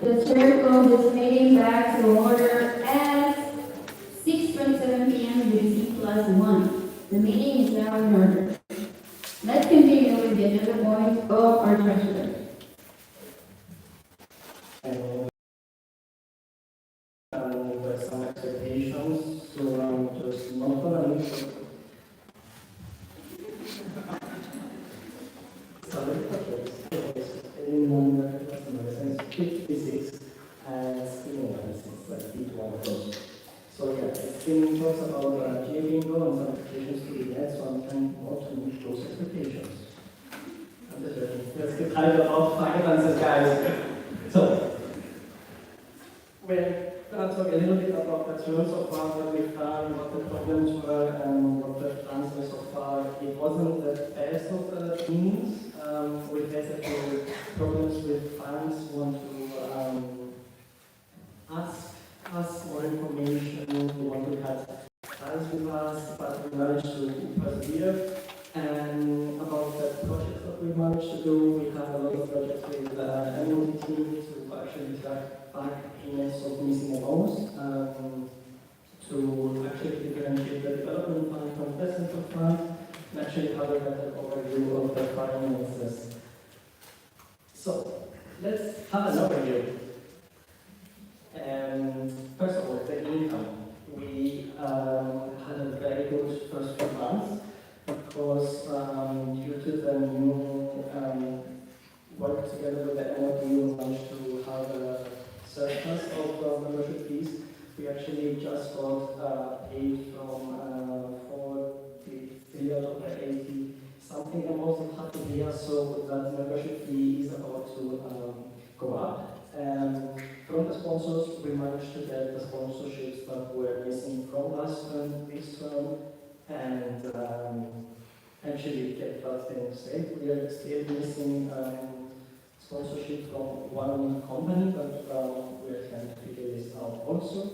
The chair calls this meeting back to order at 6:27 p.m. UTC +1. The meeting is now in order. Let's continue with the agenda point of our treasurer. With some expectations surround just not only solid projects, in 56 and since like each one of those. So yeah, it's been talks about GA bingo and some expectations to be met, so I'm trying not to meet those expectations. I'm just joking. Let's get tired about finances, guys. So we're going to talk a little bit about the tools so far that we've done, what the problems were, and what the answers so far. It wasn't the best of the things. We've had a few problems with funds, we want to ask us more information, we want to have files with us, but we managed to persevere. And about the projects that we managed to do, we have a lot of projects with MOD team to actually track back payments of missing amounts, to actually differentiate the development fund from the central fund, and actually have a better overview of the finances. let's have an overview. First of all, the income. We had a very good first few months because due to the new work together with the MOD, we managed to have a surplus of membership fees. We actually just got paid from 43 out of the 80 something almost in half a year, so that membership fee is about to go up. From the sponsors, we managed to get the sponsorships that were missing from last term, this term, and actually get that thing straight. We are still missing sponsorship from one company, but we are trying to figure this out also.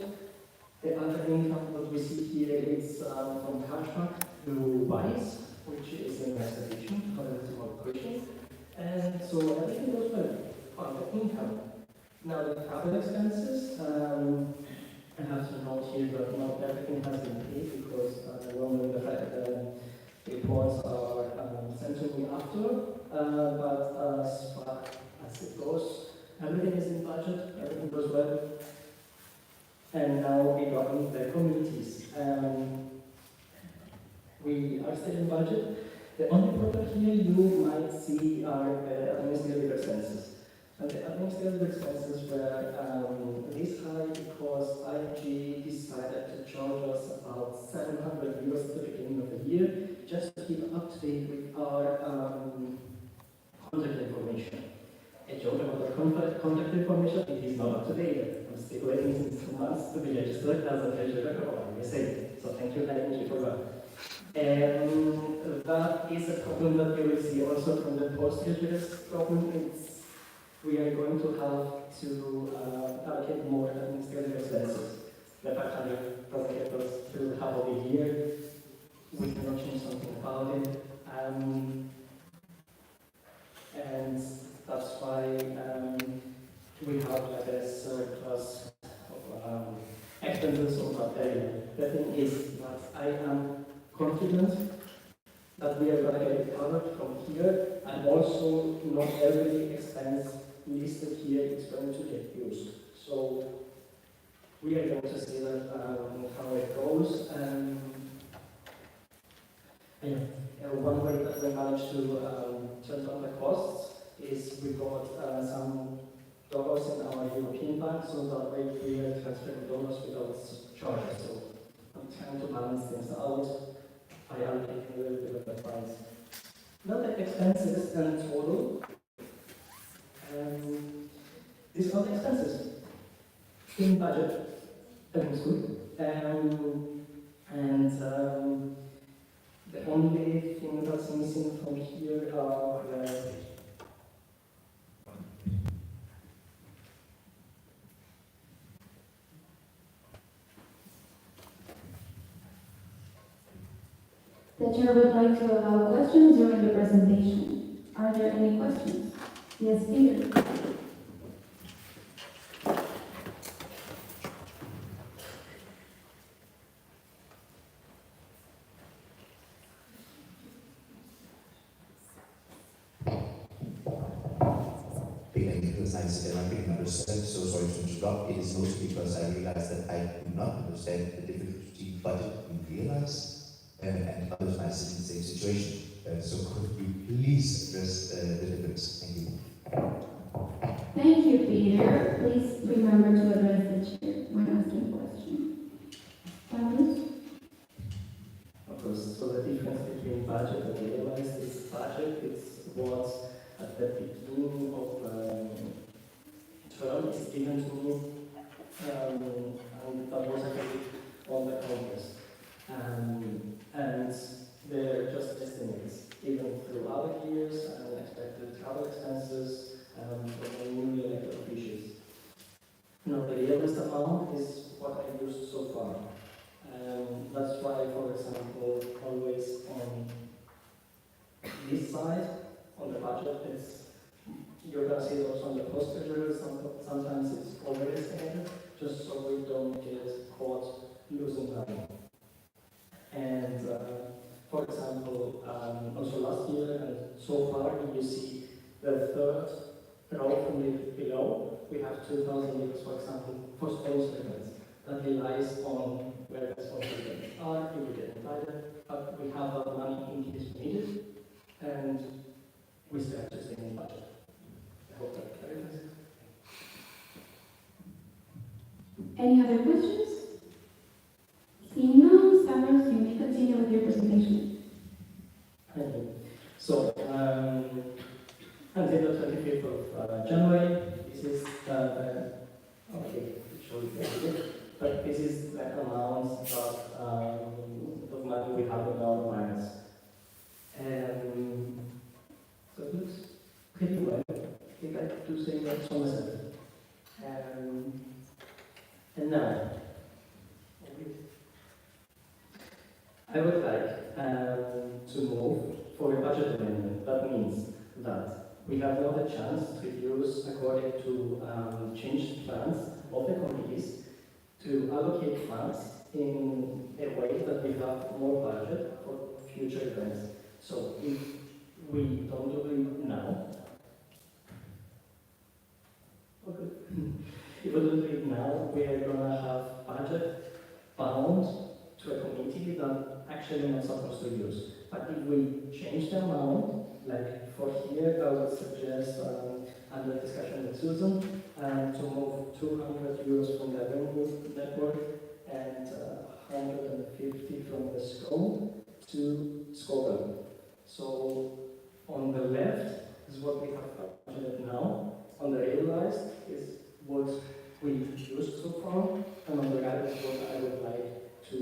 The other income that we see here is from cashback to buys, which is an investigation, for the question. And so everything goes well on the income. Now the travel expenses, I have to note here that not everything has been paid because normally the reports are sent to me after, but as far as it goes, everything is in budget, everything goes well. And now regarding the communities, we are still in budget. The only problem here you might see are administrative expenses. And the administrative expenses were this high because IG decided to charge us about 700 euros at the beginning of the year just to keep up to date with our contact information. A joke about the contact information, it is not up to date. I'm still waiting since 2 months to be registered as a treasurer of USA. So thank you very much for that. That is a problem that you will see also from the post-treasurer's problem. We are going to have to allocate more administrative expenses. The 500 allocators to half of the year, we cannot change something about it. And that's why we have like a surplus of expenses of that area. The thing is that I am confident that we are going to get it covered from here, and also not every expense listed here is going to get used. So we are going to see that how it goes. One way that we managed to turn down the costs is we got some dollars in our European bank, so that way we are transferring dollars without charges. So I'm trying to balance things out by allocating a little bit of the funds. Now the expenses and total. These are the expenses in budget. Everything's good. The only thing that's missing from here are The chair would like to allow questions during the presentation. Are there any questions? Yes, Peter. So sorry to interrupt. It is mostly because I realized that I do not understand the difference between budget and realize, and others might sit in the same situation. So could you please address the difference? Thank you. Thank you, Peter. Please remember to address the chair when asking questions. Carlos? Of course, so the difference between budget and realized is budget, it's what at the beginning of term is given to me, and that was agreed on the Congress. And they're just estimates, even through other years and expected travel expenses from the newly elected officials. Now, the realized amount is what I used so far. That's why, for example, always on this side, on the budget, you're going to see it also on the post-treasurer, sometimes it's overestimated, just so we don't get caught losing money. And for example, also last year and so far, you see the third row from below, we have 2,000 euros, for example, for sponsor events. That relies on where the sponsor events are, if we get invited, but we have that money in case we need it, and we still have to stay in budget. I hope that clarifies it. Any other questions? Seeing none, Stavros, you may continue with your presentation. Thank you. So, until the 25th of January, this is okay, show it, but this is the amounts that of money we have in our minds. So it looks pretty well. I think I do say that for myself. And now, I would like to move for a budget amendment. That means that we have now the chance to use, according to changed plans of the committees, to allocate funds in a way that we have more budget for future events. So if we don't do it now, okay. If we don't do it now, we are going to have budget bound to a committee that actually we're not supposed to use. But if we change the amount, like for here, I would suggest under discussion with Susan to move 200 euros from the revenue network and 150 from the SCO to SCO. So on the left is what we have budgeted now. On the realized is what we used so far, and on the right is what I would like to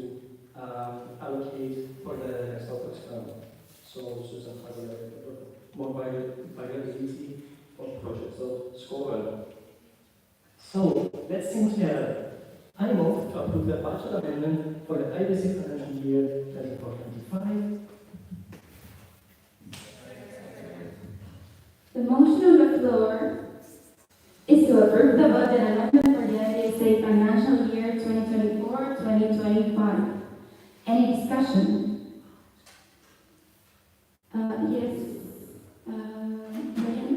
allocate for the stock experiment. So Susan has a little bit more variability for projects of SCO. So let's think together. I move to approve the budget amendment for the IBC financial year 24-25. The motion on the floor is to approve the budget amendment for the IDSA financial year 2024-2025. Any discussion? Yes. Mariana?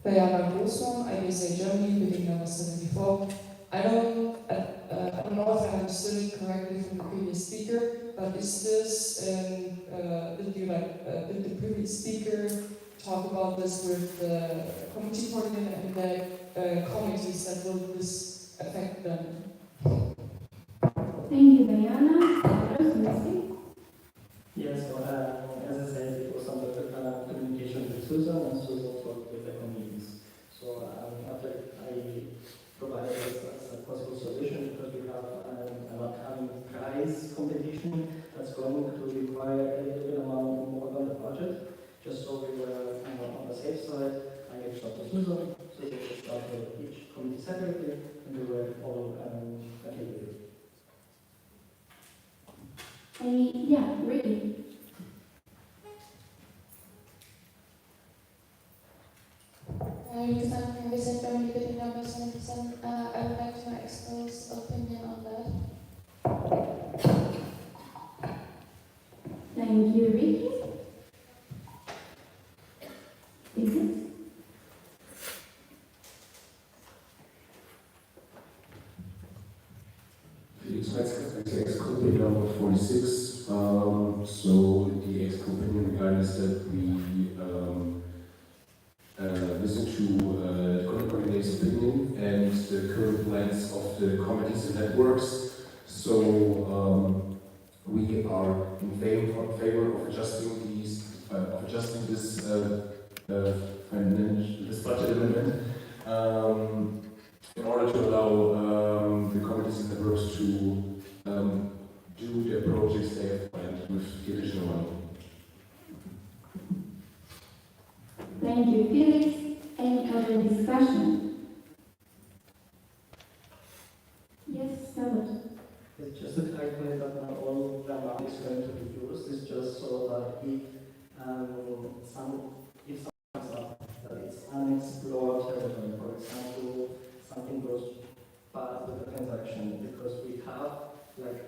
Diana Grossman, IBSA Germany, building number 74. I don't know if I understood it correctly from the previous speaker, but is this, did the previous speaker talk about this with the committee coordinator and the committees that will this affect them? Thank you, Diana. Stavros, Lucy? Yes, so as I said, it was under communication with Susan, and Susan worked with the committees. So after I provided this as a possible solution, because we have an upcoming prize competition that's going to require a little bit amount more than the budget, just so we were on the safe side. I reached out to Susan, Susan reached out to each committee separately, and we were all okay with it. Yeah, really. Because I'm visit Germany building number 77, I would like to know Expo's opinion on that. Thank you, Ricky. Is it? The EXCO opinion number 46. So the EXCO opinion regarding is that we listen to the coordinator's opinion and the current plans of the committees and networks. So we are in favor of adjusting this this budget amendment in order to allow the committees and networks to do their projects they have planned with the additional money. Thank you, Felix. Any other discussion? Yes, Stavros. It's just to clarify that not all the amount is going to be used. It's just so that if something comes up that it's unexplored territory, for example, something goes bad with the transaction, because we have like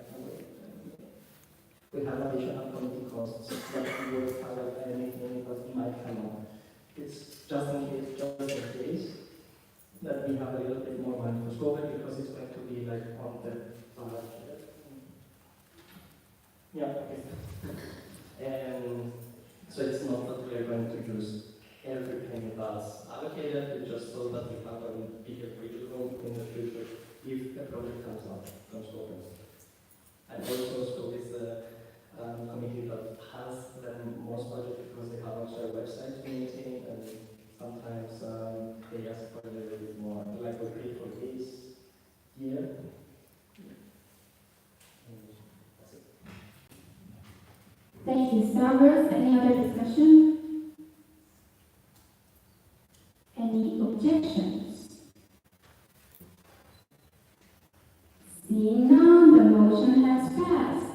We have additional committee costs that we will highlight anything that might come up. It's just in case that we have a little bit more money for Slovak because it's going to be like on the budget. Yeah, okay. And so it's not that we are going to use everything that's allocated, it's just so that we have a bigger wiggle room in the future if a project comes up from Slovak. And also Slovak is the committee that has the most budget because they have also a website community and sometimes they ask for a little bit more, like we pay for this year. Thank you, Stavros. Any other discussion? Any objections? Seeing none, the motion has passed.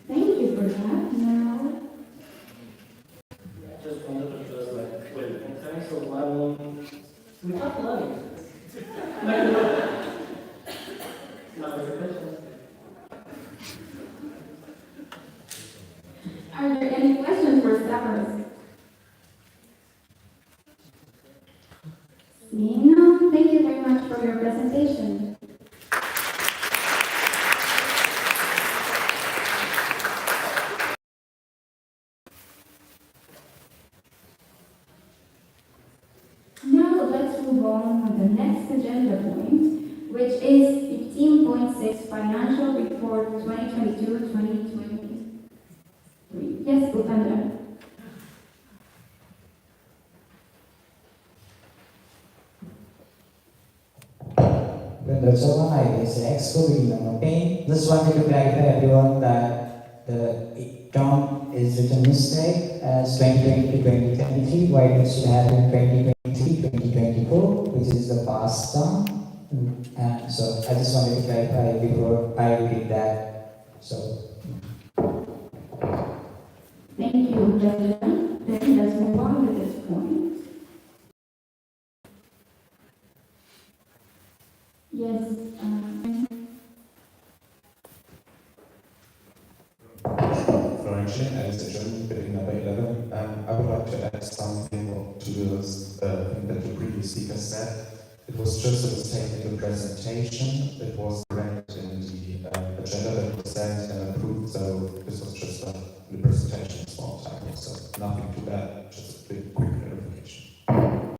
Thank you for that. Now, I just wanted to just like, well, in terms of money, we have money. Now, the question. are there any questions for Stavros? Seeing none, thank you very much for your presentation. Now let's move on to the next agenda point, which is 15.6 Financial Report 2022-2023. Yes, Bhupender. I is the Exco beginning pain. Just wanted to clarify everyone that the term is written mistake as 2020-2023, while it should have been 2023-2024, which is the past term. And so I just wanted to clarify before I read that. So Thank you, President. Then let's move on to this point. Yes, Correction, as a German bidding number 11, I would like to add something to the thing that the previous speaker said. It was just a mistake in the presentation. It was correct in the agenda that was sent and approved, so this was just in the presentation, a small typo, so nothing to add, just a quick clarification.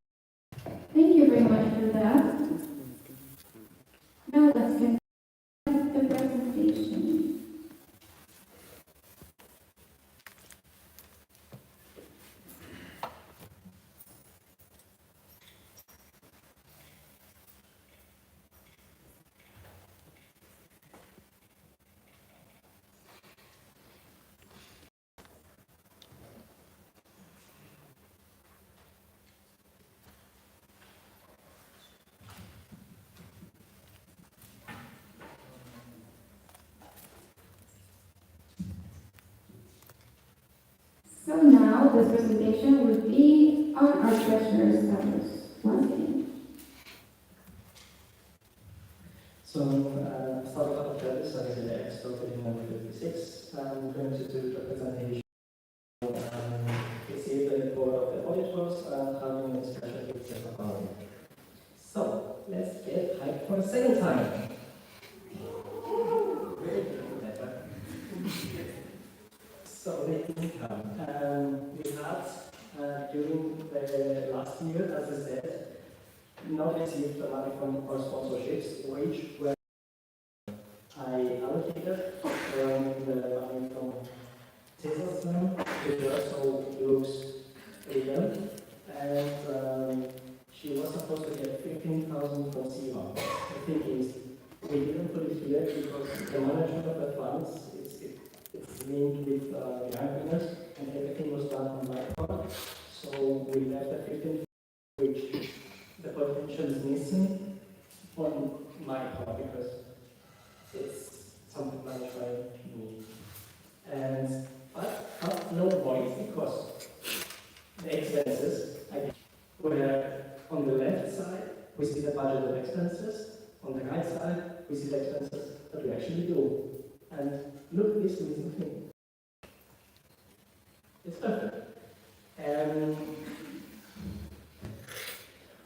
thank you very much for that. Now let's get the presentation. So now this presentation will be on our treasurer's status once again. So, starting off with this, I is the Exco bidding number 56. I'm going to do the presentation. Receive the report of the auditors and having a discussion with the accounting. So, let's get hyped for the second time. So, the income. We had, during the last year, as I said, not received the money from our sponsorships, which were I allocated the money from Tesla's firm, which also looks legal, and she was supposed to get 15,000 from SIMA. The thing is, we didn't put it here because the management of the funds it's linked with the entrepreneurs, and everything was done on my part. So we left the 15,000, which the potential is missing on my part because it's something managed by me. And but no voice because the expenses we see the expenses that we actually do. And look at this amazing thing. It's perfect.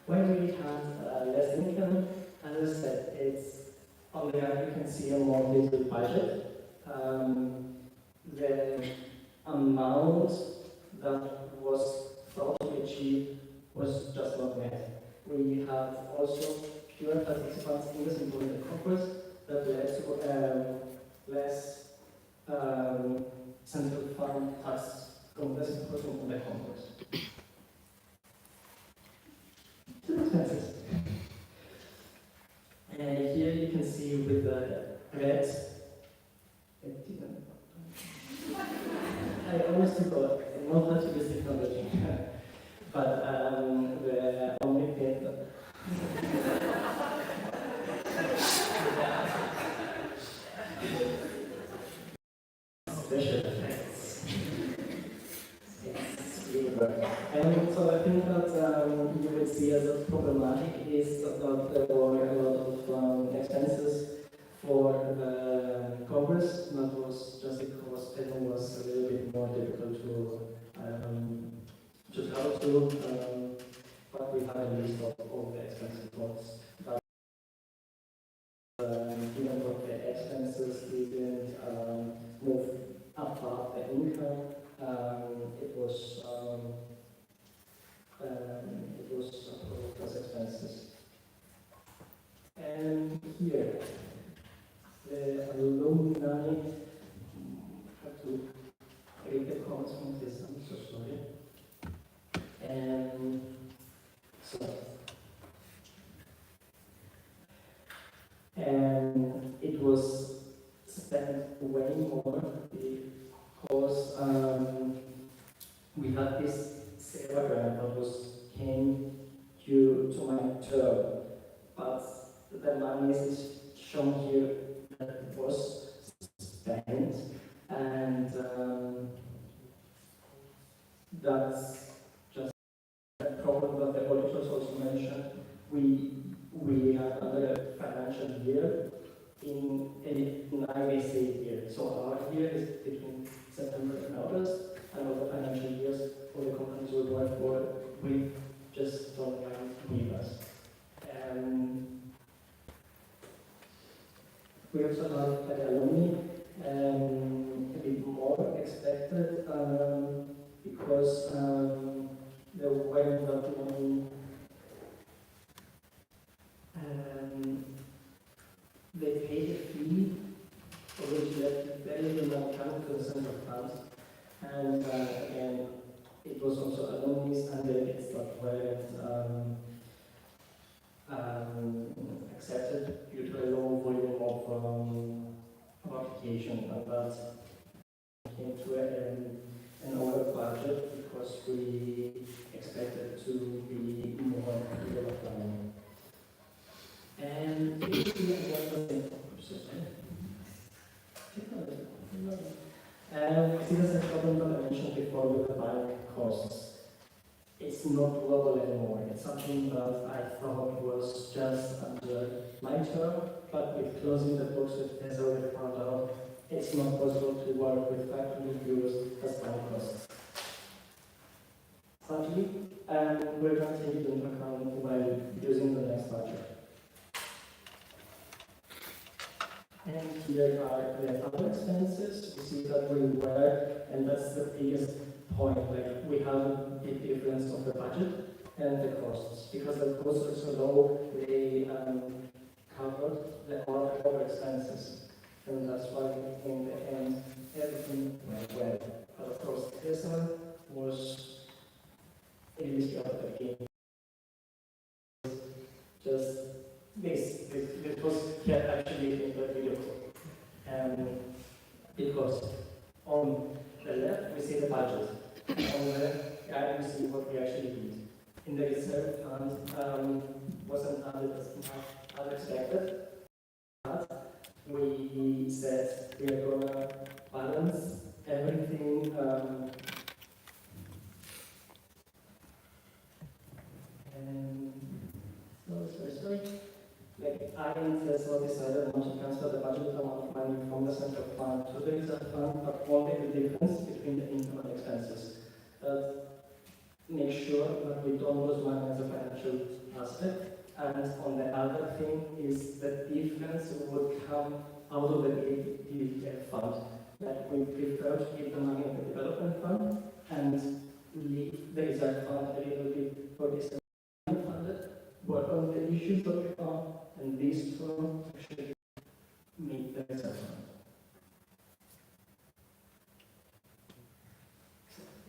When we have less income, as I said, it's on the other you can see a more detailed budget. The amount that was thought to be achieved was just not met. We have also fewer participants in the symposium conference that led to less central fund tax from the symposium on the conference. Too expensive. And here you can see with the red, I always forgot, I know how to use technology, but the only thing that special effects. It's really good. And so I think that you would see as a problematic is that there were a lot of expenses for the Congress. That was just because it was a little bit more difficult to travel to, but we had a list of all the expensive costs. But even though the expenses didn't move above the income, it was approved as expenses. And here, the alumni have to read the comments from this. I'm so sorry. And so, and it was spent way more because we had this SGA grant that came due to my term, but the money is shown here that it was spent, and that's just a problem that the auditors also mentioned. We had another financial year in an ISA year. So our year is between September and August, and all the financial years for the companies we work for, we just don't need us. We also have an alumni, a bit more expected, because the way that when they paid a fee, which led very little account to the central fund, and again, it was also alumni and delegates that weren't accepted due to a low volume of application, and that came to an over budget because we expected to be more developed. And it should be another thing. See the same problem that I mentioned before with the bank costs. It's not global anymore. It's something that I thought was just under my term, but with closing the books with Tesla, we found out it's not possible to work with 500 euros as bank costs. Sadly, we're going to take it into account while using the next budget. And here are the other expenses. We see that we were, and that's the biggest point, like we have a big difference of the budget and the costs. Because the costs are so low, they covered all the other expenses. And that's why in the end, everything went well. But of course, this one was a risk out of the game. Just this was actually in the video. Because on the left we see the budget, on the right we see what we actually need. In the reserve fund wasn't unexpected, but we said we are going to balance everything. Sorry. Like I and TESOL decided not to transfer the budget amount of money from the central fund to the reserve fund, but only the difference between the income and expenses. Make sure that we don't lose money as a financial aspect. And on the other thing is the difference would come out of the DDF fund. That we prefer to keep the money in the development fund and leave the reserve fund a little bit for this funded, work on the issues that we found, and these two actually meet the reserve fund.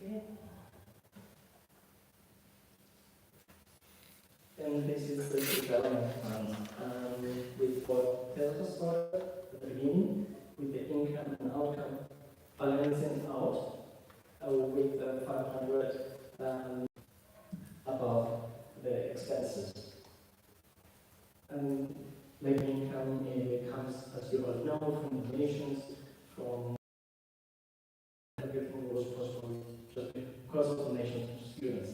Okay. And this is the development fund. With what Tesla started at the beginning, with the income and outcome balancing out with the 500 above the expenses. And the income comes, as you all know, from donations, from everything was possible just because of donations from students.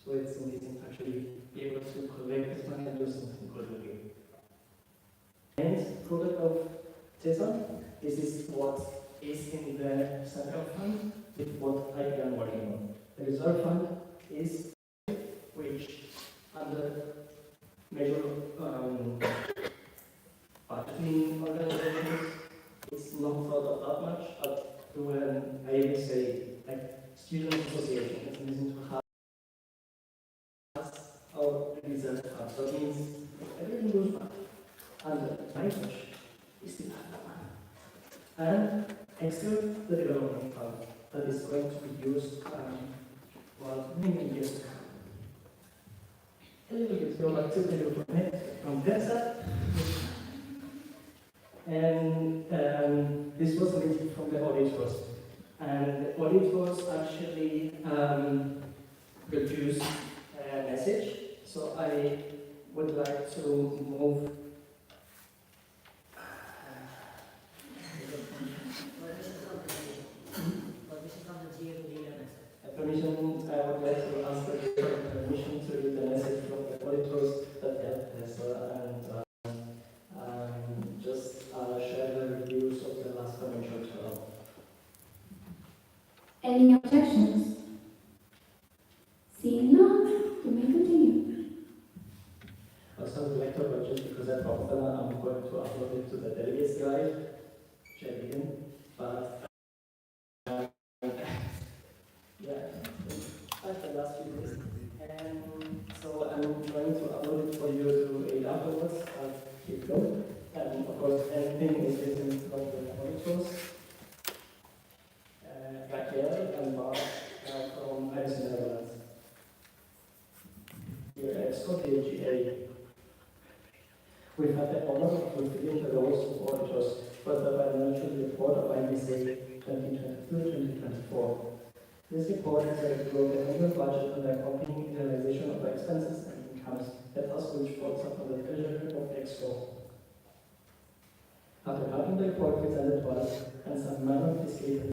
So it's amazing to actually be able to collect this money and do something good with it. And product of TESA, this is what is in the central fund with what I am working on. The reserve fund is which under major budgeting organizations it's not thought of that much, but to an I would say like student association, it's amazing to have our reserve fund. So it means everything goes back under my touch is still have that money. And extra the development fund that is going to be used well many years to come. A little bit go back to the development from TESA. And this was a meeting from the auditors. And the auditors actually produced a message. So I would like to move. Permission, I would like to ask the permission to read the message from the auditors that helped TESA and just share the reviews of the last financial term. Any objections? Seeing none, you may continue. Also, I would like to apologize because I promised that I'm going to upload it to the delegates guide, which I didn't, but yeah, that's the last few days. And so I'm going to upload it for you to read afterwards. Keep going. And of course, anything is written from the auditors. Raquel and Mark from Iris Netherlands. Your EXCO, the SGA. We've had the honor of fulfilling the roles of auditors for the financial report of IBC 2022-2024. This report has a review of the annual budget and the accompanying realization of the expenses and incomes that us which falls upon the treasury of EXCO. After having the report presented to us and some manner of disclaimer,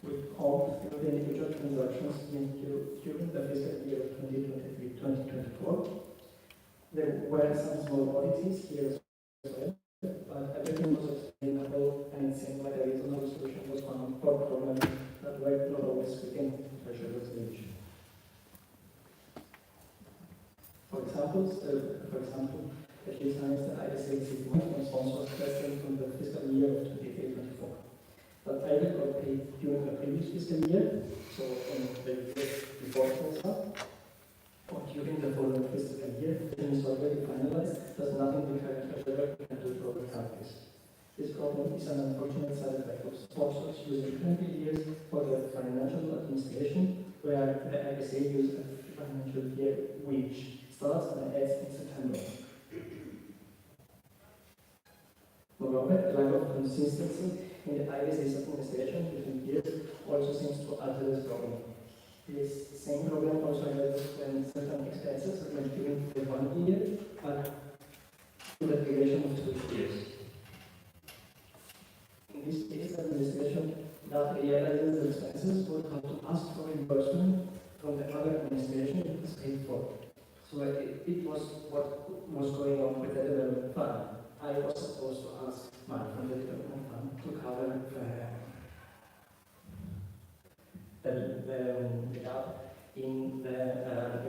we comped through the individual transactions during the fiscal year of 2023-2024. There were some small oddities here as well, but everything was explainable and it seemed like a reasonable solution was found for problems that were not always within the treasurer's reach. For example, the few times that I received money from sponsors present from the fiscal year of 2023-24. But I got paid during the previous fiscal year, so on the year before also, or during the following fiscal year, the is already finalized, there's nothing the current treasurer can do to overcome this. This problem is an unfortunate side effect of sponsors using 20 years for the financial administration, where the IBC uses a financial year which starts and ends in September. Moreover, the lack of consistency in the IBC's administration between years also seems to add to this problem. This same problem also arises when certain expenses are during the 1 year, but to the duration of 2 years. In this case, the administration that realizes the expenses would have to ask for reimbursement from the other administration it is paid for. So it was what was going on with the development fund. I was supposed to ask money from the development fund to cover the gap in the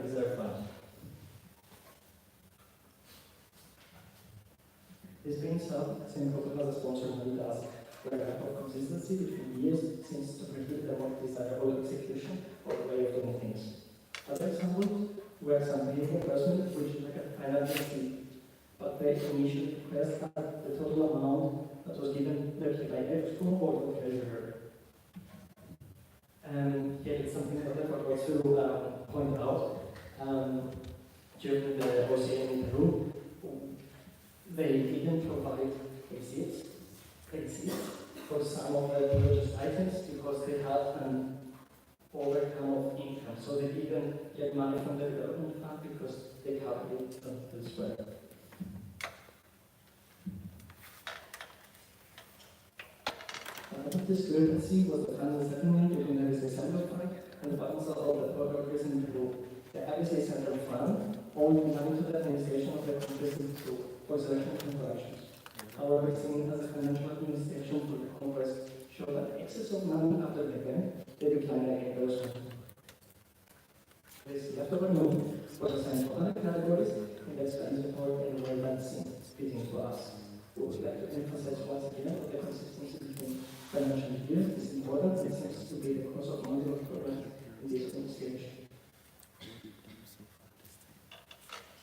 reserve fund. This being said, SYMPOSIUM has a sponsor who does a lack of consistency between years seems to prohibit the more desirable execution or way of doing things. Other examples were some reimbursement, which is like a financial fee, but the initial request had the total amount that was given directly by EXCO or the treasurer. Here is something that I forgot to point out. During the OCM in Peru, they didn't provide receipts for some of the purchased items because they had an overcome of income. So they didn't get money from the development fund because they covered it elsewhere. Another discrepancy was the final settlement between the ABC Central Fund and the balance of the progress in Peru. The ABC Central Fund owed money to the administration of the countries in Peru for selection transactions. However, seen as a financial administration for the Congress showed an excess of money after the event, they declined again those funds. This leftover money was assigned to other categories in the expense report in a way that seems fitting to us. We would like to emphasize once again that the consistency between financial years is important and seems to be the cause of money of problems in this administration.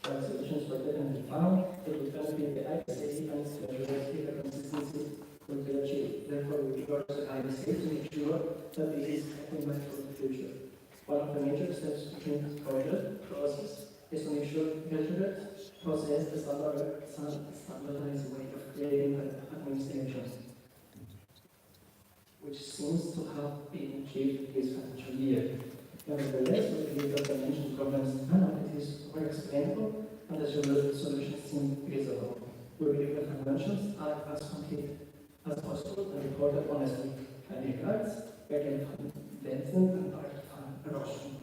While solutions were definitely found, it would benefit the ISA and its treasurers if the consistency will be achieved. Therefore, we urge the ISA to make sure that this is implemented for the future. One of the major steps to change this process is to make sure treasurers possess the standardized way of creating the administration, which seems to have been achieved this financial year. Nevertheless, we believe that the mentioned problems and activities were explainable and the solutions seem feasible. We believe the financials are as complete as possible and reported honestly. And regards, Bergen van Densen and Bart van Rossum.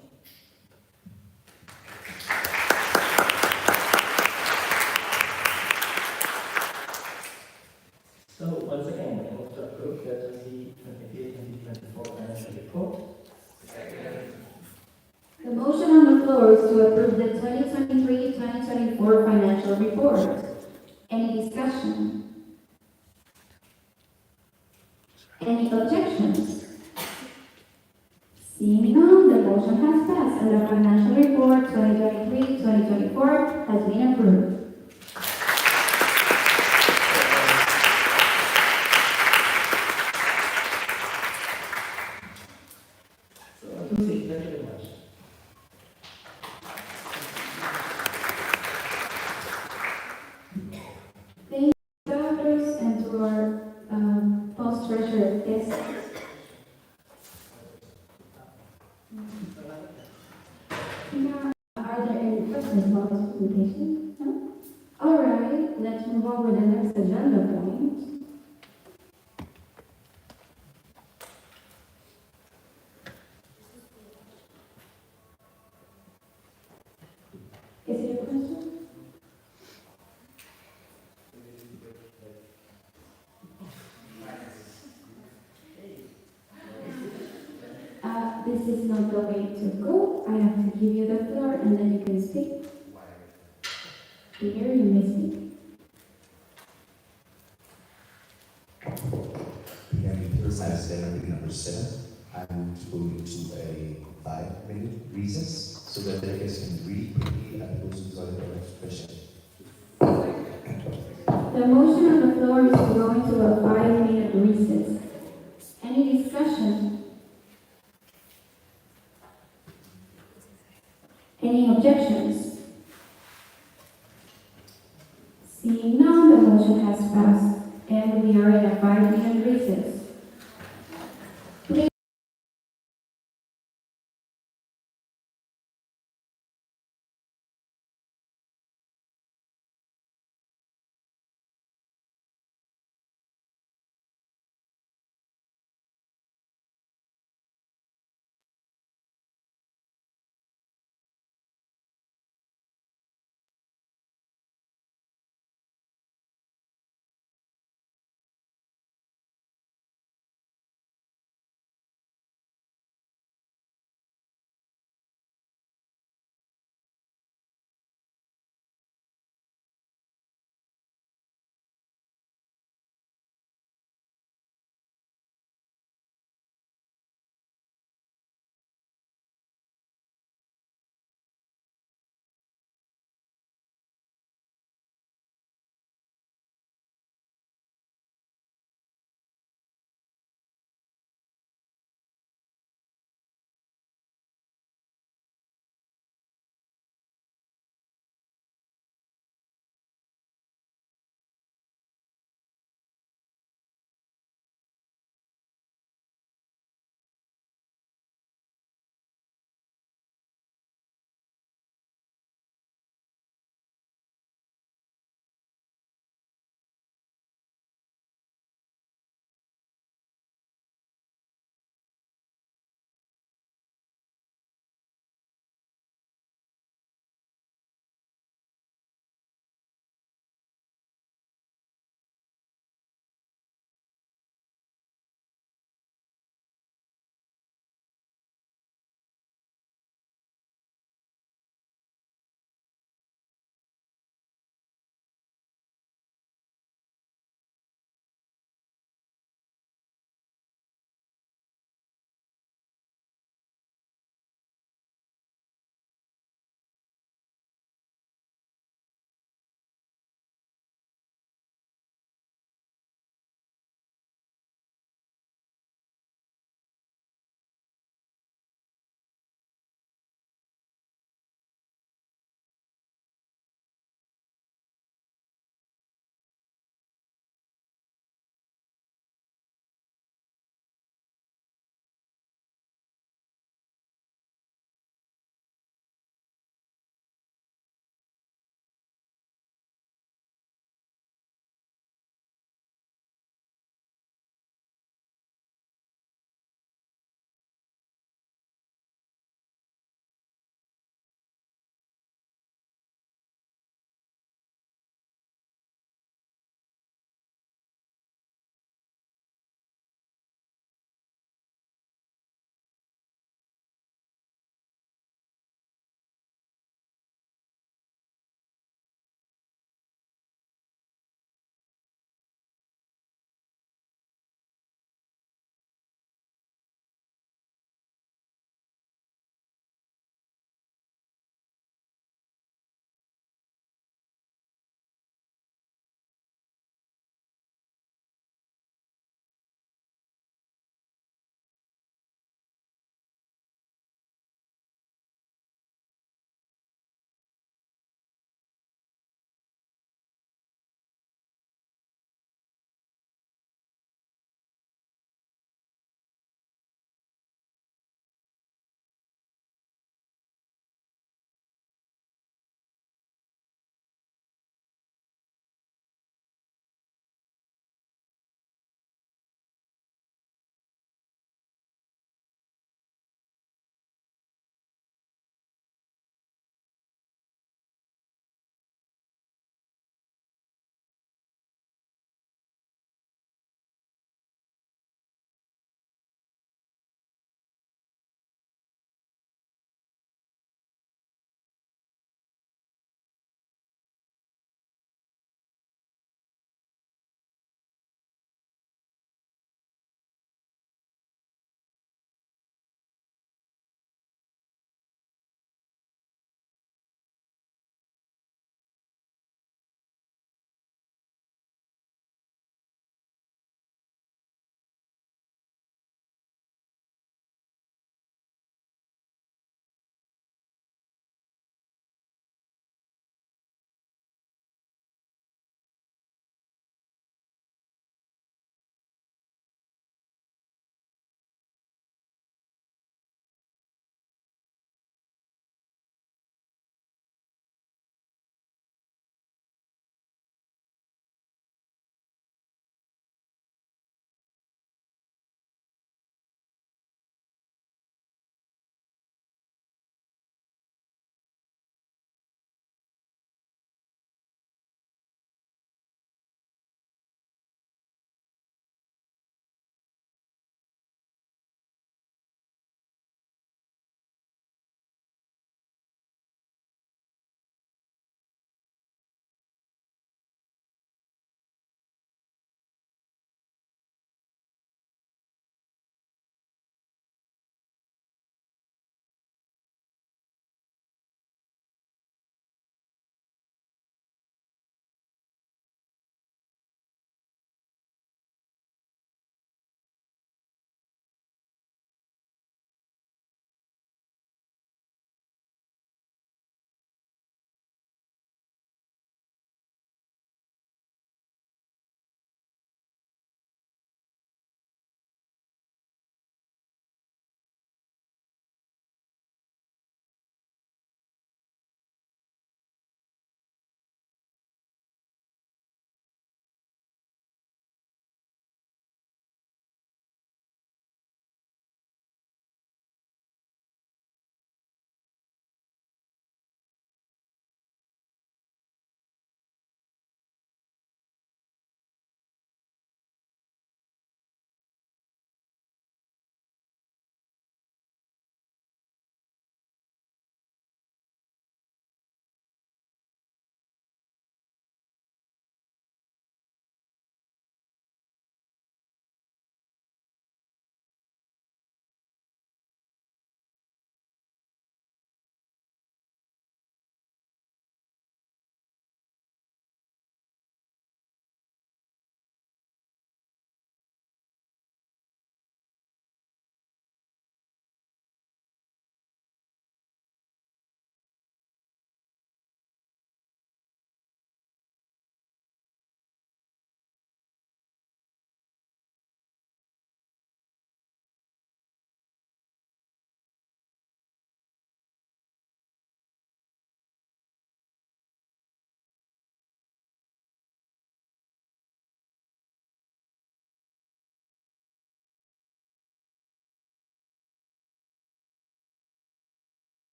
So, once again, I move to approve the 2023-2024 financial report. The motion on the floor is to approve the 2023-2024 financial report. Any discussion? Any objections? Seeing none, the motion has passed and the financial report 2023-2024 has been approved. Thank you very much. Thank you, doctors, and to our post-treasurer guests. Now, are there any questions about this presentation? No? All right, let's move on with the next agenda point. Is there a question? This is not the way to go. I have to give you the floor and then you can speak. Here you may speak. Again, first I stand reading number 7. I move to go into a 5-minute recess so that they can read quickly and those who are the next question. The motion on the floor is to go into a 5-minute recess. Any discussion? Any objections? Seeing none, the motion has passed and we are in a 5-minute recess.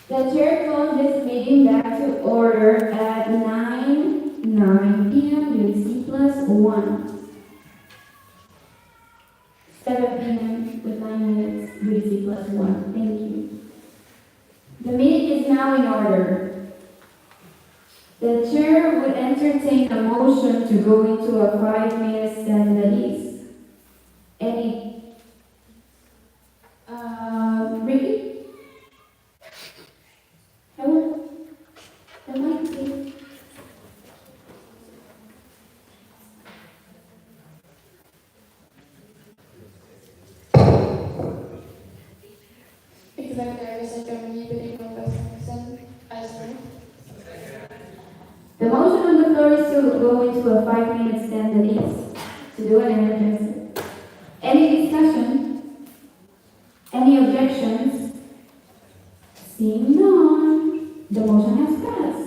The chair calls this meeting back to order at 9 p.m. UTC plus 1. 7 p.m. with 9 minutes UTC plus 1. Thank you. The meeting is now in order. The chair would entertain a motion to go into a 5-minute stand at ease. Any? Ricky? Hello? The mic, please. Executive Session Germany bidding number 7 as well. The motion on the floor is to go into a 5-minute stand at ease to do an emergency. Any discussion? Any objections? Seeing none, the motion has passed.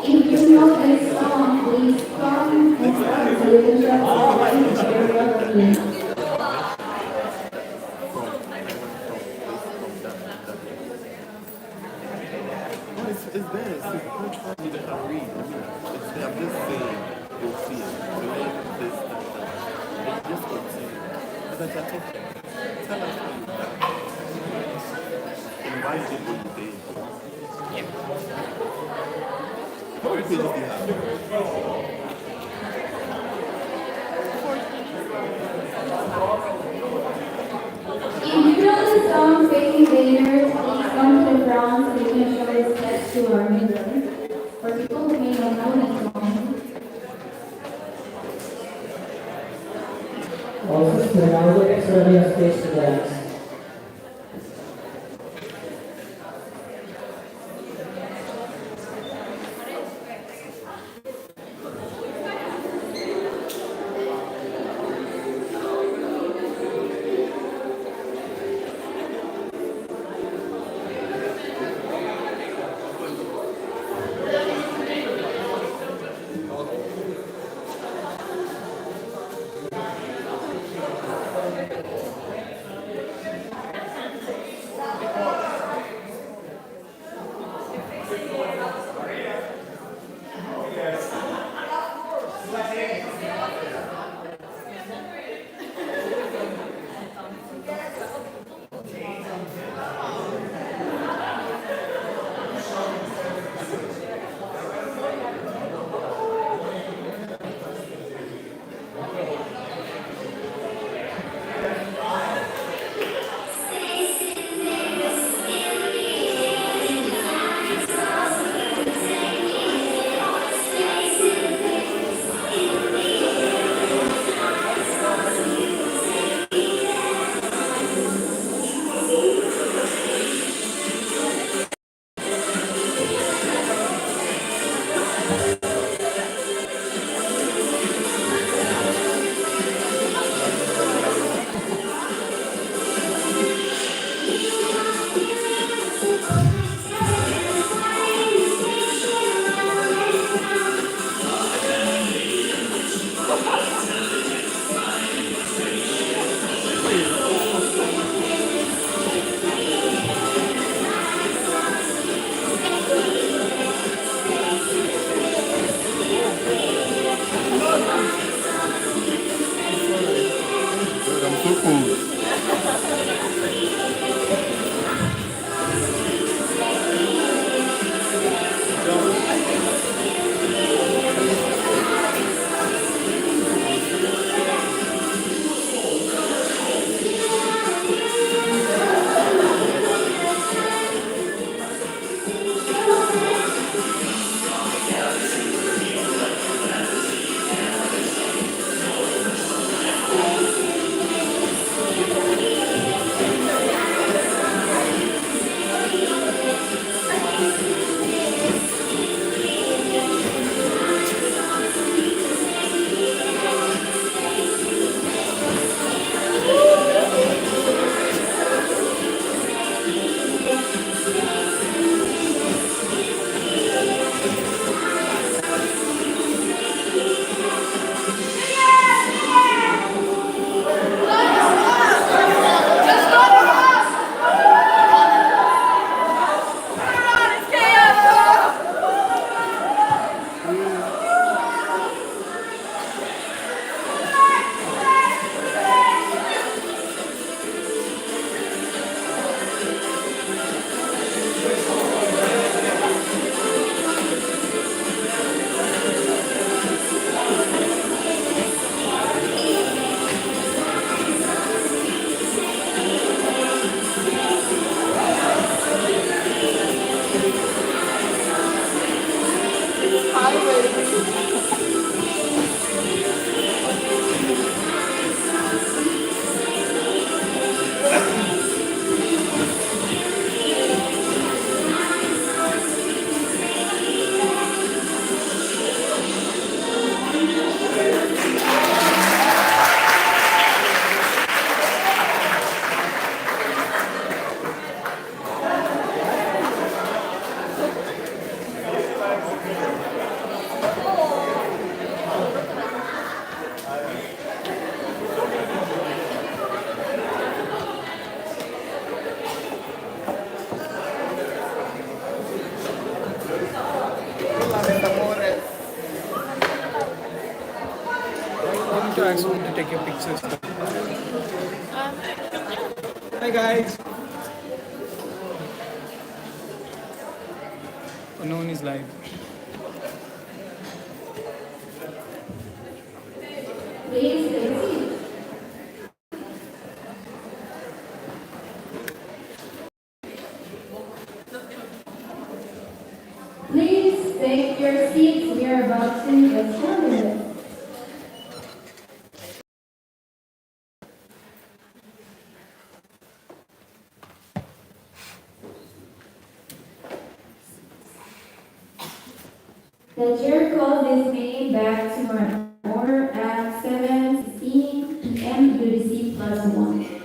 If you know this song, please come and stand so you can just the area of me. It's there. It's good for me to read. I'm just saying, you'll see it. The way this it just continue. But that's okay. Tell us what you've done. And why you did what you did. How many pages do you have? If you know the song Facing Vader, please come to the front so you can show respect to our leader. For people who may not know that song, Also, to allow the extra space to dance. want to ask someone to take your pictures. Hi guys. Oh, no one is live. Please take a seat. Please take your seats. We are about to get started. The chair calls this meeting back to order at 7:16 p.m. UTC +1.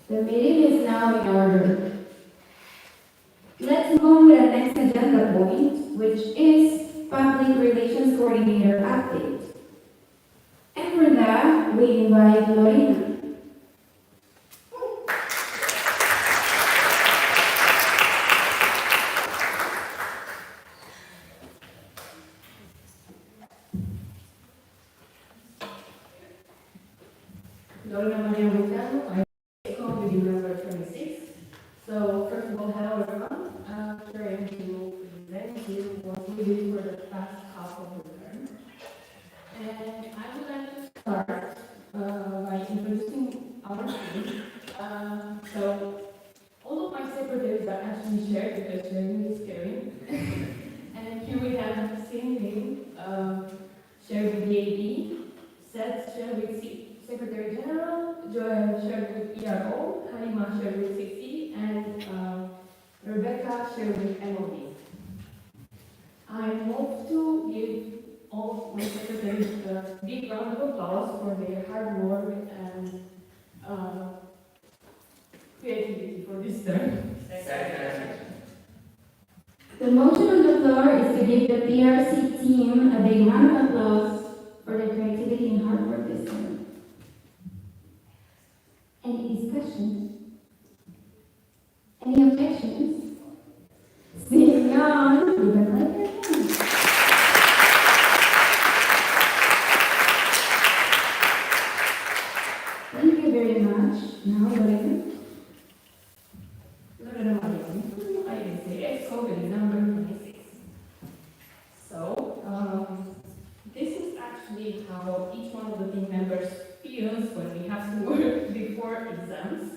The meeting is now in order. Let's move on with the next agenda point, which is Public Relations Coordinator update. And for that, we invite Lorena. Lorena Maria Bucano, I committee member 26. So first of all, hello everyone. I'm trying to present you what we did for the past half of the term. And I would like to start by introducing our team. So all of my secretaries are actually shared because sharing is caring. And here we have Cindy, shared with DAB, Seth shared with Secretary General, Joel shared with ERO, Halima shared with 60, and Rebecca shared with MOD. I hope to give all my secretaries a big round of applause for their hard work and creativity for this term. The motion on the floor is to give the PRC team a big round of applause for their creativity and hard work this term. Any discussion? Any objections? Seeing none, we can let it go. Thank you very much. Now, Lorena. Lorena Maria, I can say ex-COVID number 26. So, this is actually how each one of the team members feels when we have to work before exams.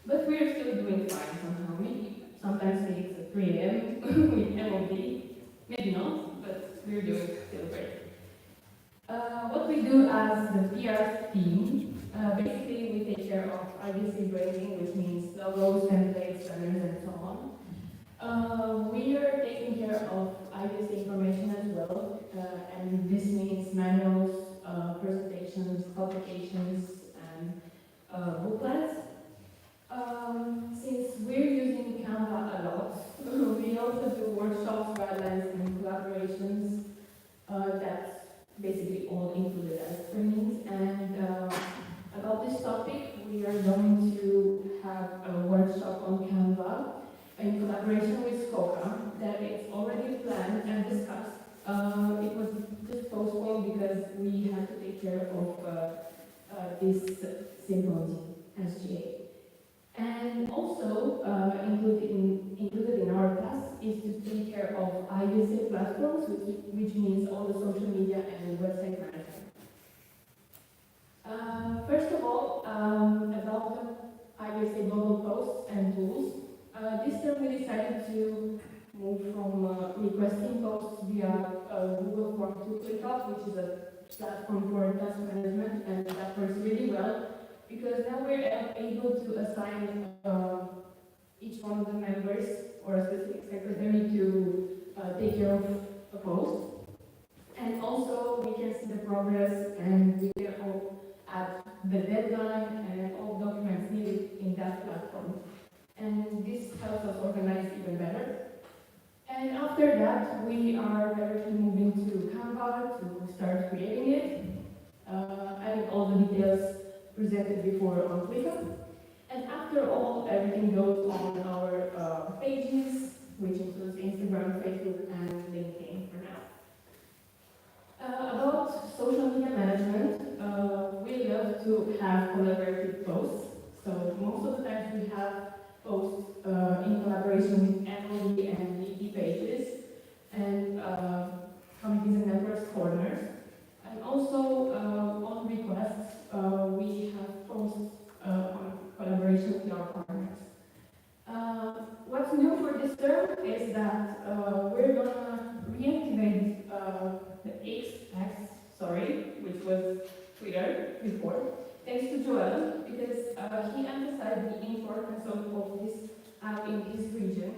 But we're still doing fine somehow. Maybe sometimes it's at 3 a.m. with MOD. Maybe not, but we're doing still great. What we do as the PR team, basically we take care of IBC branding, which means logos, templates, banners, and so on. We are taking care of IBC information as well, and this means manuals, presentations, publications, and booklets. Since we're using Canva a lot, we also do workshops, guidelines, and collaborations. That's basically all included as trainings. And about this topic, we are going to have a workshop on Canva in collaboration with SGA that is already planned and discussed. It was just postponed because we had to take care of this symposium, SGA. And also included in our task is to take care of IBC platforms, which means all the social media and website management. First of all, about the IBC global posts and tools. This term we decided to move from requesting posts via Google Form to ClickUp, which is a platform for task management, and that works really well because now we're able to assign each one of the members or a specific secretary to take care of a post. And also we can see the progress and we can all add the deadline and all documents needed in that platform. And this helps us organize even better. And after that, we are directly moving to Canva to start creating it, adding all the details presented before on ClickUp. And after all, everything goes on our pages, which includes Instagram, Facebook, and LinkedIn for now. have collaborative posts. So most of the times we have posts in collaboration with MOD and DP pages and committees and networks corners. And also on requests, we have posts on collaboration with our partners. What's new for this term is that we're gonna reactivate the which was Twitter before, thanks to Joel, because he emphasized the importance of this app in his region,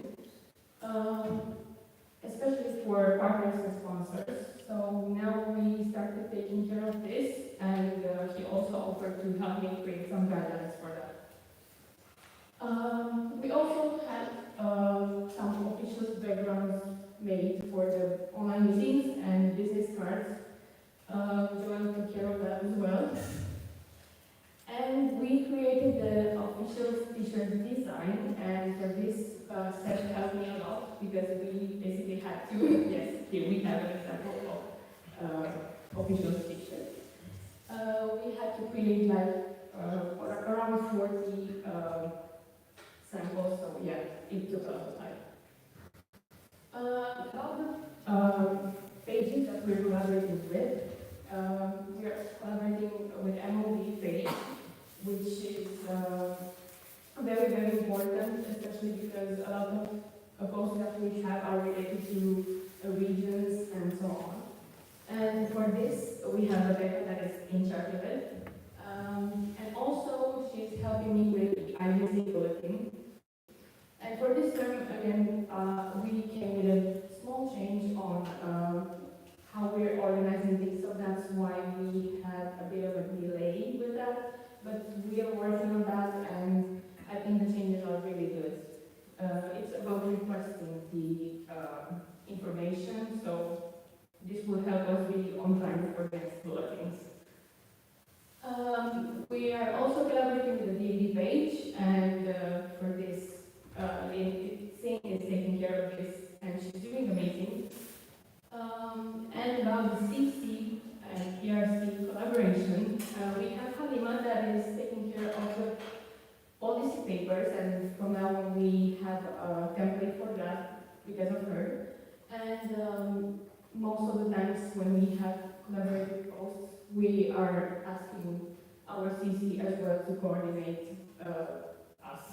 especially for partners and sponsors. So now we started taking care of this, and he also offered to help me create some guidelines for that. We also had some official backgrounds made for the online meetings and business cards. Joel took care of that as well. And we created the official t-shirt design, and for this, Seth helped me a lot because we basically had to, yes, here we have an example of official t-shirt. We had to create around 40 samples, so yeah, it took a lot of time. About the pages that we're collaborating with, we are collaborating with MOD page, which is very, very important, especially because a lot of posts that we have are related to regions and so on. And for this, we have Rebecca that is in charge of it. And also, she's helping me with the IBC bulletin. And for this term, again, we came with a small change on how we're organizing things, so that's why we have a bit of a delay with that. But we are working on that, and I think the changes are really good. It's about requesting the information, so this will help us be on time for the next bulletins. We are also collaborating with the DB page, and for this, Singh is taking care of this, and she's doing amazing. And about the CC and PRC collaboration, we have Halima that is taking care of the policy papers, and from now on we have a template for that because of her. And most of the times when we have collaborative posts, we are asking our CC as well to coordinate us.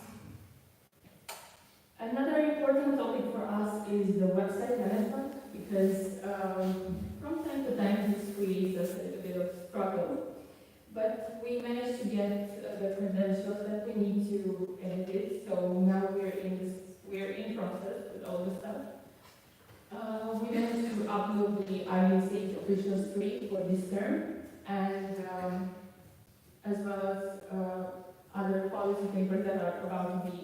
Another important topic for us is the website management, because from time to time this creates us a little bit of struggle, but we managed to get the credentials that we need to edit it, so now we're in process with all the stuff. We managed to upload the IBC official stream for this term, and as well as other policy papers that are about to be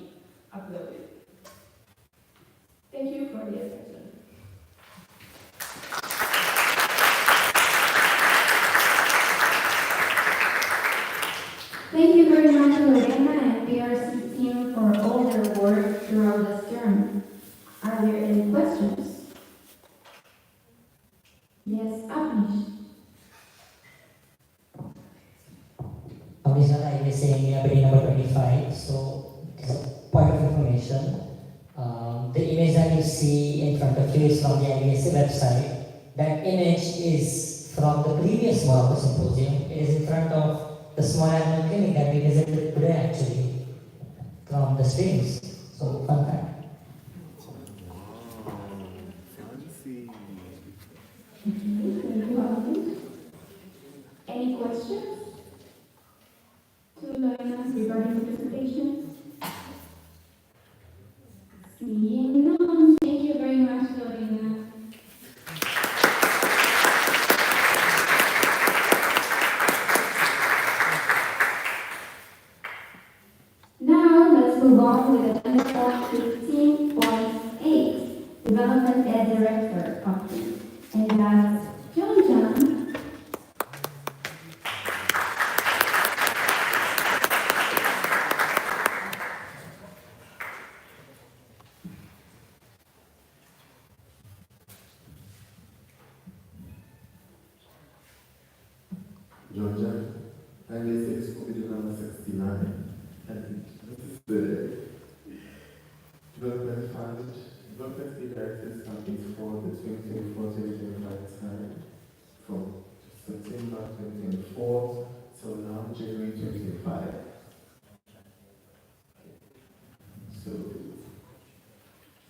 uploaded. Thank you for the attention. Thank you very much, Lorena and PRC team, for all their work throughout this term. Are there any questions? Yes, Abhish. This one I was saying library number 25, so it's a point of information. The image that you see in front of you is from the IBSC website. That image is from the previous MOROCCO symposium. It is in front of the small animal clinic that we visited today actually, from the streams. So, fun fact. Any questions to Lorena regarding the presentation? Seeing none, thank you very much, Lorena. Now, let's move on with agenda point 15.8, Development Ed Director Conference. And that's John. Georgia, and this is for video number 69. And this is the development fund. Development fee directives is for the 2024-2025 time from September 2024 till now January 2025. So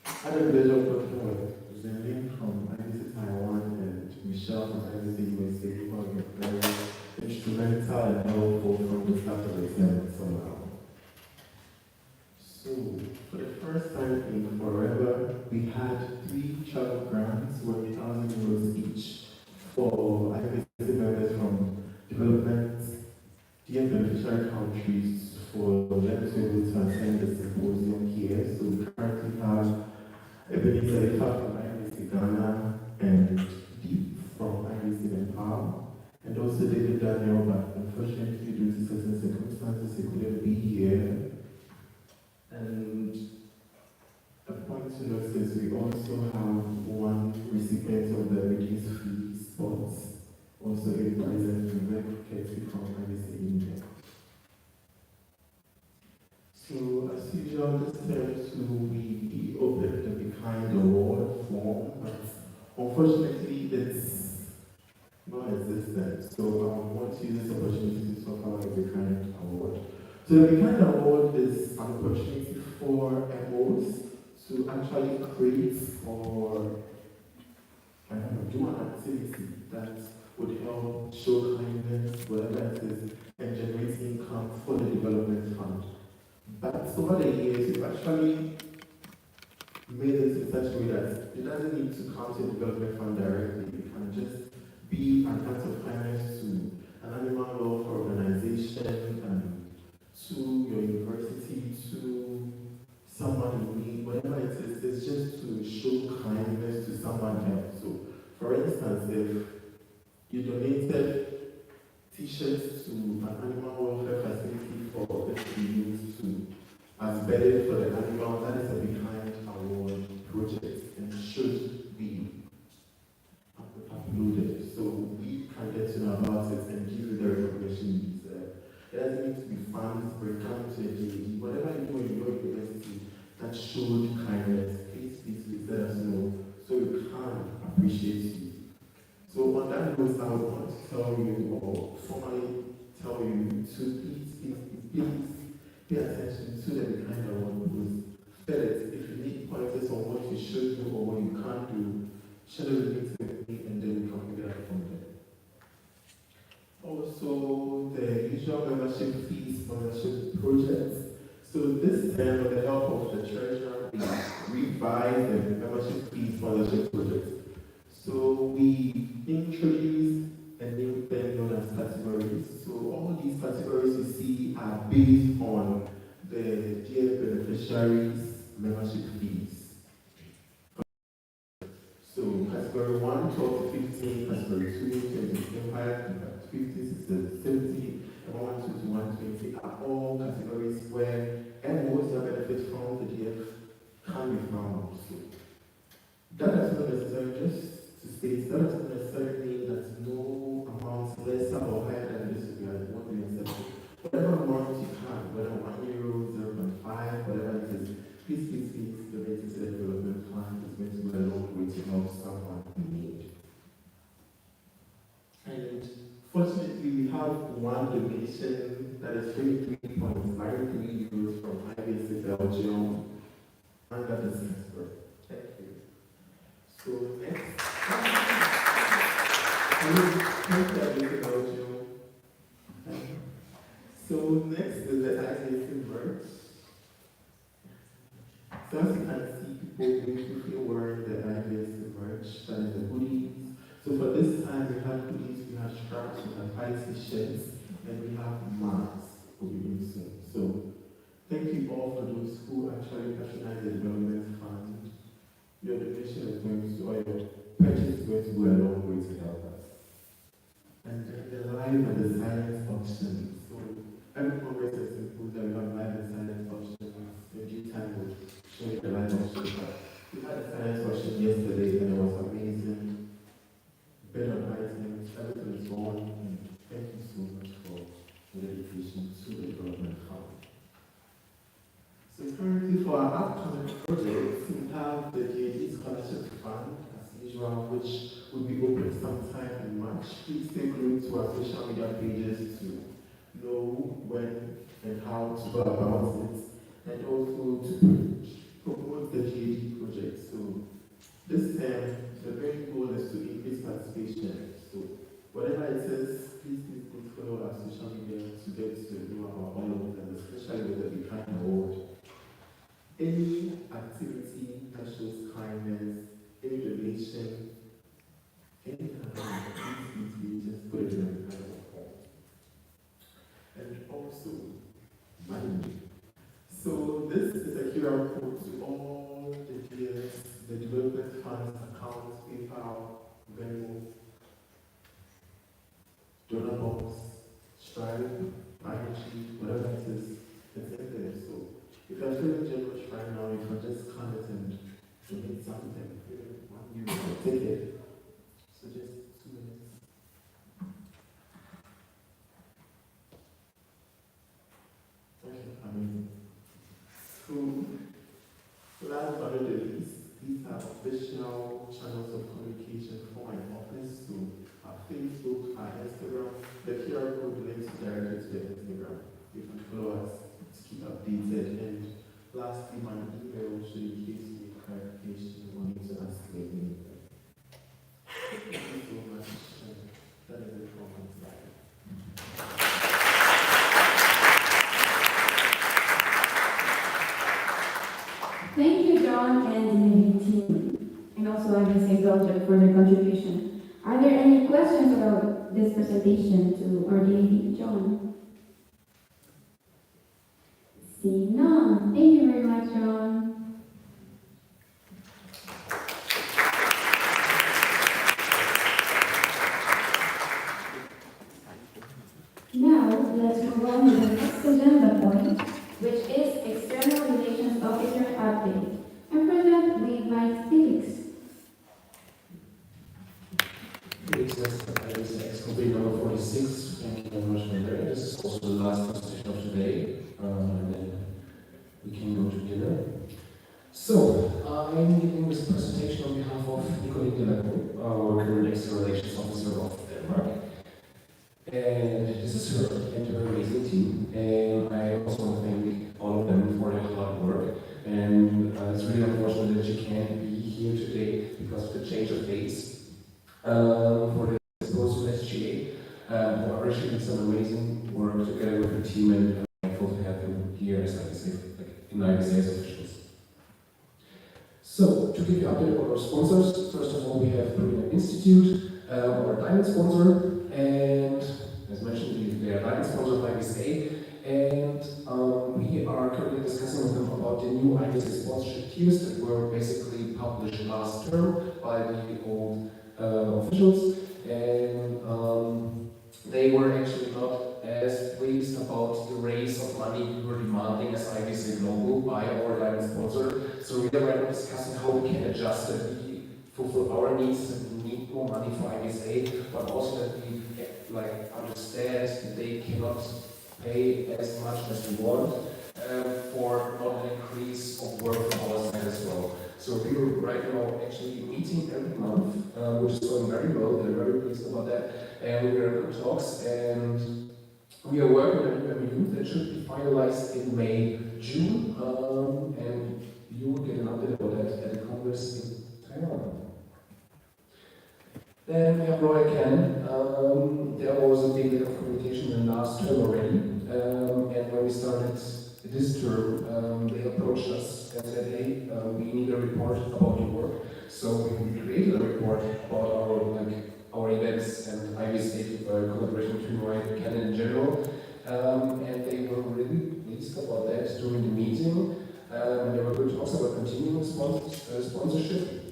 I had a pleasure of working with Zheng from IBC Taiwan and Michelle from IBC USA who have been very instrumental and helpful from the start of the exam until now. So, for the first time in forever, we had 3 travel grants worth €1,000 each for IBC members from development, dear beneficiary countries for them to be able to attend the symposium here. So we currently have Ebenezer Ifa from IBC Ghana and Deep from IBC Nepal, and also David Daniel, but unfortunately due to certain circumstances he couldn't be here. And a point to note is we also have one recipient of the reduced fee spots, also a present in Ketty from IBC India. So as usual, this term to be open to be kind award form, but unfortunately it's non-existent. So I want to use this opportunity to talk about the kind award. So the kind award is an opportunity for MOs to actually create or do an activity that would help show kindness, whatever it is, and generate income for the development fund. But over the years, we've actually made it in such a way that it doesn't need to come to the development fund directly. It can just be an act of kindness to an animal welfare organization, to your university, to someone in need, whatever it is, it's just to show kindness to someone else. So, for instance, if you donated T-shirts to an animal welfare facility for it to be used to as bedding for the animal, that is a behind award project and should be uploaded. So we can get to know about it and give you the recognition you deserve. It doesn't need to be funds, but come to a JD. Whatever you do in your university that showed kindness, please let us know so we can appreciate you. So on that note, I would want to tell you or formally tell you to please pay attention to the behind award rules. If you need pointers on what you should do or what you can't do, share the links with me and then we can figure out from there. Also, the usual membership fees sponsorship projects. So this time, with the help of the treasurer, we revised the membership fees sponsorship project. So we introduced a new thing known as categories. So all these categories you see are based on the dear beneficiaries' membership fees. So category 1, 12 to 15, category 2, 20 to 25, 50, 60 to 70, and 112 to 120 are all categories where MOs that benefit from the DF can be found. So that does not necessarily just to state, that does not necessarily mean that no amount lesser or higher than this won't be accepted. Whatever amount you can, whether €1, 0.5, whatever it is, please donate it to the development fund. It's going to go a long way to help someone in need. And fortunately, we have one donation that is €23.93 from IBC Belgium under the sector. Thank you. So next, thank you IBC Belgium. So next is the IBC merch. So as you can see, people beautifully wearing the IBS merch, that is the hoodies. So for this time, we have hoodies, we have straps, we have high t-shirts, and we have masks for doing soon. So thank you all for those who actually patronize the development fund. Your donation is going to, or your purchase is going to go a long way to help us. And then the live and the silent auction. So every Congress is simple that we have live and silent auction. In due time, we'll show you the live auction. We had a silent auction yesterday and it was amazing. Bed on items, everything is gone. And thank you so much for which will be open sometime in March. Please stay glued to our social media pages to know when and how to go about it, and also to promote the GAD project. So this term, the very goal is to increase participation. So whatever it is, please follow our social media to get to know about all of it, and especially with the Be Kind Award. Any activity that shows kindness, any donation, any kind of please just put it in the kind of form. And also, money. So this is a QR code to all the GS, the development funds, accounts, PayPal, Venmo, donor box, Stripe, ING, whatever it is, it's in there. So if you're feeling generous right now, you can just scan it and donate something. Even €1, take it. So just 2 minutes. Okay, amazing. So last but not the least, these are official channels of communication for my office. So our Facebook, our Instagram, the QR code links directly to the Instagram. You can follow us to keep updated. And lastly, my email should in case you need clarification or need to ask me anything. Thank you so much. That is it from my side. Thank you, John and the Navy team, and also IBC Belgium for their contribution. Are there any questions about this presentation to our DAD, John? See none. Thank you very much, John. Now, let's move on to the next agenda point, which is External Relations Officer update. And for that, we invite Felix. This is ex-complete number 46. Thank you very much, Mary. This is also the last presentation of today, and then we can go to dinner. So, I'm giving this presentation on behalf of Nicolai Delacour, our current External Relations Officer of Denmark. And this is her and her amazing team. And I also want to thank all of them for their hard work. And it's really unfortunate that you can't be here today because of the change of dates. For the SYMPOSIUM SGA, however, she did some amazing work together with her team, and I'm thankful to have them here as United States officials. So, to give you an update about our sponsors, first of all, we have Berliner Institute, our diamond sponsor, and as mentioned, they are diamond sponsor of IBSA, and we are currently discussing with them about the new IBSA sponsorship tiers that were basically published last term by the old officials, and they were actually not as pleased about the raise of money we were demanding as IBSA Global by our diamond sponsor. So we are right now discussing how we can adjust that we fulfill our needs and we need more money for IBSA, but also that we understand that they cannot pay as much as we want for not an increase of work from our side as well. So we are right now actually meeting every month, which is going very well. They're very pleased about that, and we are in good talks. And we are working on a new MOU that should be finalized in May, June, and you will get an update about that at the Congress in Taiwan. Then we have Royal Canon. There was a big bit of communication in the last term already, and when we started this term, they approached us and said, hey, we need a report about your work. So we created a report about our events and IBSA collaboration between Royal Canon in general, and they were really pleased about that during the meeting. There were good talks about continuing sponsorship.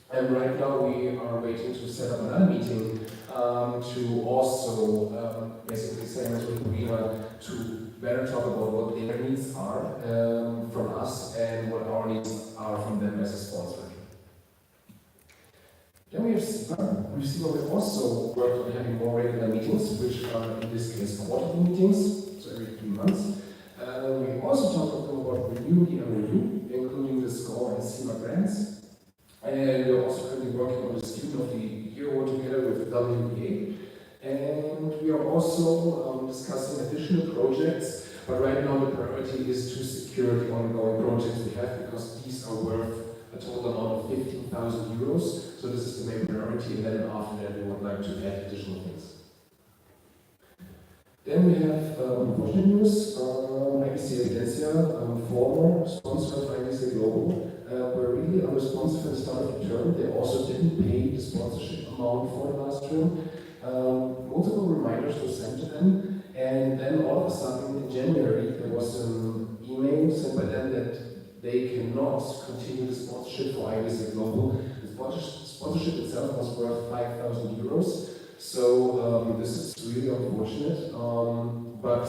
And right now we are waiting to set up another meeting to also basically same as with Marina to better talk about what their needs are from us and what our needs are from them as a sponsor. Then we have SIMA. With SIMA we also worked on having more regular meetings, which are in this case quarterly meetings, so every 3 months. We also talked to them about renewing the MOU, including the SCORE and SIMA grants. And we're also currently working on the Student of the WBA. And we are also discussing additional projects, but right now the priority is to secure the ongoing projects we have, because these are worth a total amount of 15,000 euros. So this is the main priority, and then after that we would like to add additional things. Then we have unfortunate news. IBC Agencia, former sponsor of IBC Global, were really unresponsive at the start of the term. They also didn't pay the sponsorship amount for the last term. Multiple reminders were sent to them, and then all of a sudden in January there was an email sent by them that they cannot continue the sponsorship for IBC Global. The sponsorship itself was worth 5,000 euros. So this is really unfortunate, but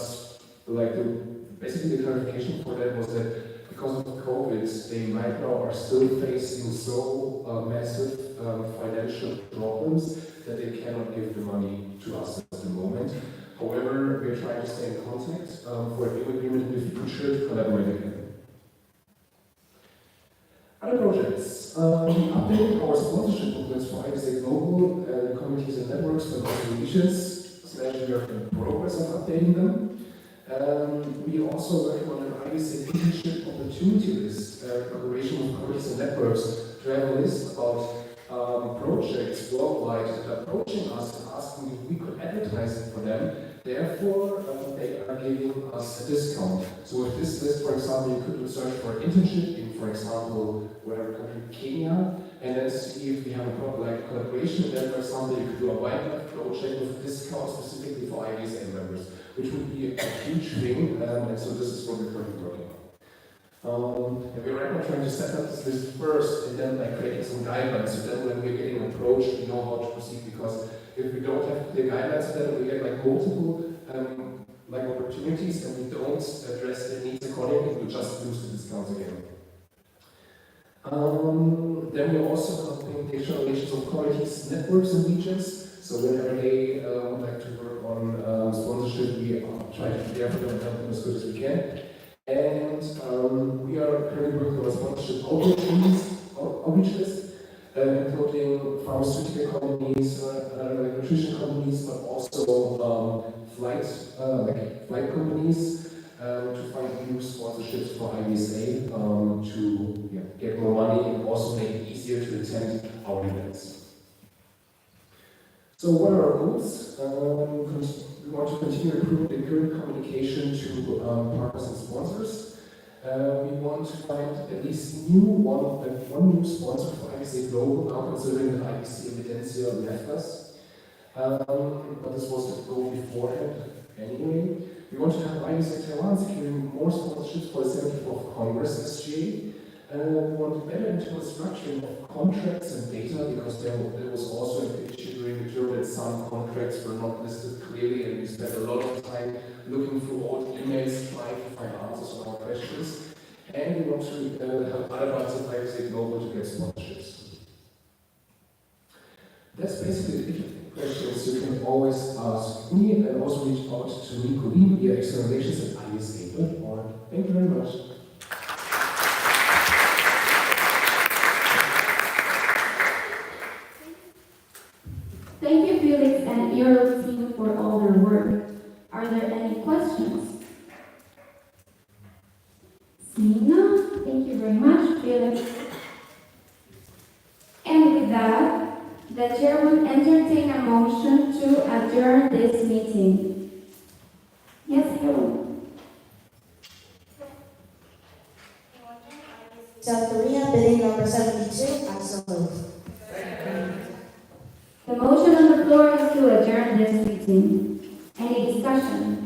basically the clarification for that was that because of COVID, they right now are still facing so massive financial problems that they cannot give the money to us at the moment. However, we are trying to stay in contact for a new agreement in the future to collaborate again. Other projects. Updating our sponsorship booklets for IBC Global communities and networks, but also regions. We are in progress of updating them. We also working on an IBC internship opportunity list in collaboration with communities and networks to have a list about projects worldwide that are approaching us and asking if we could advertise it for them. Therefore, they are giving us a discount. So with this list, for example, you could search for an internship in, for example, whatever country, Kenya, and then see if we have a collaboration. And then, for example, you could do a wildlife project with a discount specifically for IBSA members, which would be a huge thing. And so this is what we're currently working on. And we're right now trying to set up this list first, and then creating some guidelines. So then when we're getting approached, we know how to proceed, because if we don't have clear guidelines, then we get multiple opportunities, and we don't address their needs accordingly, we just lose the discounts again. Then we're also helping the external relations of communities, networks, and regions. So whenever they would like to work on sponsorship, we try to be there for them and help them as good as we can. And we are currently working on a sponsorship outreach list, including pharmaceutical companies, nutrition companies, but also flight companies, to find new sponsorships for IBSA to get more money and also make it easier to attend our events. So what are our goals? We want to continue improving the current communication to partners and sponsors. We want to find at least one new sponsor for IBC Global, now considering that IBC Evidencia left us. But this was the goal beforehand anyway. We want to have IBC Taiwan securing more sponsorships for the 74th Congress SGA. We want better internal structuring of contracts and data, because there was also an issue during the term that some contracts were not listed clearly, and we spent a lot of time looking through old emails trying to find answers on our questions. And we want to help other parts of IBC Global to get sponsorships. That's basically the different questions you can always ask me, and also reach out to Nico Lee via externalations@ibsa.org. Thank you very much. Thank you, Felix and your team, for all their work. Are there any questions? Seeing none, thank you very much, Felix. And with that, the chair would entertain a motion to adjourn this meeting. Yes, hello. South Korea, bidding number 72, I so move. The motion on the floor is to adjourn this meeting. Any discussion?